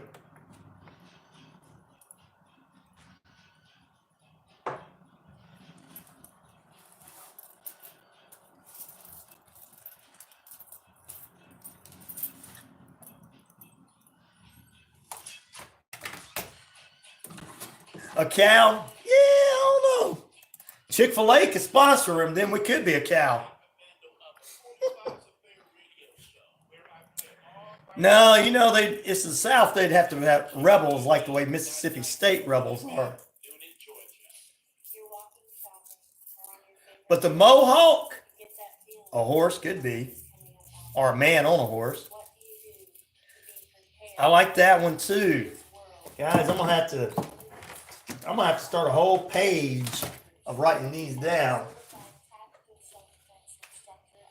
A cow? Yeah, I don't know. Chick-fil-A could sponsor him, then we could be a cow. No, you know, it's the South. They'd have to have rebels like the way Mississippi State rebels are. But the Mohawk, a horse could be, or a man on a horse. I like that one too. Guys, I'm gonna have to start a whole page of writing these down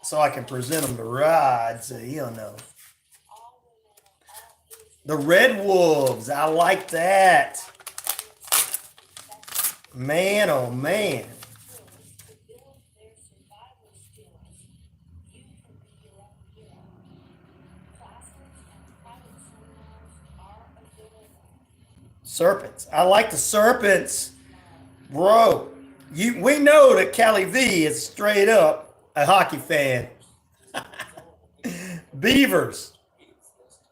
so I can present them to Rod, so he'll know. The Red Wolves, I like that. Man, oh man. Serpents. I like the Serpents. Bro, we know that Callie V is straight up a hockey fan. Beavers.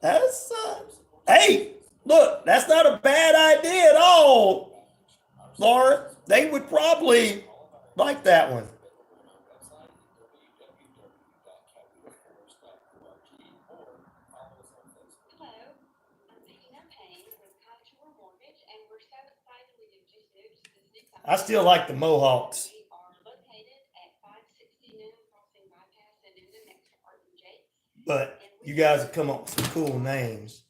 That's hey, look, that's not a bad idea at all, Lauren. They would probably like that one. I still like the Mohawks. But you guys have come up with some cool names.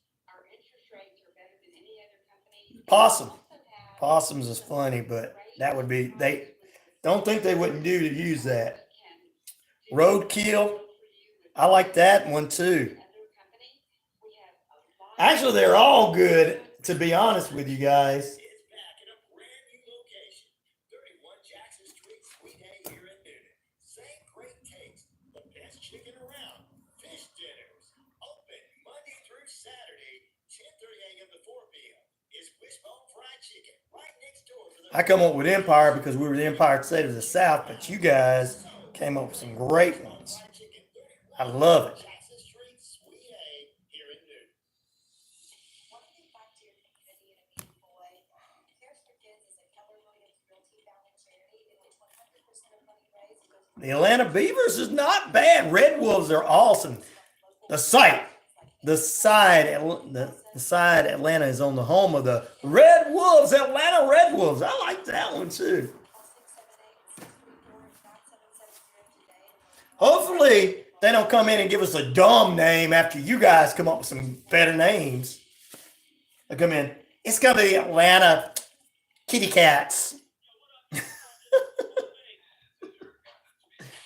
Possum. Possums is funny, but that would be, they don't think they wouldn't do to use that. Roadkill. I like that one too. Actually, they're all good, to be honest with you guys. I come up with Empire because we were the Empire State of the South, but you guys came up with some great ones. I love it. The Atlanta Beavers is not bad. Red Wolves are awesome. The side Atlanta is on the home of the Red Wolves, Atlanta Red Wolves. I like that one too. Hopefully they don't come in and give us a dumb name after you guys come up with some better names. They come in, it's going to be Atlanta Kitty Cats.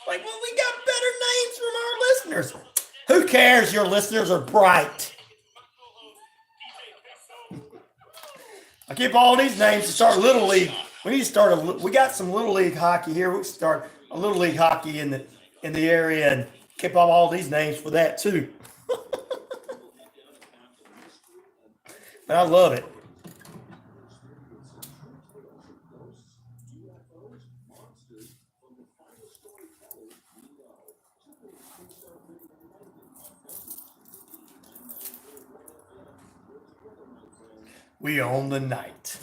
Like, well, we got better names from our listeners. Who cares? Your listeners are bright. I keep all these names to start Little League. We need to start we got some Little League hockey here. We can start a Little League hockey in the area and keep all these names for that too. But I love it. We own the night.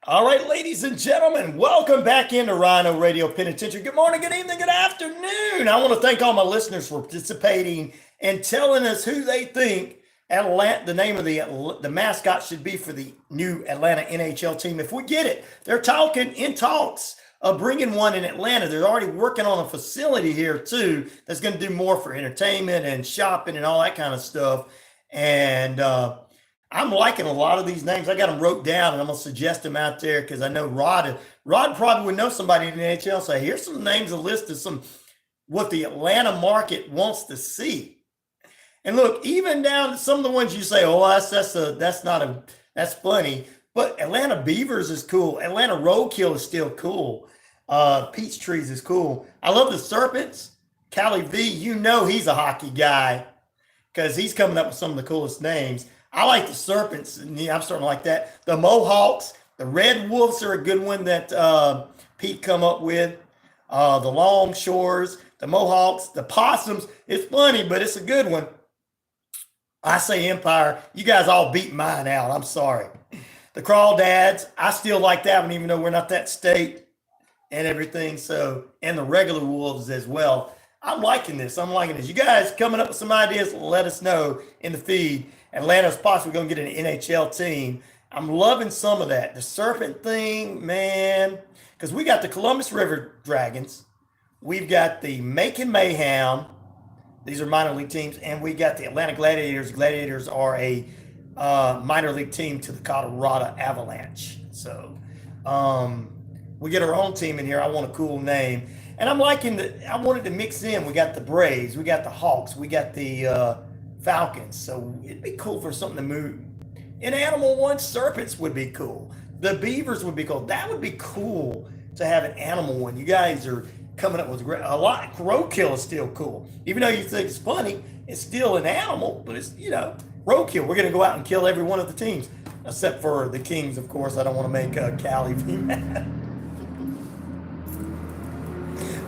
All right, ladies and gentlemen, welcome back into RyanORadio Penitentiary. Good morning, good evening, good afternoon. I want to thank all my listeners for participating and telling us who they think the name of the mascot should be for the new Atlanta NHL team. If we get it, they're talks of bringing one in Atlanta. They're already working on a facility here too that's going to do more for entertainment and shopping and all that kind of stuff. And I'm liking a lot of these names. I got them wrote down, and I'm going to suggest them out there because I know Rod probably would know somebody in the NHL. So here's some names, a list of what the Atlanta market wants to see. And look, even down to some of the ones you say, oh, that's funny. But Atlanta Beavers is cool. Atlanta Roadkill is still cool. Peach Trees is cool. I love the Serpents. Callie V, you know he's a hockey guy because he's coming up with some of the coolest names. I like the Serpents. And I'm starting to like that. The Mohawks, the Red Wolves are a good one that Pete come up with. The Longshores, the Mohawks, the Possums. It's funny, but it's a good one. I say Empire. You guys all beat mine out. I'm sorry. The Crawdads, I still like that one, even though we're not that state and everything. So, and the regular Wolves as well. I'm liking this. You guys coming up with some ideas, let us know in the feed. Atlanta's possibly going to get an NHL team. I'm loving some of that. The serpent thing, man, because we got the Columbus River Dragons. We've got the Macon Mayhem. These are minor league teams. And we got the Atlanta Gladiators. Gladiators are a minor league team to the Colorado Avalanche. So we get our own team in here. I want a cool name. And I'm liking I wanted to mix in. We got the Braves. We got the Hawks. We got the Falcons. So it'd be cool for something to move. In Animal One, serpents would be cool. The beavers would be cool. That would be cool to have an animal one. You guys are coming up with a lot. Roadkill is still cool. Even though you think it's funny, it's still an animal, but it's, roadkill. We're going to go out and kill every one of the teams, except for the Kings, of course. I don't want to make Cali be mad.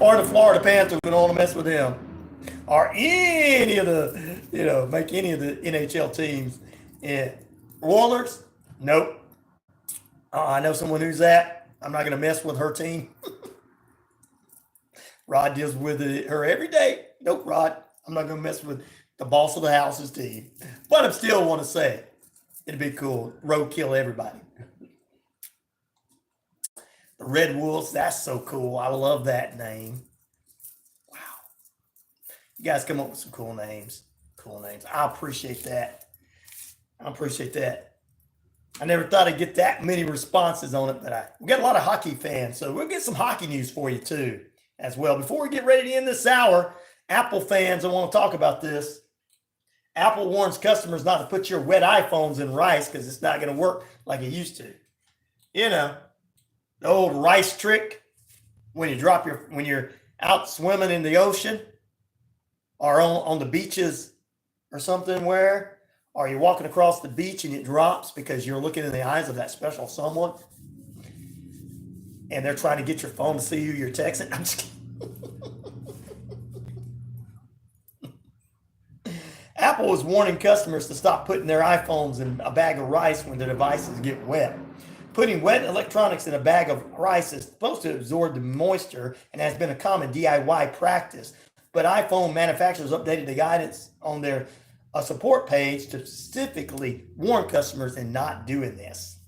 Or the Florida Panthers, we don't want to mess with them. Or any of the, make any of the NHL teams. Yeah. Oilers? Nope. I know someone who's that. I'm not going to mess with her team. Rod deals with her every day. Nope, Rod. I'm not going to mess with the boss of the house's team. But I still want to say it. It'd be cool. Roadkill everybody. The Red Wolves, that's so cool. I love that name. Wow. You guys come up with some cool names. Cool names. I appreciate that. I never thought I'd get that many responses on it, but we got a lot of hockey fans, so we'll get some hockey news for you too, as well. Before we get ready to end this hour, Apple fans, I want to talk about this. Apple warns customers not to put your wet iPhones in rice because it's not going to work like it used to. The old rice trick when you're out swimming in the ocean or on the beaches or something where. Or you're walking across the beach and it drops because you're looking in the eyes of that special someone and they're trying to get your phone to see who you're texting. I'm just kidding. Apple is warning customers to stop putting their iPhones in a bag of rice when their devices get wet. Putting wet electronics in a bag of rice is supposed to absorb the moisture and has been a common DIY practice. But iPhone manufacturers updated the guidance on their support page to specifically warn customers in not doing this.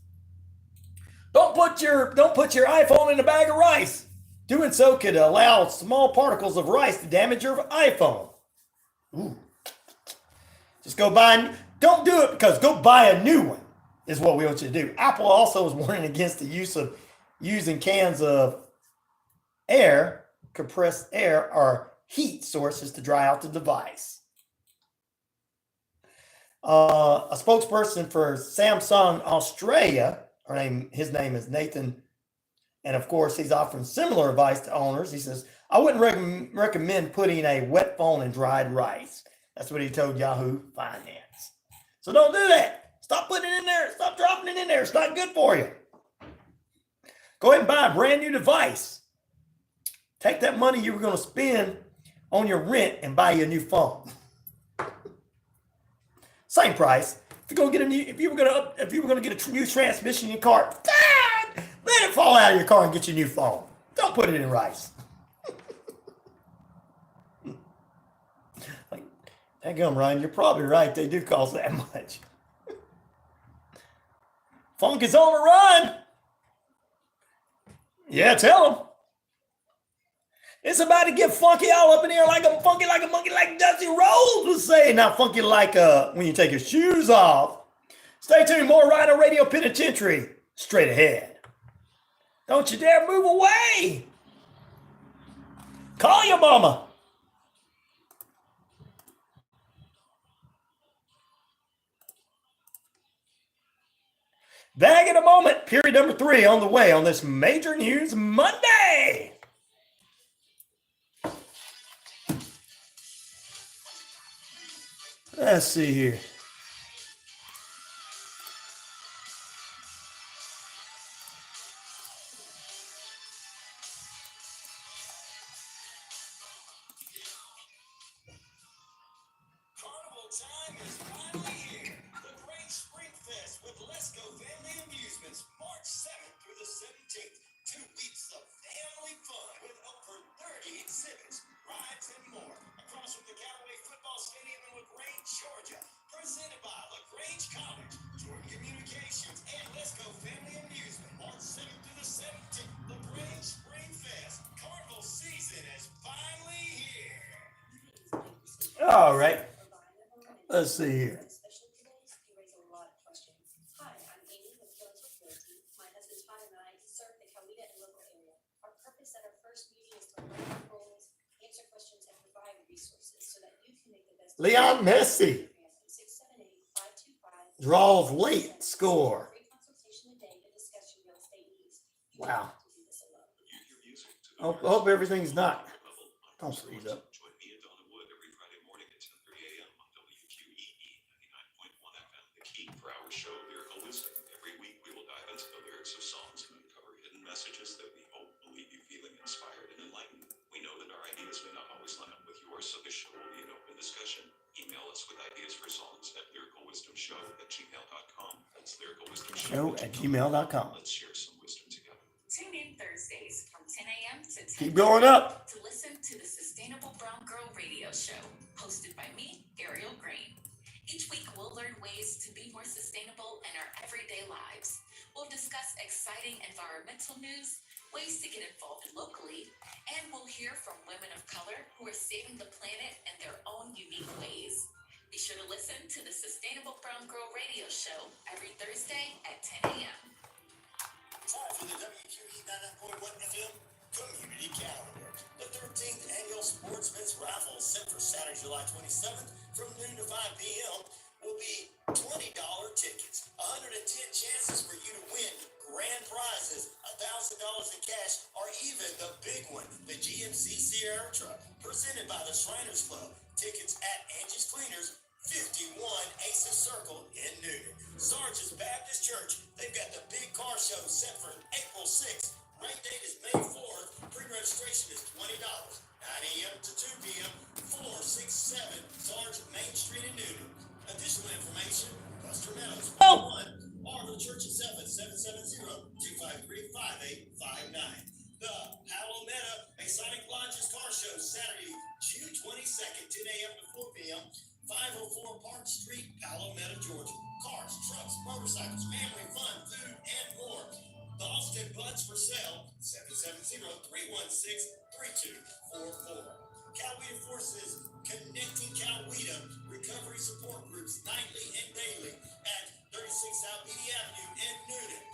Don't put your iPhone in a bag of rice. Doing so could allow small particles of rice to damage your iPhone. Ooh. Just don't do it because go buy a new one is what we want you to do. Apple also is warning against the use of using cans of air, compressed air, or heat sources to dry out the device. A spokesperson for Samsung Australia, his name is Nathan, and of course he's offering similar advice to owners. He says, I wouldn't recommend putting a wet phone in dried rice. That's what he told Yahoo Finance. So don't do that. Stop putting it in there. Stop dropping it in there. It's not good for you. Go ahead and buy a brand new device. Take that money you were going to spend on your rent and buy you a new phone. Same price. If you were gonna get a new transmission in your car, let it fall out of your car and get your new phone. Don't put it in rice. Dadgum, Ryan, you're probably right. They do cost that much. Funk is on the run. Yeah, tell them. It's about to get funky all up in here like a monkey, like Dusty Rhodes was saying. Not funky like when you take your shoes off. Stay tuned. More RyanORadio Penitentiary straight ahead. Don't you dare move away. Call your mama. Back in a moment. Period number 3 on the way on this Major News Monday. Let's see here. Carnival time is finally here. The Great Spring Fest with Let's Go Family Amusements, March 7th through the 17th. 2 weeks of family fun with over 30 exhibits, rides, and more. Across from the Callaway Football Stadium in LaGrange, Georgia. All right. Let's see here. Especially today, you raise a lot of questions. Hi, I'm Amy with Killingsworth Realty. My husband Todd and I serve the Coweta and local area. Our purpose at our first meeting is to learn your goals, answer questions, and provide resources so that you can make the best. Leon Messi 678-525. draws late score. Free consultation today to discuss your real estate needs. You Wow. don't have to do this alone. Your music to the Hope everything's not. level. Don't sneeze up. Join me and Donna Wood every Friday morning at 10:30 a.m. on WQEE 99.1 FM. The key for our show, Lyrical Wisdom. Every week we will dive into the lyrics of songs and uncover hidden messages that we hope will leave you feeling inspired and enlightened. We know that our ideas may not always line up with yours, so this show will be an open discussion. Email us with ideas for songs at lyricalwisdomshow@gmail.com. That's lyricalwisdomshow@gmail.com. Let's share some wisdom together. Tune in Thursdays from 10 a.m. to 10 Keep going up. to listen to the Sustainable Brown Girl Radio Show, hosted by me, Ariel Green. Each week, we'll learn ways to be more sustainable in our everyday lives. We'll discuss exciting environmental news, ways to get involved locally, and we'll hear from women of color who are saving the planet in their own unique ways. Be sure to listen to the Sustainable Brown Girl Radio Show every Thursday at 10 a.m. Time for the WQEE 99.1 FM Community Calendar. The 13th Annual Sportsman's Raffle, set for Saturday, July 27th from noon to 5 p.m. will be $20 tickets. 110 chances for you to win grand prizes, $1,000 in cash, or even the big one, the GMC Sierra truck, presented by the Shriners Club. Tickets at Angie's Cleaners, 51 Aces Circle in Newton. Sarge's Baptist Church, they've got the big car show set for April 6th. Rain date is May 4th. Pre-registration is $20. 9 a.m. to 2 p.m. 467 Sarge Main Street in Newton. Additional information, Buster Meadows, 1, or the church itself at 770-253-5859. The Palometa Masonic Lodges Car Show, Saturday, June 22nd, 10 a.m. to 4 p.m. 504 Park Street, Palometa, Georgia. Cars, trucks, motorcycles, family fun, food, and more. The Austin Buds for sale, 770-316-3244. Coweta Forces, connecting Coweta recovery support groups nightly and daily at 36 South Beatty Avenue in Newton.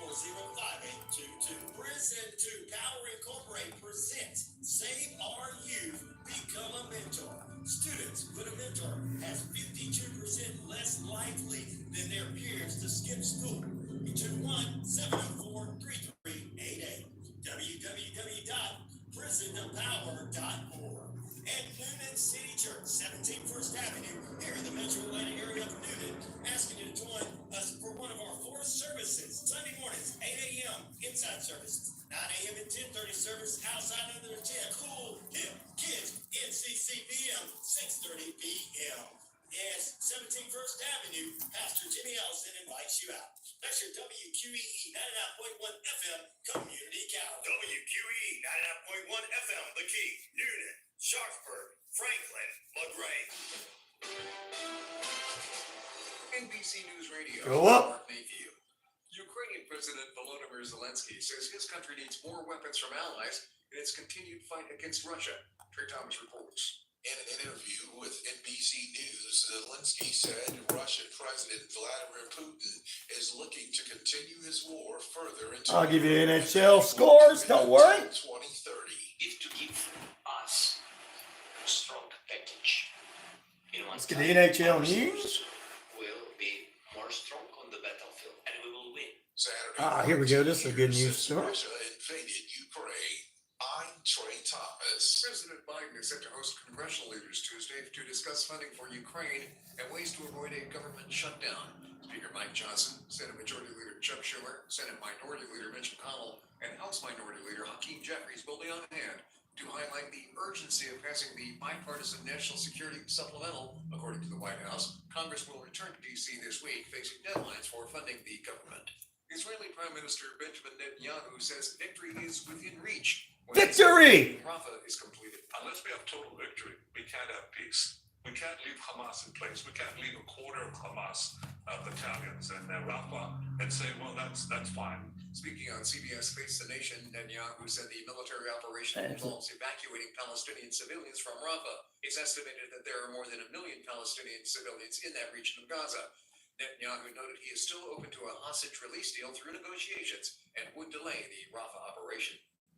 678-340-5822. Prison to Power Incorporated presents Save Our Youth, Become a Mentor. Students with a mentor has 52% less likely than their peers to skip school. 21704-3388. www.prisontopower.org. And Newnan City Church, 17 First Avenue, here in the Metro Atlanta area of Newnan, asking you to join us for one of our 4 services. Sunday mornings, 8 a.m. inside services, 9 a.m. and 10:30 service outside under the tent. Cool, hip, kids, NCC PM, 6:30 p.m. Yes, 17 First Avenue, Pastor Jimmy Ellison invites you out. That's your WQEE 99.1 FM Community Calendar. WQEE 99.1 FM, The Key, Newnan, Sharpsburg, Franklin, LaGrange. NBC News Radio. Go up. Mark Mayview. Ukrainian President Volodymyr Zelensky says his country needs more weapons from allies in its continued fight against Russia. Trey Thomas reports. In an interview with NBC News, Zelensky said Russian President Vladimir Putin is looking to continue his war further into. I'll give you NHL scores. Don't worry. 2030. Is to give us a strong package. Let's get the NHL news. Will be more strong on the battlefield, and we will win. Saturday. Here we go. This is a good news story. Russia invaded Ukraine. I'm Trey Thomas. President Biden is set to host congressional leaders Tuesday to discuss funding for Ukraine and ways to avoid a government shutdown. Speaker Mike Johnson, Senate Majority Leader Chuck Schumer, Senate Minority Leader Mitch McConnell, and House Minority Leader Hakeem Jeffries will be on hand to highlight the urgency of passing the bipartisan national security supplemental. According to the White House, Congress will return to D.C. this week, facing deadlines for funding the government. Israeli Prime Minister Benjamin Netanyahu says victory is within reach. Victory! Rafah is completed. Unless we have total victory, we can't have peace. We can't leave Hamas in place. We can't leave a quarter of Hamas battalions in Rafah and say, well, that's fine. Speaking on CBS Face the Nation, Netanyahu said the military operation involves evacuating Palestinian civilians from Rafah. It's estimated that there are more than 1 million Palestinian civilians in that region of Gaza. Netanyahu noted he is still open to a hostage release deal through negotiations and would delay the Rafah operation.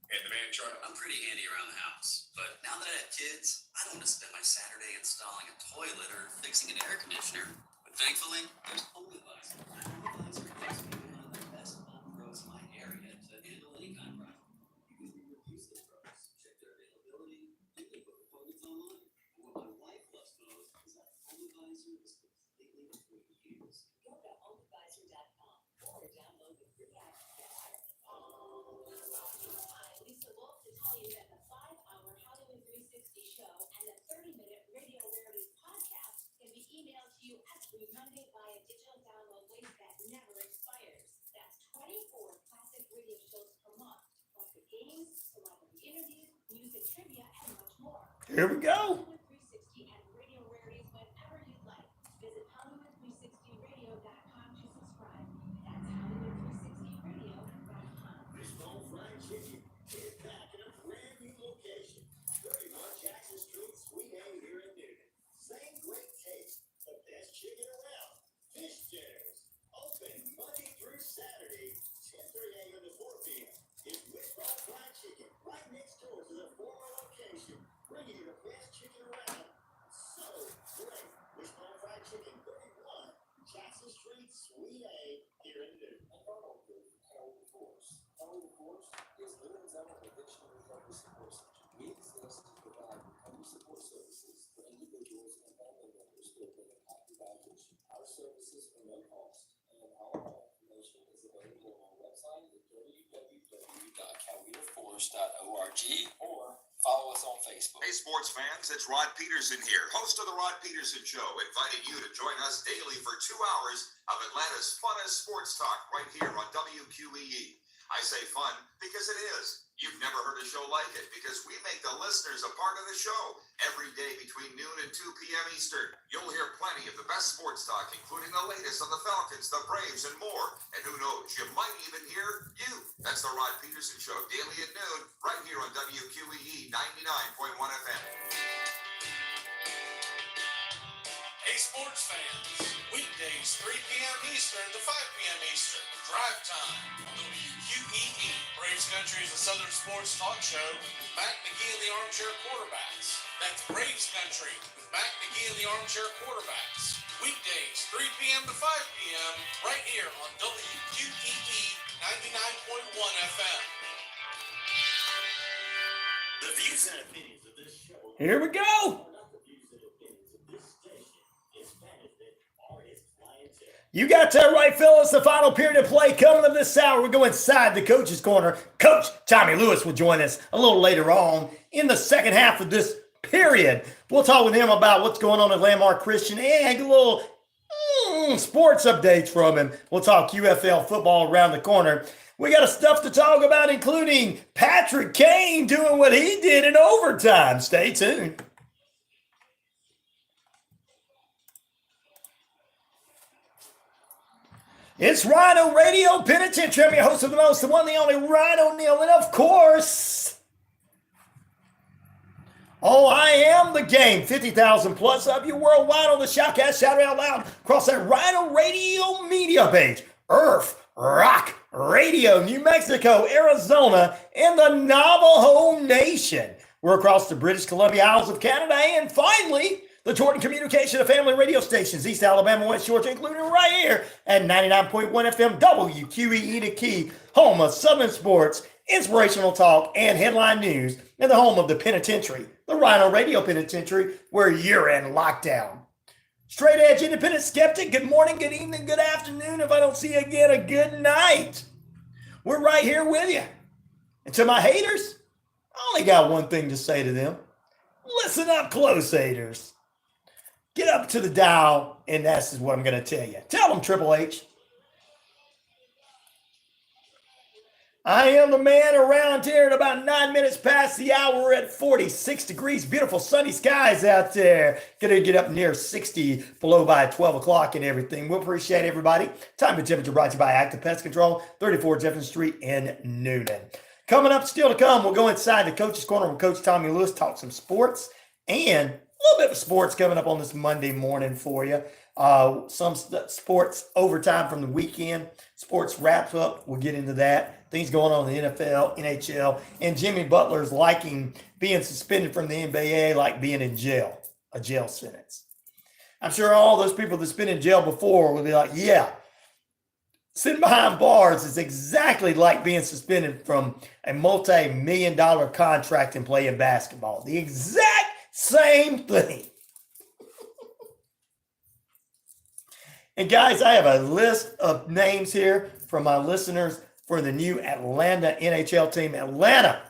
And the man tried. I'm pretty handy around the house, but now that I have kids, I don't want to spend my Saturday installing a toilet or fixing an air conditioner. But thankfully, there's OmniVisor. OmniVisor makes me one of the best home pros in my area to handle any kind of problem. You can review the pros, check their availability, you can book appointments online. And what my wife loves most is that OmniVisor is completely free to use. Go to OmniVisor.com or download the free app. Lisa Wolf to tell you that the 5-hour Hollywood 360 show and the 30-minute Radio Rarities podcast can be emailed to you every Monday via digital download link that never expires. That's 24 classic radio shows per month, plus the games, celebrity interviews, music trivia, and much more. Here we go. Hollywood 360 and Radio Rarities whenever you'd like. Visit Hollywood360radio.com to subscribe. That's Hollywood360radio.com. Wishbone Fried Chicken is back in a brand new location. 31 Jackson Street, Suite A here in Newton. Same great taste, the best chicken around. Fish dinners. Open Monday through Saturday, 10:30 a.m. to 4 p.m. It's Wishbone Fried Chicken right next door to the former location, bringing you the best chicken around. So great. Wishbone Fried Chicken, 31 Jackson Street, Suite A here in Newton. And Ronald Group, Harold Force. Harold Force is Newton's own addiction and recovery support center. We exist to provide recovery support services for individuals and family members who have been impacted by addiction. Our services are no cost, and all of our information is available on our website at www.cowetaforce.org or follow us on Facebook. Hey, sports fans, it's Rod Peterson here, host of The Rod Peterson Show, inviting you to join us daily for 2 hours of Atlanta's funnest sports talk right here on WQEE. I say fun because it is. You've never heard a show like it because we make the listeners a part of the show every day between noon and 2 p.m. Eastern. You'll hear plenty of the best sports talk, including the latest on the Falcons, the Braves, and more. And who knows, you might even hear you. That's the Rod Peterson Show, daily at noon, right here on WQEE 99.1 FM. Hey, sports fans. Weekdays, 3 p.m. Eastern to 5 p.m. Eastern. Drive time on WQEE. Braves Country is a Southern sports talk show with Mac McGee and the Armchair Quarterbacks. That's Braves Country with Mac McGee and the Armchair Quarterbacks. Weekdays, 3 p.m. to 5 p.m. right here on WQEE 99.1 FM. The views and opinions of this show Here we go. are not the views and opinions of this station, its management, or its clientele. You got that right, fellas. The final period of play coming up this hour. We're going inside the coach's corner. Coach Tommy Lewis will join us a little later on in the second half of this period. We'll talk with him about what's going on at Landmark Christian and a little sports updates from him. We'll talk UFL football around the corner. We got stuff to talk about, including Patrick Kane doing what he did in overtime. Stay tuned. It's RyanORadio Penitentiary. I'm your host of the most, the one, the only Ryan Neal, and of course, I am the game. 50,000 plus of you worldwide on the Shoutcast. Shout it out loud across that RyanORadio media page. Earth Rock Radio, New Mexico, Arizona, and the Navajo Nation. We're across the British Columbia Isles of Canada, and finally, the Jordan Communication of family radio stations, East Alabama, West Georgia, including right here at 99.1 FM WQEE, the key, home of Southern sports, inspirational talk, and headline news, and the home of the Penitentiary, the RyanORadio Penitentiary, where you're in lockdown. Straight edge independent skeptic, good morning, good evening, good afternoon. If I don't see you again, a good night. We're right here with you. And to my haters, I only got one thing to say to them. Listen up close, haters. Get up to the dial, and this is what I'm going to tell you. Tell them, Triple H. I am the man around here at about 9 minutes past the hour. We're at 46 degrees. Beautiful sunny skies out there. Going to get up near 60 below by 12 o'clock and everything. We'll appreciate everybody. Time and temperature brought to you by Active Pest Control, 34 Jefferson Street in Noonan. Coming up, still to come, we'll go inside the Coach's Corner with Coach Tommy Lewis, talk some sports, and a little bit of sports coming up on this Monday morning for you. Some sports overtime from the weekend. Sports wraps up. We'll get into that. Things going on in the NFL, NHL, and Jimmy Butler's liking being suspended from the NBA like being in jail, a jail sentence. I'm sure all those people that's been in jail before will be like, yeah, sitting behind bars is exactly like being suspended from a multi-million-dollar contract and playing basketball. The exact same thing. And guys, I have a list of names here from my listeners for the new Atlanta NHL team. Atlanta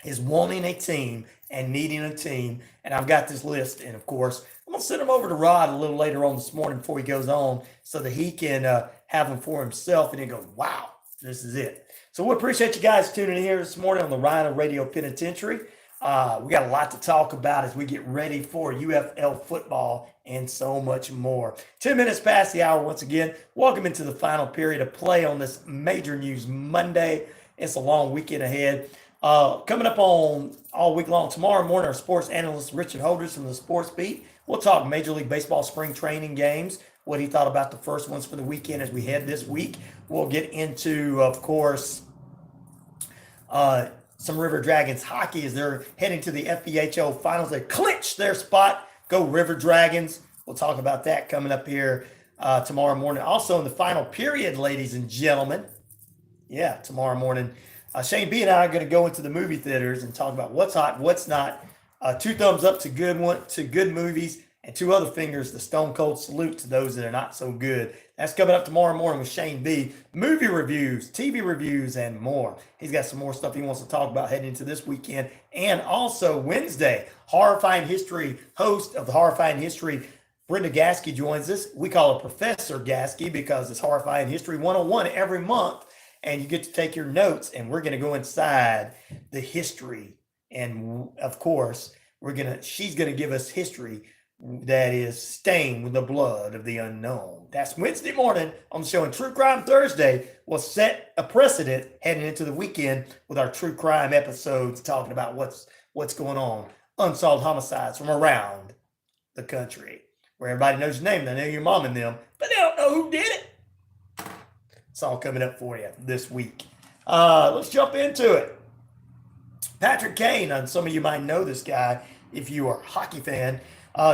is wanting a team and needing a team. And I've got this list. And of course, I'm going to send them over to Rod a little later on this morning before he goes on so that he can have them for himself and then go, wow, this is it. So we appreciate you guys tuning in here this morning on the RyanORadio Penitentiary. We got a lot to talk about as we get ready for UFL football and so much more. 10 minutes past the hour once again. Welcome into the final period of play on this Major News Monday. It's a long weekend ahead. Coming up on all week long tomorrow morning, our sports analyst Richard Holders from the Sports Beat. We'll talk Major League Baseball spring training games, what he thought about the first ones for the weekend as we head this week. We'll get into, of course, some River Dragons hockey as they're heading to the FBHO finals. They clinch their spot. Go River Dragons. We'll talk about that coming up here tomorrow morning. Also in the final period, ladies and gentlemen. Yeah, tomorrow morning. Shane B and I are going to go into the movie theaters and talk about what's hot, what's not. 2 thumbs up to good movies, and 2 other fingers, the stone cold salute to those that are not so good. That's coming up tomorrow morning with Shane B. Movie reviews, TV reviews, and more. He's got some more stuff he wants to talk about heading into this weekend. And also Wednesday, Horrifying History, host of the Horrifying History, Brenda Gaskey joins us. We call her Professor Gaskey because it's Horrifying History 101 every month. And you get to take your notes, and we're going to go inside the history. And of course, she's going to give us history that is stained with the blood of the unknown. That's Wednesday morning on the show. And True Crime Thursday will set a precedent heading into the weekend with our true crime episodes talking about what's going on. Unsolved homicides from around the country where everybody knows your name. They know your mom and them, but they don't know who did it. It's all coming up for you this week. Let's jump into it. Patrick Kane, and some of you might know this guy if you are a hockey fan,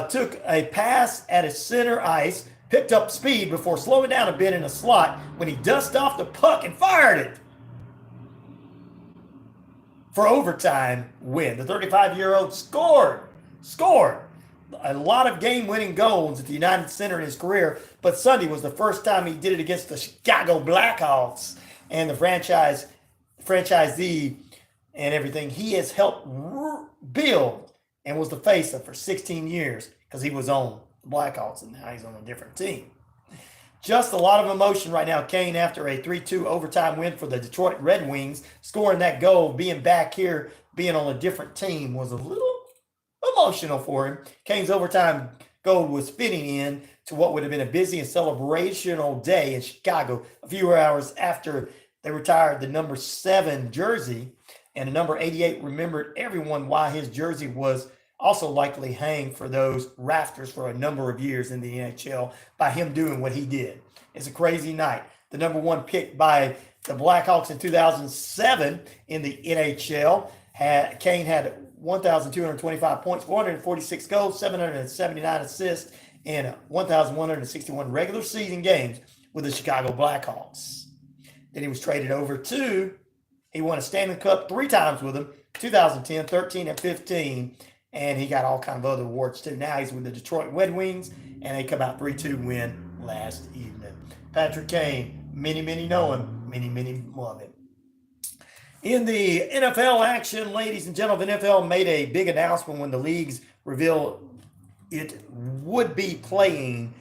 took a pass at his center ice, picked up speed before slowing down a bit in a slot when he dusted off the puck and fired it for overtime win. The 35-year-old scored a lot of game-winning goals at the United Center in his career, but Sunday was the first time he did it against the Chicago Blackhawks and the franchisee and everything. He has helped build and was the face of for 16 years because he was on the Blackhawks and now he's on a different team. Just a lot of emotion right now. Kane, after a 3-2 overtime win for the Detroit Red Wings, scoring that goal, being back here, being on a different team was a little emotional for him. Kane's overtime goal was fitting in to what would have been a busy and celebrational day in Chicago a few hours after they retired the number 7 jersey, and the number 88 remembered everyone why his jersey was also likely hang for those rafters for a number of years in the NHL by him doing what he did. It's a crazy night. The number 1 pick by the Blackhawks in 2007 in the NHL, Kane had 1,225 points, 446 goals, 779 assists, and 1,161 regular season games with the Chicago Blackhawks. Then he was traded over to, he won a Stanley Cup 3 times with them, 2010, 13, and 15, and he got all kinds of other awards too. Now he's with the Detroit Red Wings, and they come out 3-2 win last evening. Patrick Kane, many know him, many love him. In the NFL action, ladies and gentlemen, NFL made a big announcement when the leagues revealed it would be playing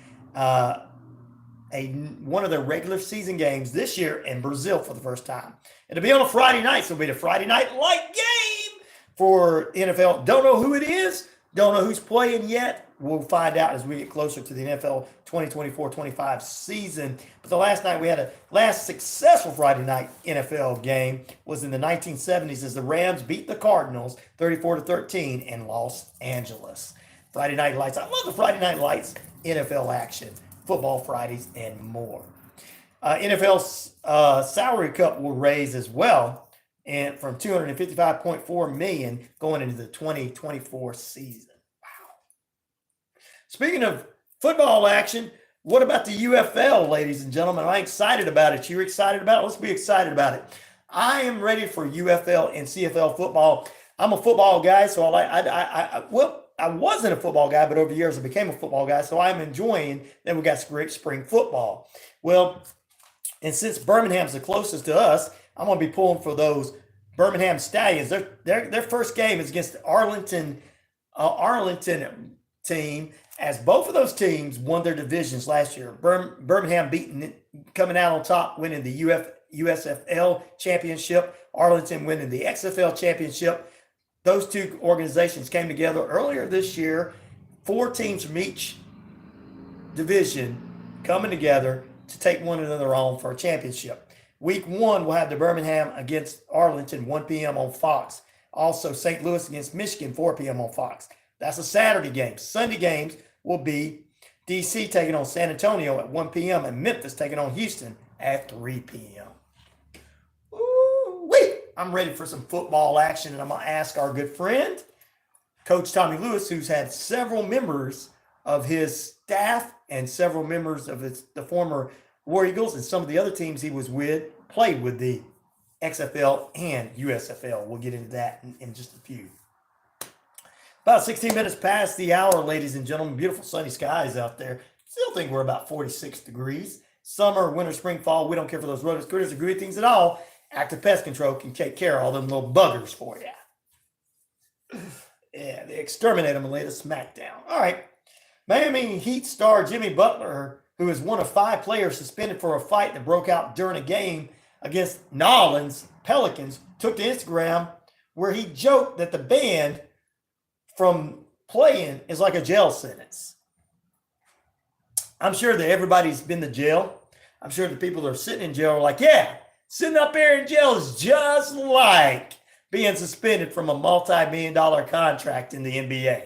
one of their regular season games this year in Brazil for the first time. It'll be on a Friday night, so it'll be the Friday night light game for NFL. Don't know who it is. Don't know who's playing yet. We'll find out as we get closer to the NFL 2024-25 season. But the last night we had a last successful Friday night NFL game was in the 1970s as the Rams beat the Cardinals 34-13 in Los Angeles. Friday Night Lights. I love the Friday Night Lights NFL action, football Fridays, and more. NFL's salary cap will raise as well, and from $255.4 million going into the 2024 season. Wow. Speaking of football action, what about the UFL, ladies and gentlemen? I'm excited about it. You're excited about it? Let's be excited about it. I am ready for UFL and CFL football. I'm a football guy, so I wasn't a football guy, but over the years I became a football guy, so I'm enjoying that we got great spring football. Well, and since Birmingham's the closest to us, I'm going to be pulling for those Birmingham Stallions. Their first game is against the Arlington team, as both of those teams won their divisions last year. Birmingham coming out on top, winning the USFL championship. Arlington winning the XFL championship. Those two organizations came together earlier this year, 4 teams from each division coming together to take one another on for a championship. Week 1, we'll have the Birmingham against Arlington, 1 p.m. on Fox. Also, St. Louis against Michigan, 4 p.m. on Fox. That's a Saturday game. Sunday games will be D.C. taking on San Antonio at 1 p.m. and Memphis taking on Houston at 3 p.m. I'm ready for some football action, and I'm going to ask our good friend, Coach Tommy Lewis, who's had several members of his staff and several members of the former War Eagles and some of the other teams he was with, played with the XFL and USFL. We'll get into that in just a few. About 16 minutes past the hour, ladies and gentlemen. Beautiful sunny skies out there. Still think we're about 46 degrees. Summer, winter, spring, fall, we don't care for those rodents, critters, or greedy things at all. Active Pest Control can take care of all them little buggers for you. Yeah, they exterminate them and lay the smack down. All right. Miami Heat star Jimmy Butler, who is one of 5 players suspended for a fight that broke out during a game against New Orleans Pelicans, took to Instagram where he joked that the ban from playing is like a jail sentence. I'm sure that everybody's been to jail. I'm sure the people that are sitting in jail are like, yeah, sitting up there in jail is just like being suspended from a multi-million-dollar contract in the NBA.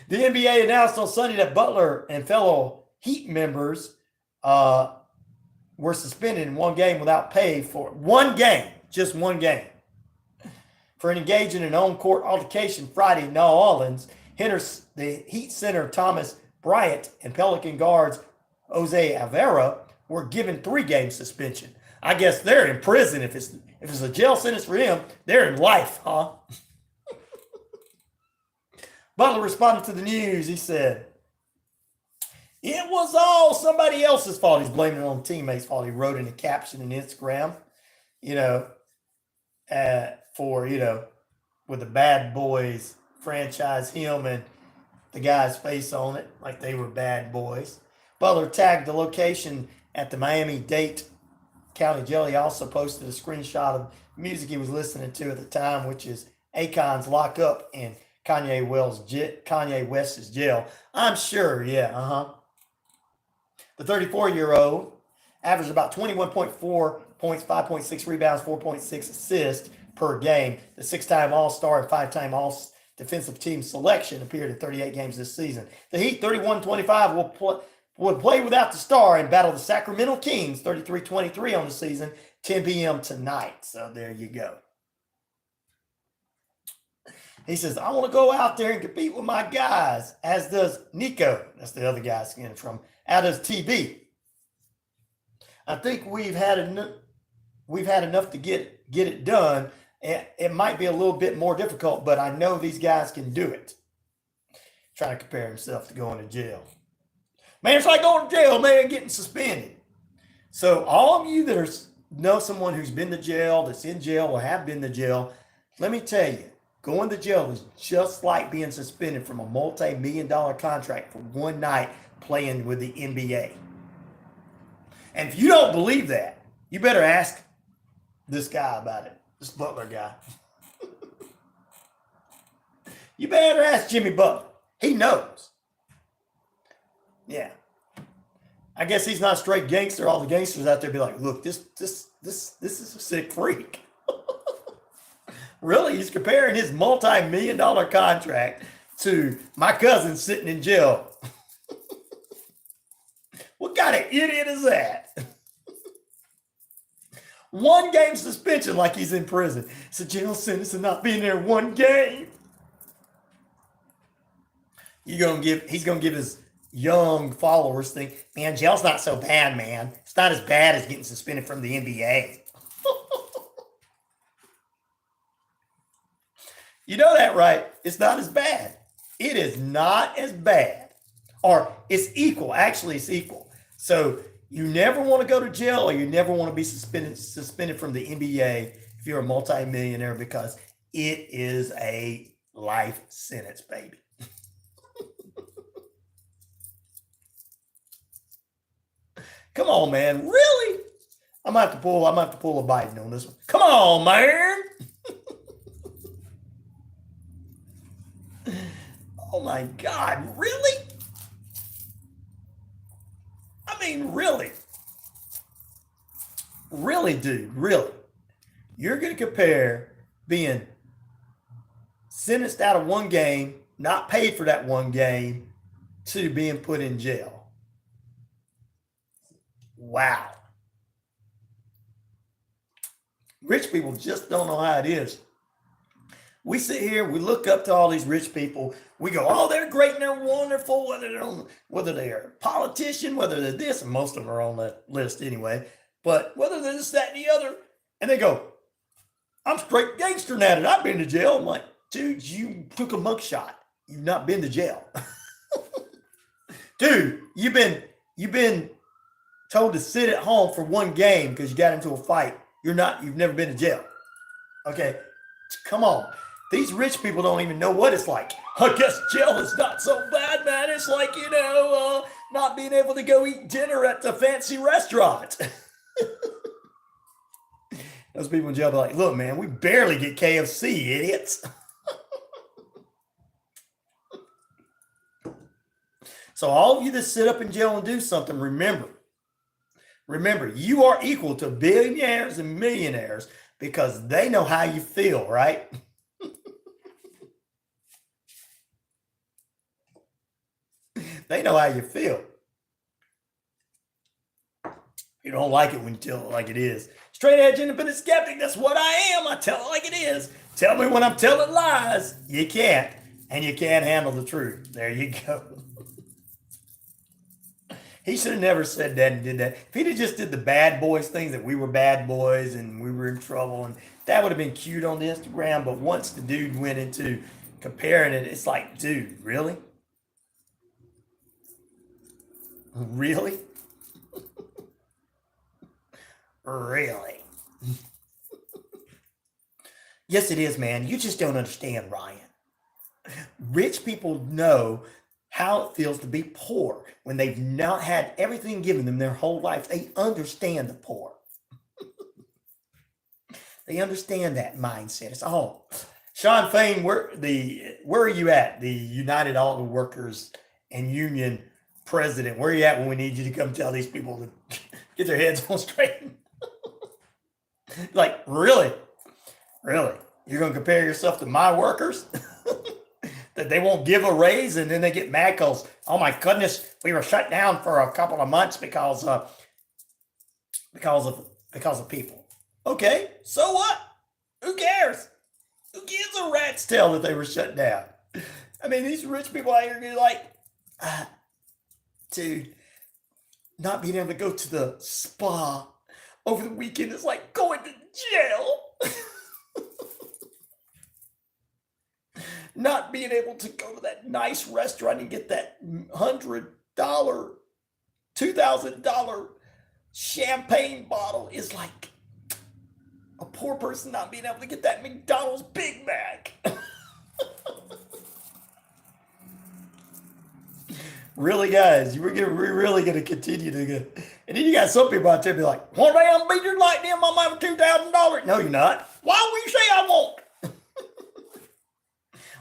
The NBA announced on Sunday that Butler and fellow Heat members were suspended in one game without pay for just one game, for engaging in an on-court altercation Friday in New Orleans. The Heat center Thomas Bryant and Pelican guards Jose Avera were given 3-game suspension. I guess they're in prison. If it's a jail sentence for him, they're in life, huh? Butler responded to the news. He said, it was all somebody else's fault. He's blaming it on teammates' fault. He wrote in a caption on Instagram, with the Bad Boys franchise, him and the guy's face on it, like they were bad boys. Butler tagged the location at the Miami-Dade County Jail. He also posted a screenshot of music he was listening to at the time, which is Akon's Lock Up in Kanye West's jail. I'm sure, yeah, The 34-year-old averaged about 21.4 points, 5.6 rebounds, 4.6 assists per game. The 6-time All-Star and 5-time All-Defensive Team selection appeared in 38 games this season. The Heat, 31-25, will play without the star and battle the Sacramento Kings, 33-23 on the season, 10 p.m. tonight. So there you go. He says, I want to go out there and compete with my guys, as does Nico. That's the other guy getting from. Out does TB. I think we've had enough to get it done. It might be a little bit more difficult, but I know these guys can do it. Trying to compare himself to going to jail. Man, it's like going to jail, man, getting suspended. So all of you that know someone who's been to jail, that's in jail or have been to jail, let me tell you, Going to jail is just like being suspended from a multi-million-dollar contract for one night playing with the NBA. And if you don't believe that, you better ask this guy about it, this Butler guy. You better ask Jimmy Butler. He knows. Yeah. I guess he's not a straight gangster. All the gangsters out there be like, look, this is a sick freak. Really, he's comparing his multi-million-dollar contract to my cousin sitting in jail. What kind of idiot is that? 1 game suspension like he's in prison. It's a jail sentence of not being there 1 game. He's gonna give his young followers think, man, jail's not so bad, man. It's not as bad as getting suspended from the NBA. You know that, right? It's not as bad. It is not as bad. Or it's equal. Actually, it's equal. So you never want to go to jail, or you never want to be suspended from the NBA if you're a multimillionaire, because it is a life sentence, baby. Come on, man. Really? I'm gonna have to pull a Biden on this one. Come on, man. Oh my God, really? I mean, really? Really, dude, really? You're going to compare being sentenced out of 1 game, not paid for that 1 game, to being put in jail? Wow. Rich people just don't know how it is. We sit here, we look up to all these rich people. We go, oh, they're great and they're wonderful, whether they're a politician, whether they're this, and most of them are on that list anyway, but whether they're this, that, and the other, and they go, I'm straight gangster now and I've been to jail. I'm like, dude, you took a mugshot. You've not been to jail. Dude, you've been told to sit at home for 1 game because you got into a fight. You've never been to jail. Okay, come on. These rich people don't even know what it's like. I guess jail is not so bad, man. It's like, not being able to go eat dinner at the fancy restaurant. Those people in jail be like, look, man, we barely get KFC, idiots. So all of you that sit up in jail and do something, remember, you are equal to billionaires and millionaires because they know how you feel, right? They know how you feel. You don't like it when you tell it like it is. Straight edge independent skeptic, that's what I am. I tell it like it is. Tell me when I'm telling lies. You can't. And you can't handle the truth. There you go. He should have never said that and did that. If he'd have just did the bad boys things, that we were bad boys and we were in trouble, and that would have been cute on the Instagram. But once the dude went into comparing it, it's like, dude, really? Really? Really? Yes, it is, man. You just don't understand, Ryan. Rich people know how it feels to be poor when they've not had everything given them their whole life. They understand the poor. They understand that mindset. It's Sean Fain, where are you at? The United Auto Workers and Union president. Where are you at when we need you to come tell these people to get their heads on straight? Like, really? Really? You're going to compare yourself to my workers? That they won't give a raise, and then they get mad because, oh my goodness, we were shut down for a couple of months because of people. Okay, so what? Who cares? Who gives a rat's tail that they were shut down? I mean, these rich people out here are like, dude, not being able to go to the spa over the weekend is like going to jail. Not being able to go to that nice restaurant and get that $100, $2,000 champagne bottle is like a poor person not being able to get that McDonald's Big Mac. Really, guys, we're really going to continue to go. And then you got some people out there be like, one day I'm be just like them. I'm having $2,000. No, you're not. Why will you say I won't?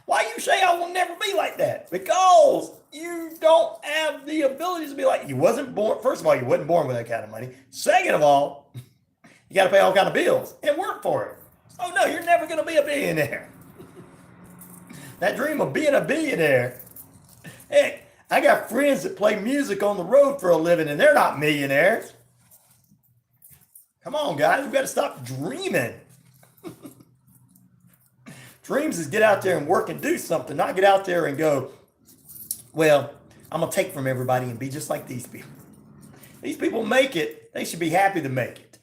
Why you say I will never be like that? Because you don't have the ability to be like, you wasn't born. First of all, you wasn't born with that kind of money. Second of all, you got to pay all kind of bills and work for it. So no, you're never going to be a billionaire. That dream of being a billionaire. Heck, I got friends that play music on the road for a living and they're not millionaires. Come on, guys, we got to stop dreaming. Dreams is get out there and work and do something, not get out there and go, well, I'm going to take from everybody and be just like these people. These people make it. They should be happy to make it.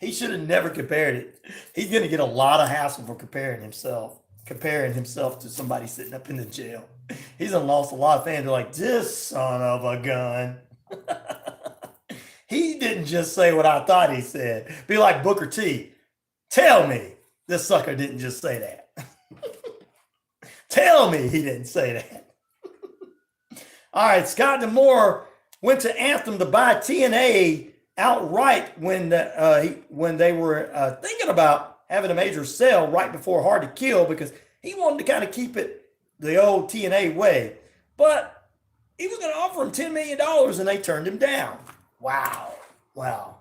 He should have never compared it. He's going to get a lot of hassle for comparing himself to somebody sitting up in the jail. He's lost a lot of fans. They're like, this son of a gun. He didn't just say what I thought he said. Be like Booker T. Tell me this sucker didn't just say that. Tell me he didn't say that. All right, Scott Demore went to Anthem to buy TNA outright when they were thinking about having a major sale right before Hard to Kill because he wanted to kind of keep it the old TNA way. But he was going to offer him $10 million and they turned him down. Wow,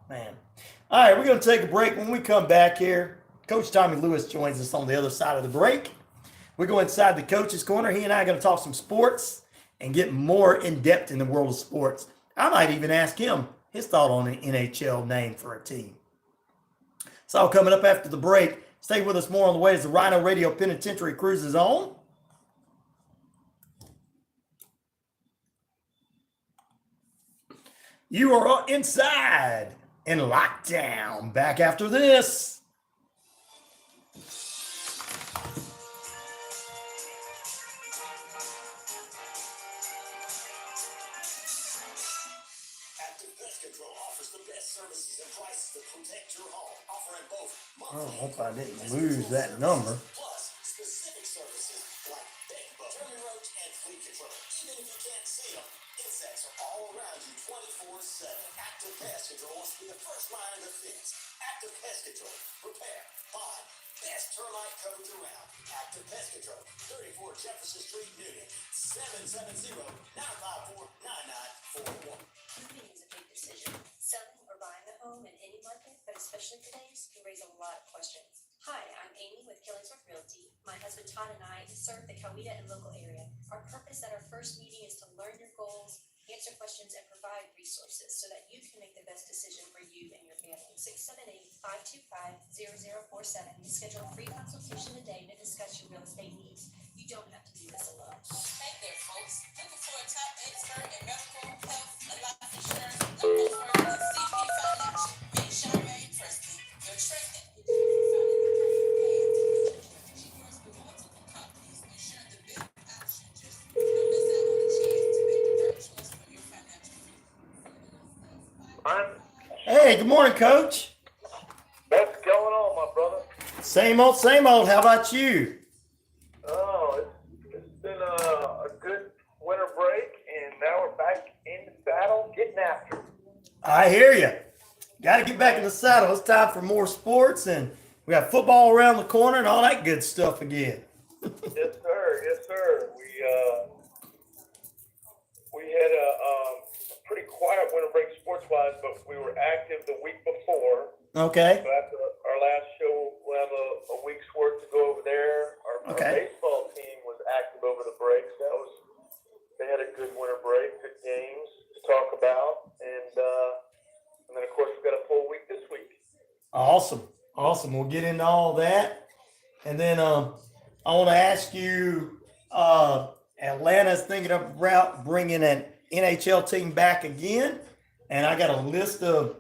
man. All right, we're going to take a break. When we come back here, Coach Tommy Lewis joins us on the other side of the break. We go inside the coach's corner. He and I are going to talk some sports and get more in depth in the world of sports. I might even ask him his thought on an NHL name for a team. It's all coming up after the break. Stay with us more on the way as the RyanORadio Penitentiary cruises on. You are inside in lockdown. Back after this. I hope I didn't lose that number. Plus, specific services like bed bug, termite roach, and flea control. Even if you can't see them, insects are all around you 24/7. Active Pest Control wants to be the first line of defense. Active Pest Control. Repair. Buy. Best termite coverage around. Active Pest Control. 34 Jefferson Street, Newton. 770-954-9941. Moving is a big decision. Selling or buying a home in any market, but especially today's, can raise a lot of questions. Hi, I'm Amy with Killingsworth Realty. My husband Todd and I serve the Coweta and local area. Our purpose at our first meeting is to learn your goals, answer questions, and provide resources so that you can make the best decision for you and your family. 678-525-0047 to schedule a free consultation today to discuss your real estate needs. You don't have to do this alone. Hey there, folks. Looking for a top expert in medical, health, and life insurance, local firm with CP Financial. Make sure I trust me. Your trusted Hey, good morning, Coach. What's going on, my brother? Same old, same old. How about you? Oh, it's been a good winter break, and now we're back in the saddle, getting after it. I hear you. Got to get back in the saddle. It's time for more sports, and we got football around the corner and all that good stuff again. Yes, sir. Yes, sir. We had a pretty quiet winter break sports-wise, but we were active the week before. Okay. So after our last show, we'll have a week's work to go over there. Our baseball team was active over the break. So they had a good winter break, good games to talk about, and then of course we've got a full week this week. Awesome. We'll get into all that, and then I want to ask you. Atlanta's thinking about bringing an NHL team back again, and I got a list of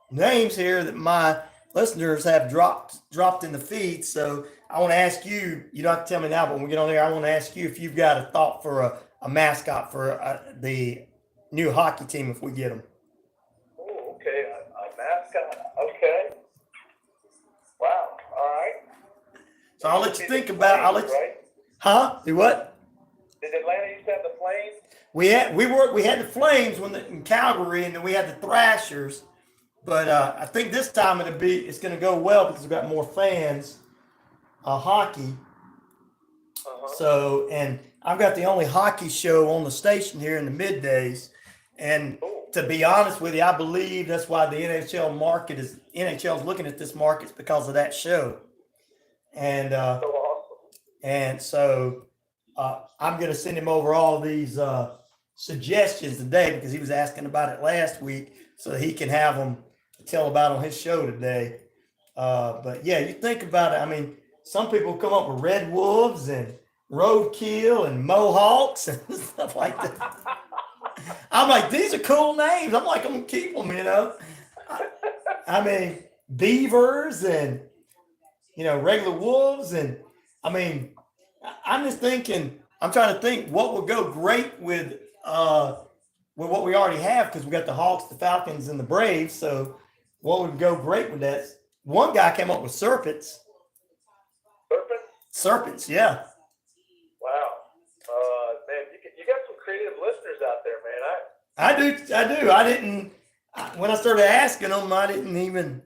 names here that my listeners have dropped in the feed. So I want to ask you. You don't have to tell me now, but when we get on there, I want to ask you if you've got a thought for a mascot for the new hockey team if we get them. Oh, okay, a mascot. Okay. Wow. All right. So I'll let you think about. I'll let you. Right? Huh? Do what? Did Atlanta used to have the Flames? We had the Flames in Calgary, and then we had the Thrashers. But I think this time it's going to go well because we've got more fans. Hockey. So, and I've got the only hockey show on the station here in the middays. And to be honest with you, I believe that's why the NHL is looking at this market because of that show. And so I'm going to send him over all these suggestions today because he was asking about it last week, so he can have them tell about on his show today. But yeah, you think about it. I mean, some people come up with Red Wolves and Roadkill and Mohawks and stuff like that. I'm like, these are cool names. I'm like, I'm gonna keep them, you know. I mean, Beavers and regular wolves, and I mean, I'm just thinking. I'm trying to think what would go great with what we already have because we got the Hawks, the Falcons, and the Braves. So, what would go great with that? One guy came up with serpents. Serpents, yeah. Wow, man, you got some creative listeners out there, man. I do. I didn't. When I started asking them, I didn't even.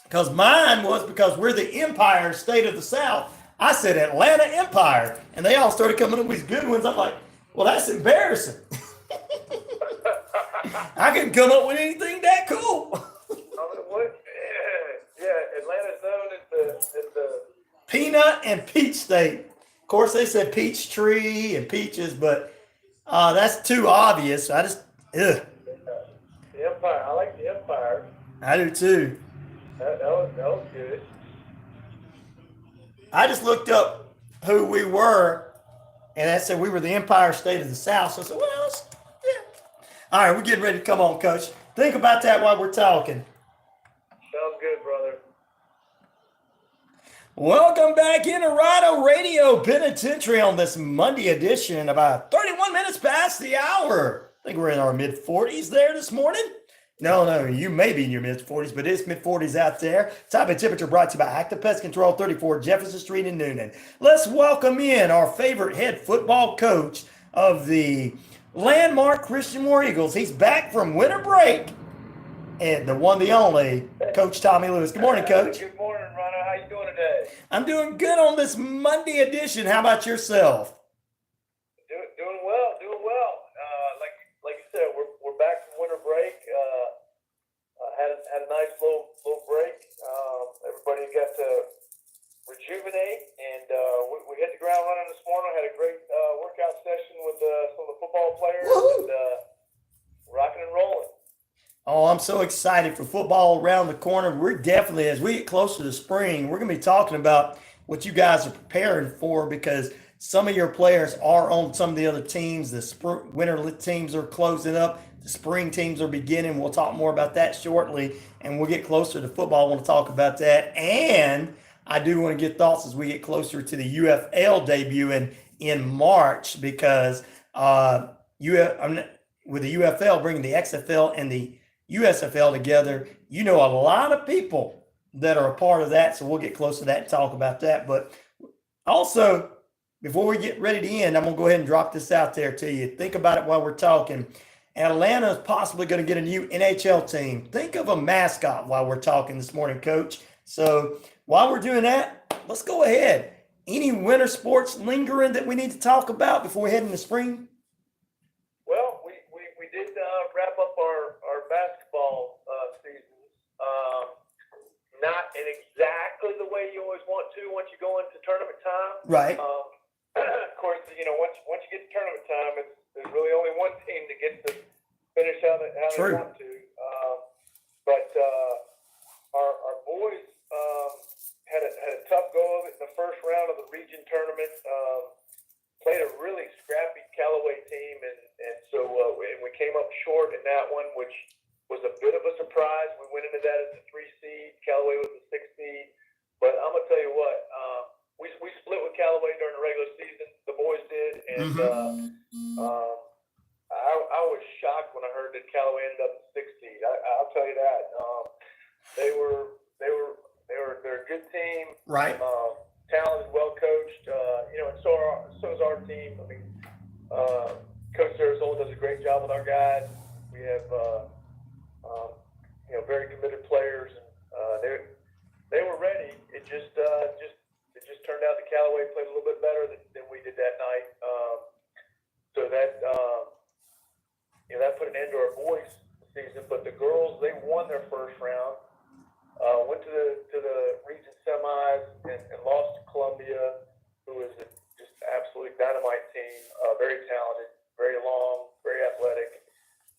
Because mine was because we're the Empire State of the South. I said Atlanta Empire, and they all started coming up with these good ones. I'm like, well, that's embarrassing. I couldn't come up with anything that cool. Yeah, Atlanta's known as the Peanut and Peach State. Of course, they said peach tree and peaches, but that's too obvious. I just, ugh. The Empire. I like the Empire. I do too. That was good. I just looked up who we were, and that said we were the Empire State of the South. So I said, well, yeah. All right, we're getting ready to come on, Coach. Think about that while we're talking. Sounds good, brother. Welcome back into RyanORadio Penitentiary on this Monday edition, about 31 minutes past the hour. I think we're in our mid-40s there this morning. No, you may be in your mid-40s, but it's mid-40s out there. Time and temperature brought to you by Active Pest Control, 34 Jefferson Street in Noonan. Let's welcome in our favorite head football coach of the landmark Christian War Eagles. He's back from winter break, and the one, the only, Coach Tommy Lewis. Good morning, Coach. Good morning, Rhino. How you doing today? I'm doing good on this Monday edition. How about yourself? Doing well. Like you said, we're back from winter break. Had a nice little break. Everybody got to rejuvenate, and we hit the ground running this morning. Had a great workout session with some of the football players, and rocking and rolling. Oh, I'm so excited for football around the corner. We're definitely, as we get closer to spring, we're going to be talking about what you guys are preparing for because some of your players are on some of the other teams. The winter teams are closing up. The spring teams are beginning. We'll talk more about that shortly, and we'll get closer to football. I want to talk about that. And I do want to get thoughts as we get closer to the UFL debut in March because with the UFL bringing the XFL and the USFL together, you know a lot of people that are a part of that, so we'll get close to that and talk about that. But also, before we get ready to end, I'm going to go ahead and drop this out there to you. Think about it while we're talking. Atlanta is possibly going to get a new NHL team. Think of a mascot while we're talking this morning, Coach. So while we're doing that, let's go ahead. Any winter sports lingering that we need to talk about before we head into spring? Well, we did wrap up our basketball seasons. Not in exactly the way you always want to once you go into tournament time. Right. Of course, once you get to tournament time, there's really only one team that gets to finish how they want to. But our boys had a tough go of it in the first round of the region tournament. Played a really scrappy Callaway team, and so we came up short in that one, which was a bit of a surprise. We went into that as a 3 seed. Callaway was a 6 seed. But I'm gonna tell you what, we split with Callaway during the regular season. The boys did, and I was shocked when I heard that Callaway ended up at 6 seed. I'll tell you that. They're a good team. Right. Talented, well coached. And so is our team. I mean, Coach Arizona does a great job with our guys. We have very committed players, and they were ready. It just turned out that Callaway played a little bit better than we did that night. So that that put an end to our boys' season. But the girls, they won their first round, went to the region semis, and lost to Columbia, who is just absolutely dynamite team. Very talented, very long, very athletic,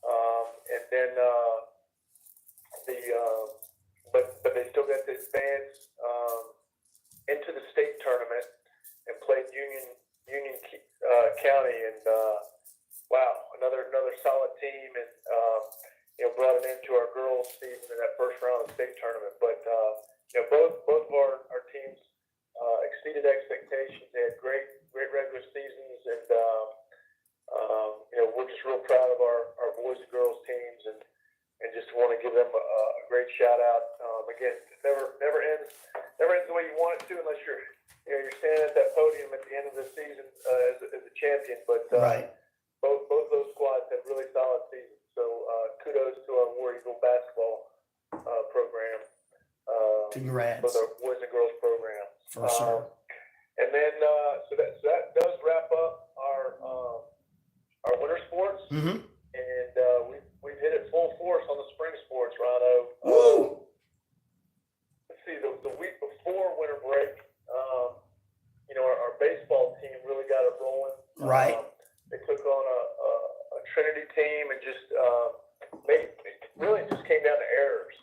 and then but they still got to advance into the state tournament and played Union County, and wow, another solid team, and brought it into our girls' season in that first round of the state tournament. But both of our teams exceeded expectations. They had great regular seasons, and we're just real proud of our boys and girls teams, and just want to give them a great shout out. Again, it never ends the way you want it to, unless you're standing at that podium at the end of the season as a champion. But Right. both those squads had really solid seasons. So kudos to our War Eagle basketball program. Congrats. Both our boys and girls programs. For sure. And then so that does wrap up our winter sports. Mm-hmm. And we've hit it full force on the spring sports, Rhino. Woo! Let's see, the week before winter break, our baseball team really got it rolling. Right. They took on a Trinity team and just just came down to errors.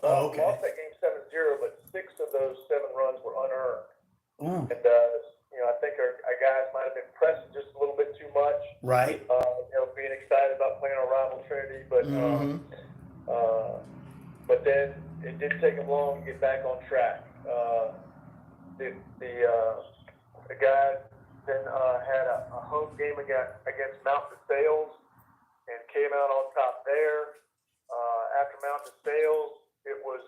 Okay. Lost that game 7-0, but 6 of those 7 runs were unearned. Ooh. And I think our guys might have been pressing just a little bit too much. Right. Being excited about playing our rival Trinity, but but then it didn't take them long to get back on track. The guys then had a home game against Mount DeSales and came out on top there. After Mount DeSales, it was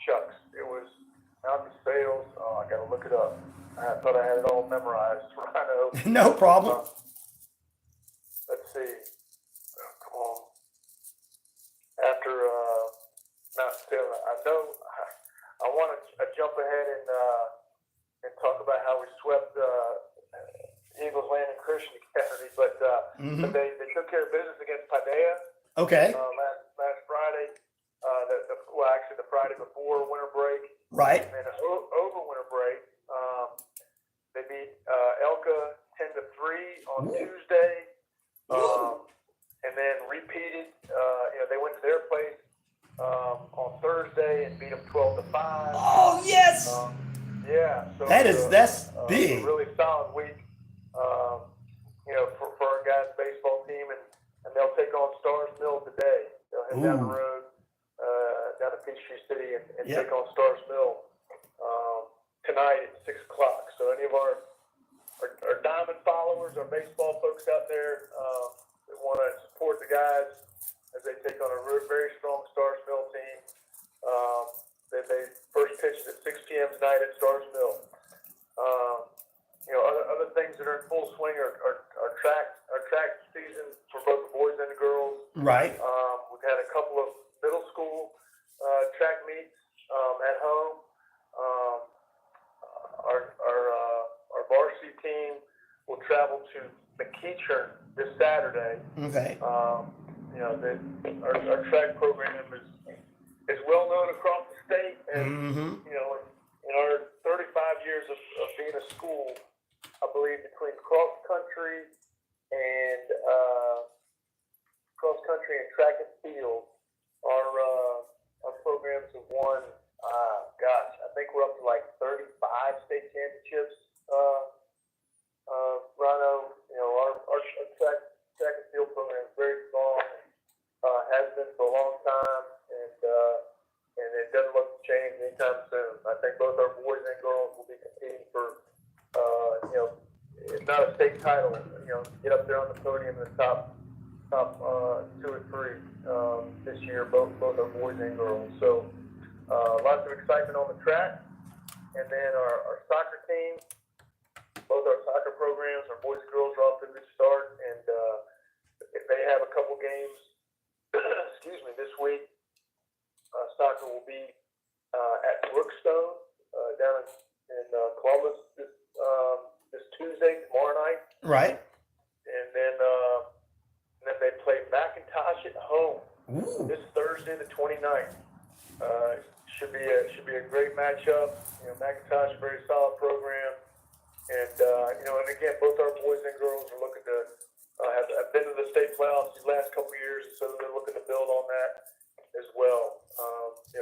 shucks. It was Mount DeSales. Oh, I gotta look it up. I thought I had it all memorized. Rhino. No problem. Let's see. Oh, come on. After Mount DeSales, I know. I want to jump ahead and talk about how we swept Eagles Landing Christian Academy, but they took care of business against Padea. Okay. Last Friday, actually the Friday before winter break. Right. And then over winter break, they beat Elka 10-3 on Tuesday, and then repeated. They went to their place on Thursday and beat them 12-5. Oh yes. Yeah. So that's big. A really solid week. For our guys' baseball team, and they'll take on Stars Mill today. They'll head down the road down to Peachtree City and take on Stars Mill tonight at 6 o'clock. So any of our Diamond followers, our baseball folks out there that want to support the guys as they take on a very strong Stars Mill team, they first pitch at 6 p.m. tonight at Stars Mill. Other things that are in full swing are track season for both the boys and the girls. Right. We've had a couple of middle school track meets at home. Our varsity team will travel to McEachern this Saturday. Okay. Our track program is well known across the state, and in our 35 years of being a school, I believe between cross country and track and field, our programs have won. I think we're up to like 35 state championships. Rhino, our track and field program is very strong. Has been for a long time, and it doesn't look to change anytime soon. I think both our boys and girls will be competing for, if not a state title, get up there on the podium in the top 2 or 3 this year, both our boys and girls. So lots of excitement on the track, and then our soccer team both our soccer programs, our boys and girls are off to a good start, and if they have a couple games, this week, soccer will be at Brookstone down in Columbus this Tuesday, tomorrow night, Right. and then they play McIntosh at home this Thursday, the 29th. Should be a great matchup. McIntosh, a very solid program, and and again, both our boys and girls are looking to have been to the state playoffs these last couple of years, so they're looking to build on that as well.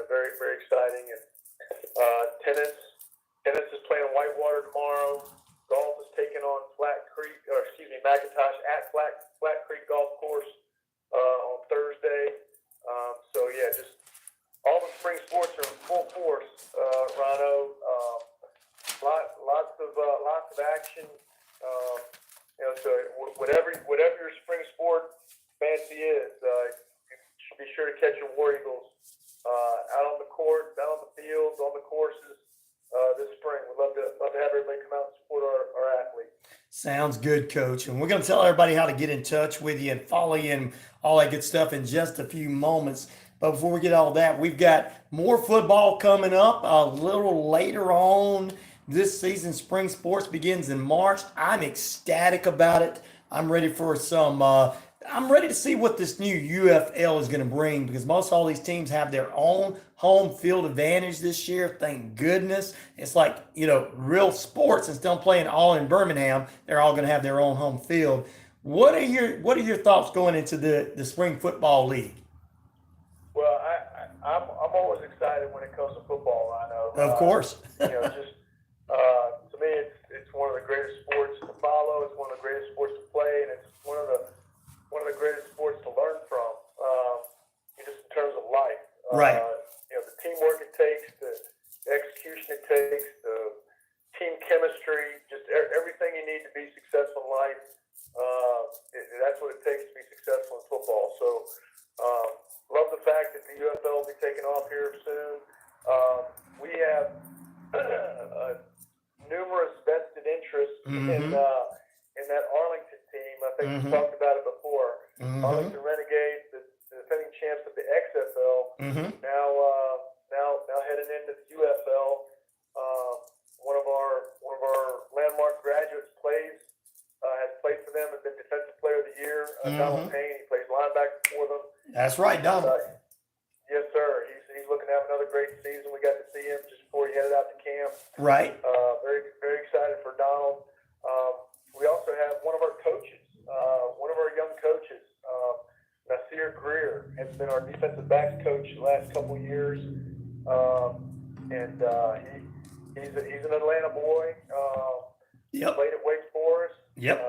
Very very exciting. And tennis is playing Whitewater tomorrow. Golf is taking on McIntosh at Flat Creek Golf Course on Thursday. Just all the spring sports are in full force, Rhino. Lots of action. So whatever your spring sport fancy is, you should be sure to catch your War Eagles out on the court, out on the fields, on the courses this spring. We'd love to have everybody come out and support our athletes. Sounds good, Coach. And we're going to tell everybody how to get in touch with you and follow you and all that good stuff in just a few moments. But before we get all that, we've got more football coming up a little later on this season. Spring sports begins in March. I'm ecstatic about it. I'm ready for I'm ready to see what this new UFL is going to bring, because most all these teams have their own home field advantage this year. Thank goodness. It's like, real sports. Instead of playing all in Birmingham, they're all going to have their own home field. What are your thoughts going into the spring football league? Well, I'm always excited when it comes to football, Rhino. Of course. To me, it's one of the greatest sports to follow. It's one of the greatest sports to play, and it's one of the greatest sports to learn from, just in terms of life. Right. The teamwork it takes, the execution it takes, the team chemistry, just everything you need to be successful in life. That's what it takes to be successful in football. So, love the fact that the UFL will be taking off here soon. We have numerous vested interests in that Arlington team. I think we talked about it before. Arlington Renegades, the defending champs of the XFL, now heading into the UFL. One of our landmark graduates has played for them, has been Defensive Player of the Year. Donald Payne, he plays linebacker for them. That's right, Donald. Yes, sir. He's looking to have another great season. We got to see him just before he headed out to camp. Right. Very, very excited for Donald. We also have one of our coaches, one of our young coaches, Nasir Greer, has been our defensive backs coach the last couple of years. He's an Atlanta boy. Yep. Played at Wake Forest. Yep.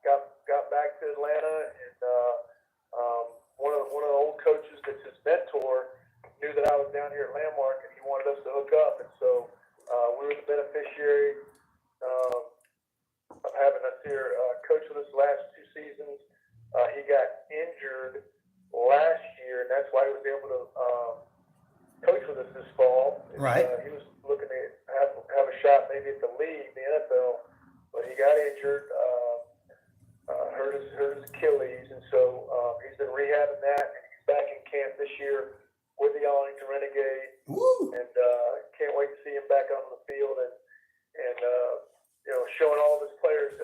Got back to Atlanta, and one of the old coaches that's his mentor knew that I was down here at Landmark, and he wanted us to hook up, and so we were the beneficiary of having Nasir coach with us the last 2 seasons. He got injured last year, and that's why he was able to coach with us this fall. Right. He was looking to have a shot maybe at the league, the NFL, but he got injured, hurt his Achilles, and so he's been rehabbing that, and he's back in camp this year with the Arlington Renegades. Woo! And can't wait to see him back on the field and showing all of his players,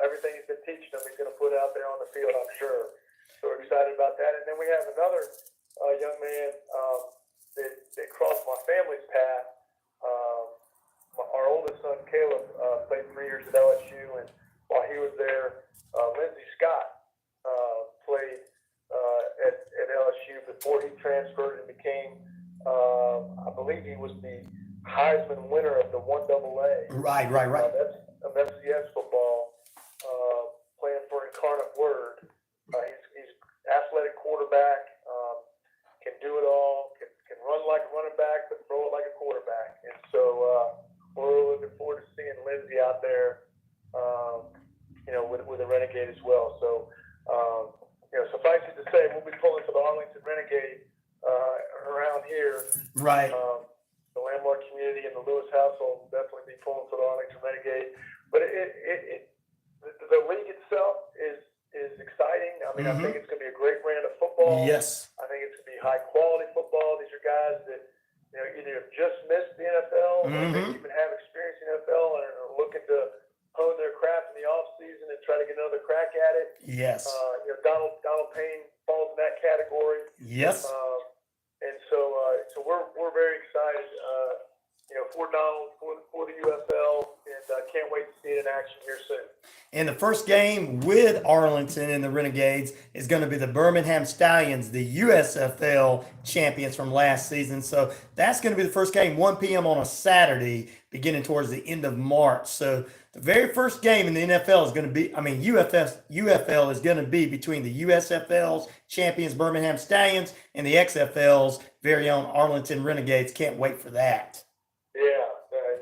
everything he's been teaching them, he's going to put out there on the field, I'm sure. So we're excited about that. And then we have another young man that crossed my family's path. Our oldest son, Caleb, played 3 years at LSU, and while he was there, Lindsey Scott played at LSU before he transferred and became, I believe he was the Heisman winner of the 1AA. Right. That's of FCS football, playing for Incarnate Word. He's athletic quarterback, can do it all, can run like a running back, but throw it like a quarterback. And so we're really looking forward to seeing Lindsey out there, with the Renegade as well. So, suffice it to say, we'll be pulling for the Arlington Renegade around here. Right. The Landmark community and the Lewis household will definitely be pulling for the Arlington Renegade. but the league itself is exciting. I mean, I think it's going to be a great brand of football. Yes. I think it's going to be high quality football. These are guys that either have just missed the NFL or maybe even have experience in the NFL and are looking to hone their craft in the off season and try to get another crack at it. Yes. Donald Payne falls in that category. Yes. And so we're very excited, for Donald, for the UFL, and can't wait to see it in action here soon. And the first game with Arlington and the Renegades is going to be the Birmingham Stallions, the USFL champions from last season. So that's going to be the first game, 1 p.m. on a Saturday, beginning towards the end of March. So the very first game in the NFL is going to be, UFL is going to be between the USFL's champions, Birmingham Stallions, and the XFL's very own Arlington Renegades. Can't wait for that. Yeah,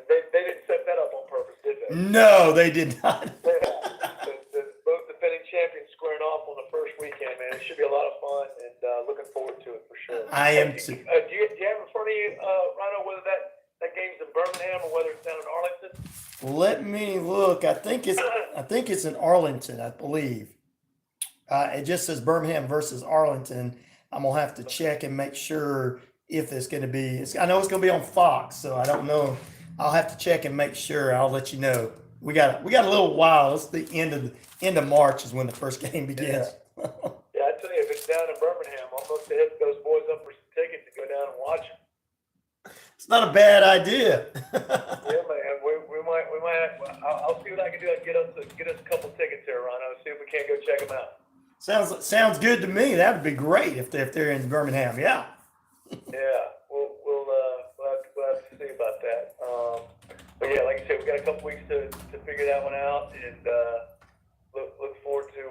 they didn't set that up on purpose, did they? No, they did not. Both defending champions squaring off on the first weekend, man. It should be a lot of fun, and looking forward to it for sure. I am too. Do you have in front of you, Rhino, whether that game's in Birmingham or whether it's down in Arlington? Let me look. I think it's in Arlington, I believe. It just says Birmingham versus Arlington. I'm gonna have to check and make sure if it's going to be. I know it's going to be on Fox, so I don't know. I'll have to check and make sure. I'll let you know. We got a little while. It's the end of March is when the first game begins. Yeah, I tell you, if it's down in Birmingham, I'm going to hit those boys up for some tickets to go down and watch them. It's not a bad idea. Yeah, man. We might. I'll see what I can do to get us a couple tickets here, Rhino. See if we can't go check them out. Sounds good to me. That would be great if they're in Birmingham. Yeah. Yeah, we'll have to see about that. But yeah, like I said, we got a couple weeks to figure that one out, and look forward to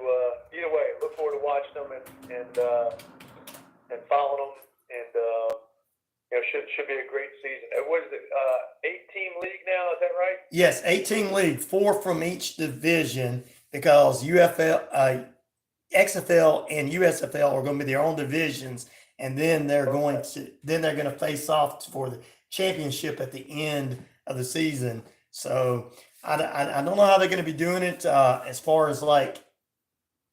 either way. Look forward to watching them and following them, and should be a great season. What is it? 8-team league now? Is that right? Yes, 8-team league, 4 from each division, because XFL and USFL are going to be their own divisions. And then they're going to face off for the championship at the end of the season. So I don't know how they're going to be doing it as far as like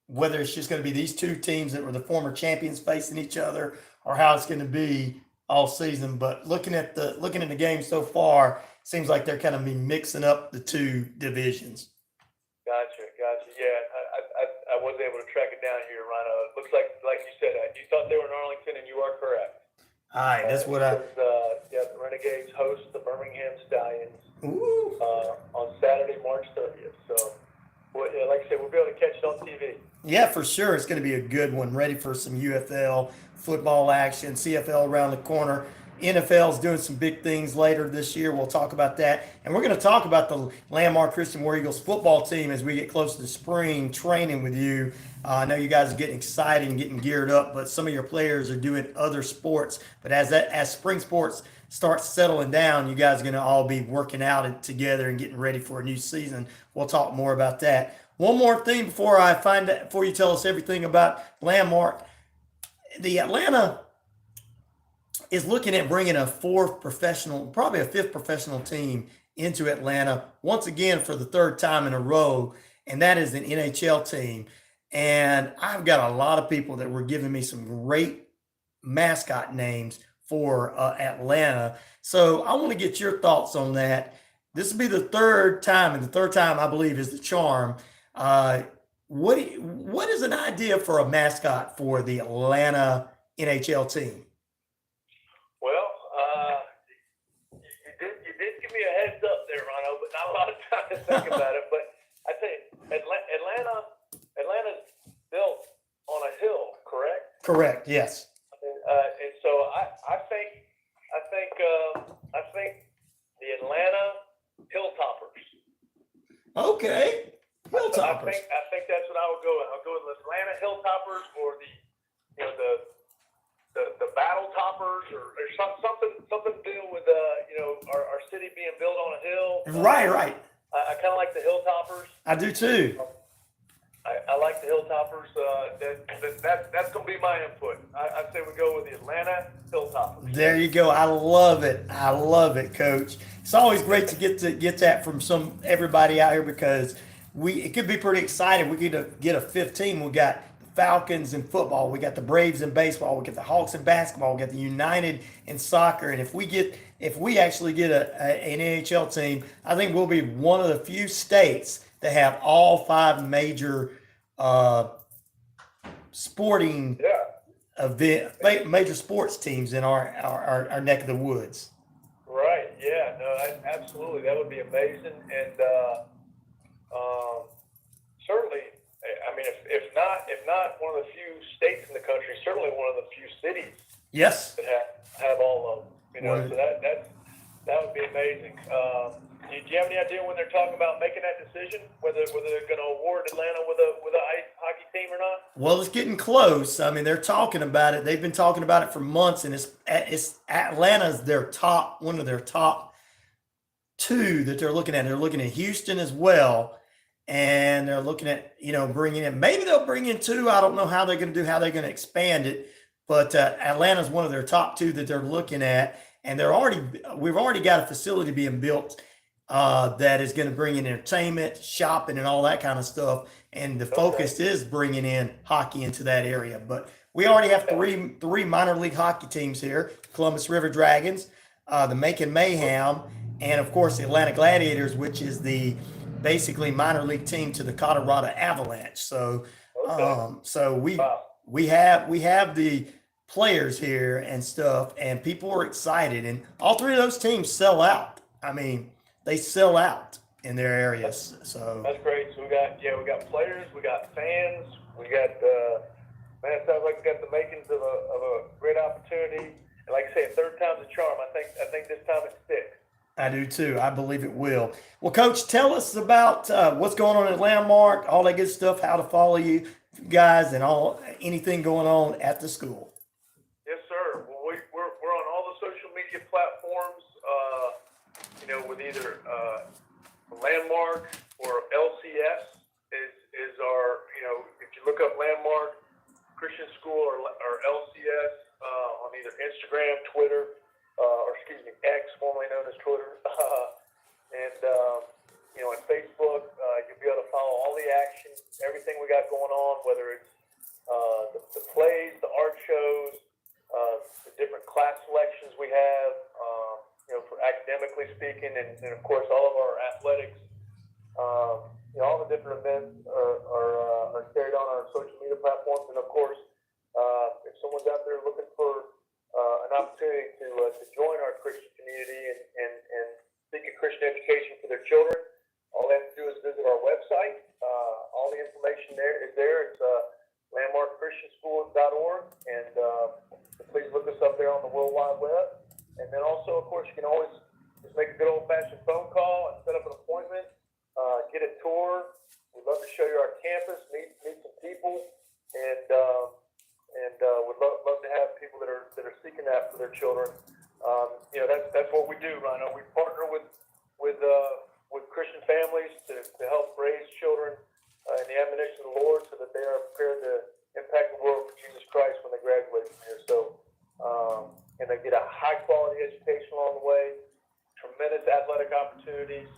whether it's just going to be these two teams that were the former champions facing each other, or how it's going to be all season. But looking at the game so far, seems like they're kind of be mixing up the two divisions. Gotcha. Yeah, I wasn't able to track it down here, Rhino. It looks like you said, you thought they were in Arlington, and you are correct. All right, that's what the Renegades host the Birmingham Stallions on Saturday, March 30th. So, like I said, we'll be able to catch it on TV. Yeah, for sure. It's going to be a good one. Ready for some UFL football action, CFL around the corner. NFL is doing some big things later this year. We'll talk about that. And we're going to talk about the Landmark Christian War Eagles football team as we get close to spring training with you. I know you guys are getting excited and getting geared up, but some of your players are doing other sports. But as spring sports starts settling down, you guys are going to all be working out together and getting ready for a new season. We'll talk more about that. One more thing before you tell us everything about Landmark. The Atlanta is looking at bringing a fifth professional team into Atlanta once again for the third time in a row, and that is an NHL team. And I've got a lot of people that were giving me some great mascot names for Atlanta. So I want to get your thoughts on that. This will be the third time, and the third time I believe is the charm. What is an idea for a mascot for the Atlanta NHL team? Well, you did give me a heads up there, Rhino, but not a lot of time to think about it. But I tell you, Atlanta's built on a hill, correct? Correct. Yes. And so I think the Atlanta Hilltoppers. Okay. Hilltoppers. I think that's what I would go with. I'll go with the Atlanta Hilltoppers, or the Battle Toppers, or something to do with our city being built on a hill. Right. I kind of like the Hilltoppers. I do too. I like the Hilltoppers. That's going to be my input. I say we go with the Atlanta Hilltoppers. There you go. I love it, Coach. It's always great to get that from everybody out here because it could be pretty exciting. We get a 15. We got Falcons in football, we got the Braves in baseball, we got the Hawks in basketball, we got the United in soccer, and if we actually get an NHL team, I think we'll be one of the few states that have all 5 major sporting major sports teams in our neck of the woods. Right. Yeah. No. Absolutely. That would be amazing, and certainly. I mean, if not one of the few states in the country, certainly one of the few cities. Yes. That have all of them. You know, so that would be amazing. Do you have any idea when they're talking about making that decision, whether they're going to award Atlanta with a ice hockey team or not? Well, it's getting close. I mean, they're talking about it. They've been talking about it for months, and it's Atlanta's one of their top 2 that they're looking at. They're looking at Houston as well. And they're looking at, bringing in, maybe they'll bring in 2. I don't know how they're going to to expand it. But Atlanta's one of their top 2 that they're looking at. And we've already got a facility being built that is going to bring in entertainment, shopping, and all that kind of stuff. And the focus is bringing in hockey into that area. But we already have three minor league hockey teams here: Columbus River Dragons, the Macon Mayhem, and of course the Atlanta Gladiators, which is the basically minor league team to the Colorado Avalanche. So, we have the players here and stuff, and people are excited, and all 3 of those teams sell out. I mean, they sell out in their areas. So that's great. So we got players, we got fans, we got man, it sounds like we got the makings of a great opportunity. And like I say, 3rd time's a charm. I think this time it sticks. I do too. I believe it will. Well, Coach, tell us about what's going on at Landmark, all that good stuff, how to follow you guys, and anything going on at the school. Yes, sir. Well, we're on all the social media platforms. With either Landmark or LCS is our. If you look up Landmark Christian School or LCS on either Instagram, Twitter. X, formerly known as Twitter, and on Facebook, you'll be able to follow all the action, everything we got going on, whether it's the plays, the art shows, the different class selections we have, for academically speaking, and of course all of our athletics. All the different events are carried on our social media platforms, and of course, if someone's out there looking for an opportunity to join our Christian community and seek a Christian education for their children, all they have to do is visit our website. All the information there is there. It's landmarkchristianschools.org, and please look us up there on the World Wide Web. And then also, of course, you can always just make a good old-fashioned phone call and set up an appointment, get a tour. We'd love to show you our campus, meet some people, and would love to have people that are seeking that for their children. That's what we do, Rhino. We partner with Christian families to help raise children in the admonition of the Lord, so that they are prepared to impact the world for Jesus Christ when they graduate from here. So, and they get a high quality education along the way. Tremendous athletic opportunities.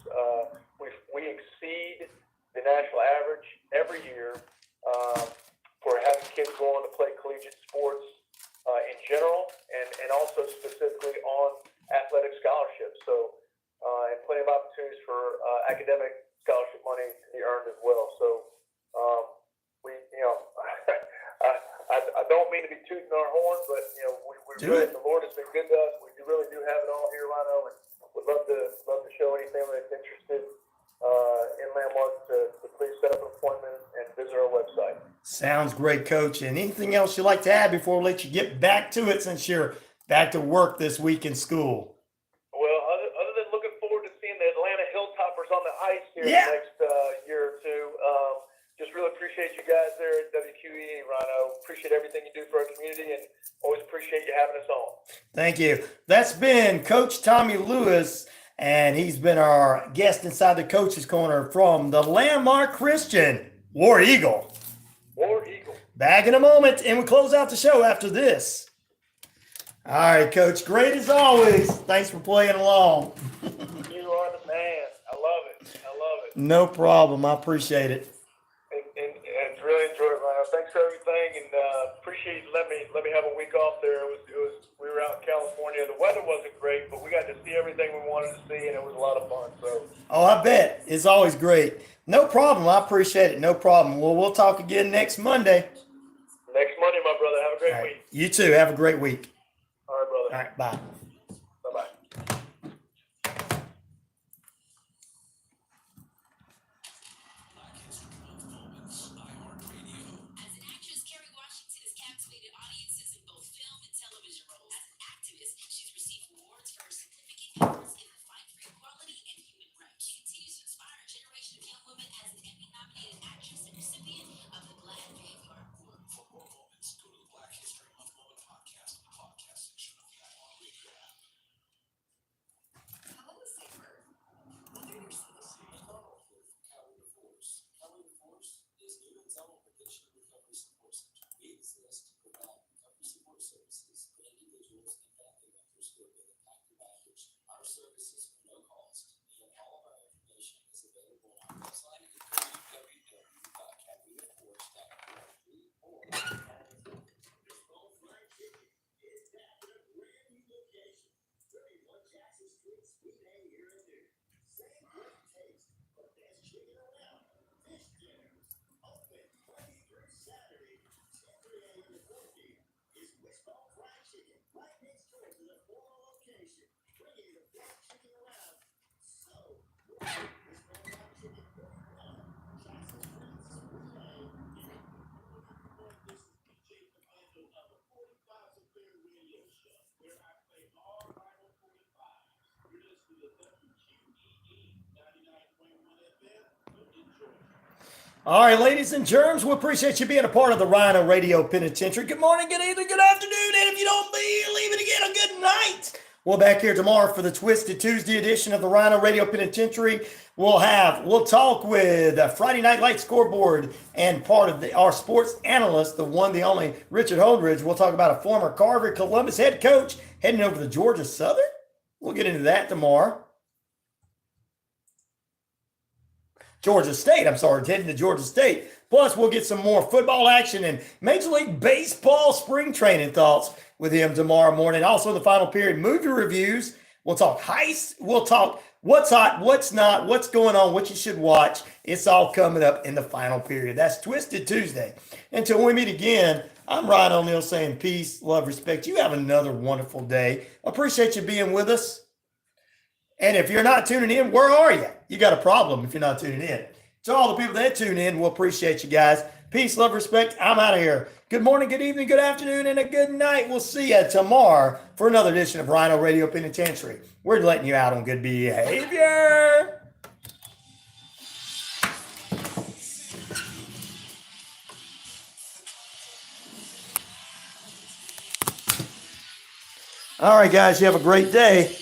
We exceed the national average every year. For having kids go on to play collegiate sports in general, and also specifically on athletic scholarships. So, and plenty of opportunities for academic scholarship money to be earned as well. So, I don't mean to be tooting our horn, but the Lord has been good to us. We really do have it all here, Rhino, and would love to show any family that's interested in Landmark to please set up an appointment and visit our website. Sounds great, Coach. And anything else you'd like to add before we let you get back to it, since you're back to work this week in school? Well, other than looking forward to seeing the Atlanta Hilltoppers on the ice here in the next year or two, just really appreciate you guys there at WQEE, Rhino. Appreciate everything you do for our community, and always appreciate you having us on. Thank you. That's been Coach Tommy Lewis, and he's been our guest inside the Coach's Corner from the Landmark Christian War Eagle. War Eagle. Back in a moment, and we'll close out the show after this. All right, Coach. Great as always. Thanks for playing along. You are the man. I love it. I love it. No problem. I appreciate it. And really enjoyed it, Ryan. Thanks for everything, and appreciate you let me have a week off there. We were out in California. The weather wasn't great, but we got to see everything we wanted to see, and it was a lot of fun. So. Oh, I bet. It's always great. No problem. I appreciate it. No problem. Well, we'll talk again next Monday. Next Monday, my brother. Have a great week. You too. Have a great week. All right, brother. All right. Bye. Bye-bye. As an actress, Kerry Washington has captivated audiences in both film and television roles. As an activist, she's received awards for her significant efforts in the fight for equality and human rights. She continues to inspire a generation of young women as an Emmy-nominated actress and recipient of the Black Vanguard Award. For more moments, go to the Black History Month Moment podcast in the podcast section of the RyanORadio app. Hello, Saber. Whether you're Cowboy Force. Cowboy Force is Newman's own addiction recovery support center. We exist to provide recovery support services for individuals and family members who have been impacted by addiction. Our services are no cost, and all of our information is available on our website at www.cowboyforce.org or Jackson Street, Sweet A here and there. Same great taste, but best chicken around. Fish dinner. Open Monday through Saturday, 10 a.m. to 4 p.m. is Wishbone Fried Chicken right next door to the former location, bringing you the best chicken around. So, Wishbone Fried Chicken, 31 Jackson Street, Sweet A. This is DJ Commando of the 45 Bear Radio Show, where I play all Bible 45. You're listening to WQEE 99.1 FM. Enjoy. All right, ladies and germs, we appreciate you being a part of the RyanORadio Penitentiary. Good morning, good evening, good afternoon, and if you don't believe it again, a good night. We're back here tomorrow for the Twisted Tuesday edition of the RyanORadio Penitentiary. We'll talk with Friday Night Light Scoreboard and part of our sports analyst, the one, the only, Richard Holdridge. We'll talk about a former Carver Columbus head coach heading over to Georgia Southern. We'll get into that tomorrow. Georgia State, heading to Georgia State. Plus, we'll get some more football action and Major League Baseball spring training thoughts with him tomorrow morning. Also, in the final period, movie reviews. We'll talk heist. We'll talk what's hot, what's not, what's going on, what you should watch. It's all coming up in the final period. That's Twisted Tuesday. Until we meet again, I'm Ryan O'Neal saying peace, love, respect. You have another wonderful day. Appreciate you being with us. And if you're not tuning in, where are you? You got a problem if you're not tuning in. To all the people that tune in, we'll appreciate you guys. Peace, love, respect. I'm out of here. Good morning, good evening, good afternoon, and a good night. We'll see you tomorrow for another edition of RyanORadio Penitentiary. We're letting you out on good behavior. All right, guys, you have a great day.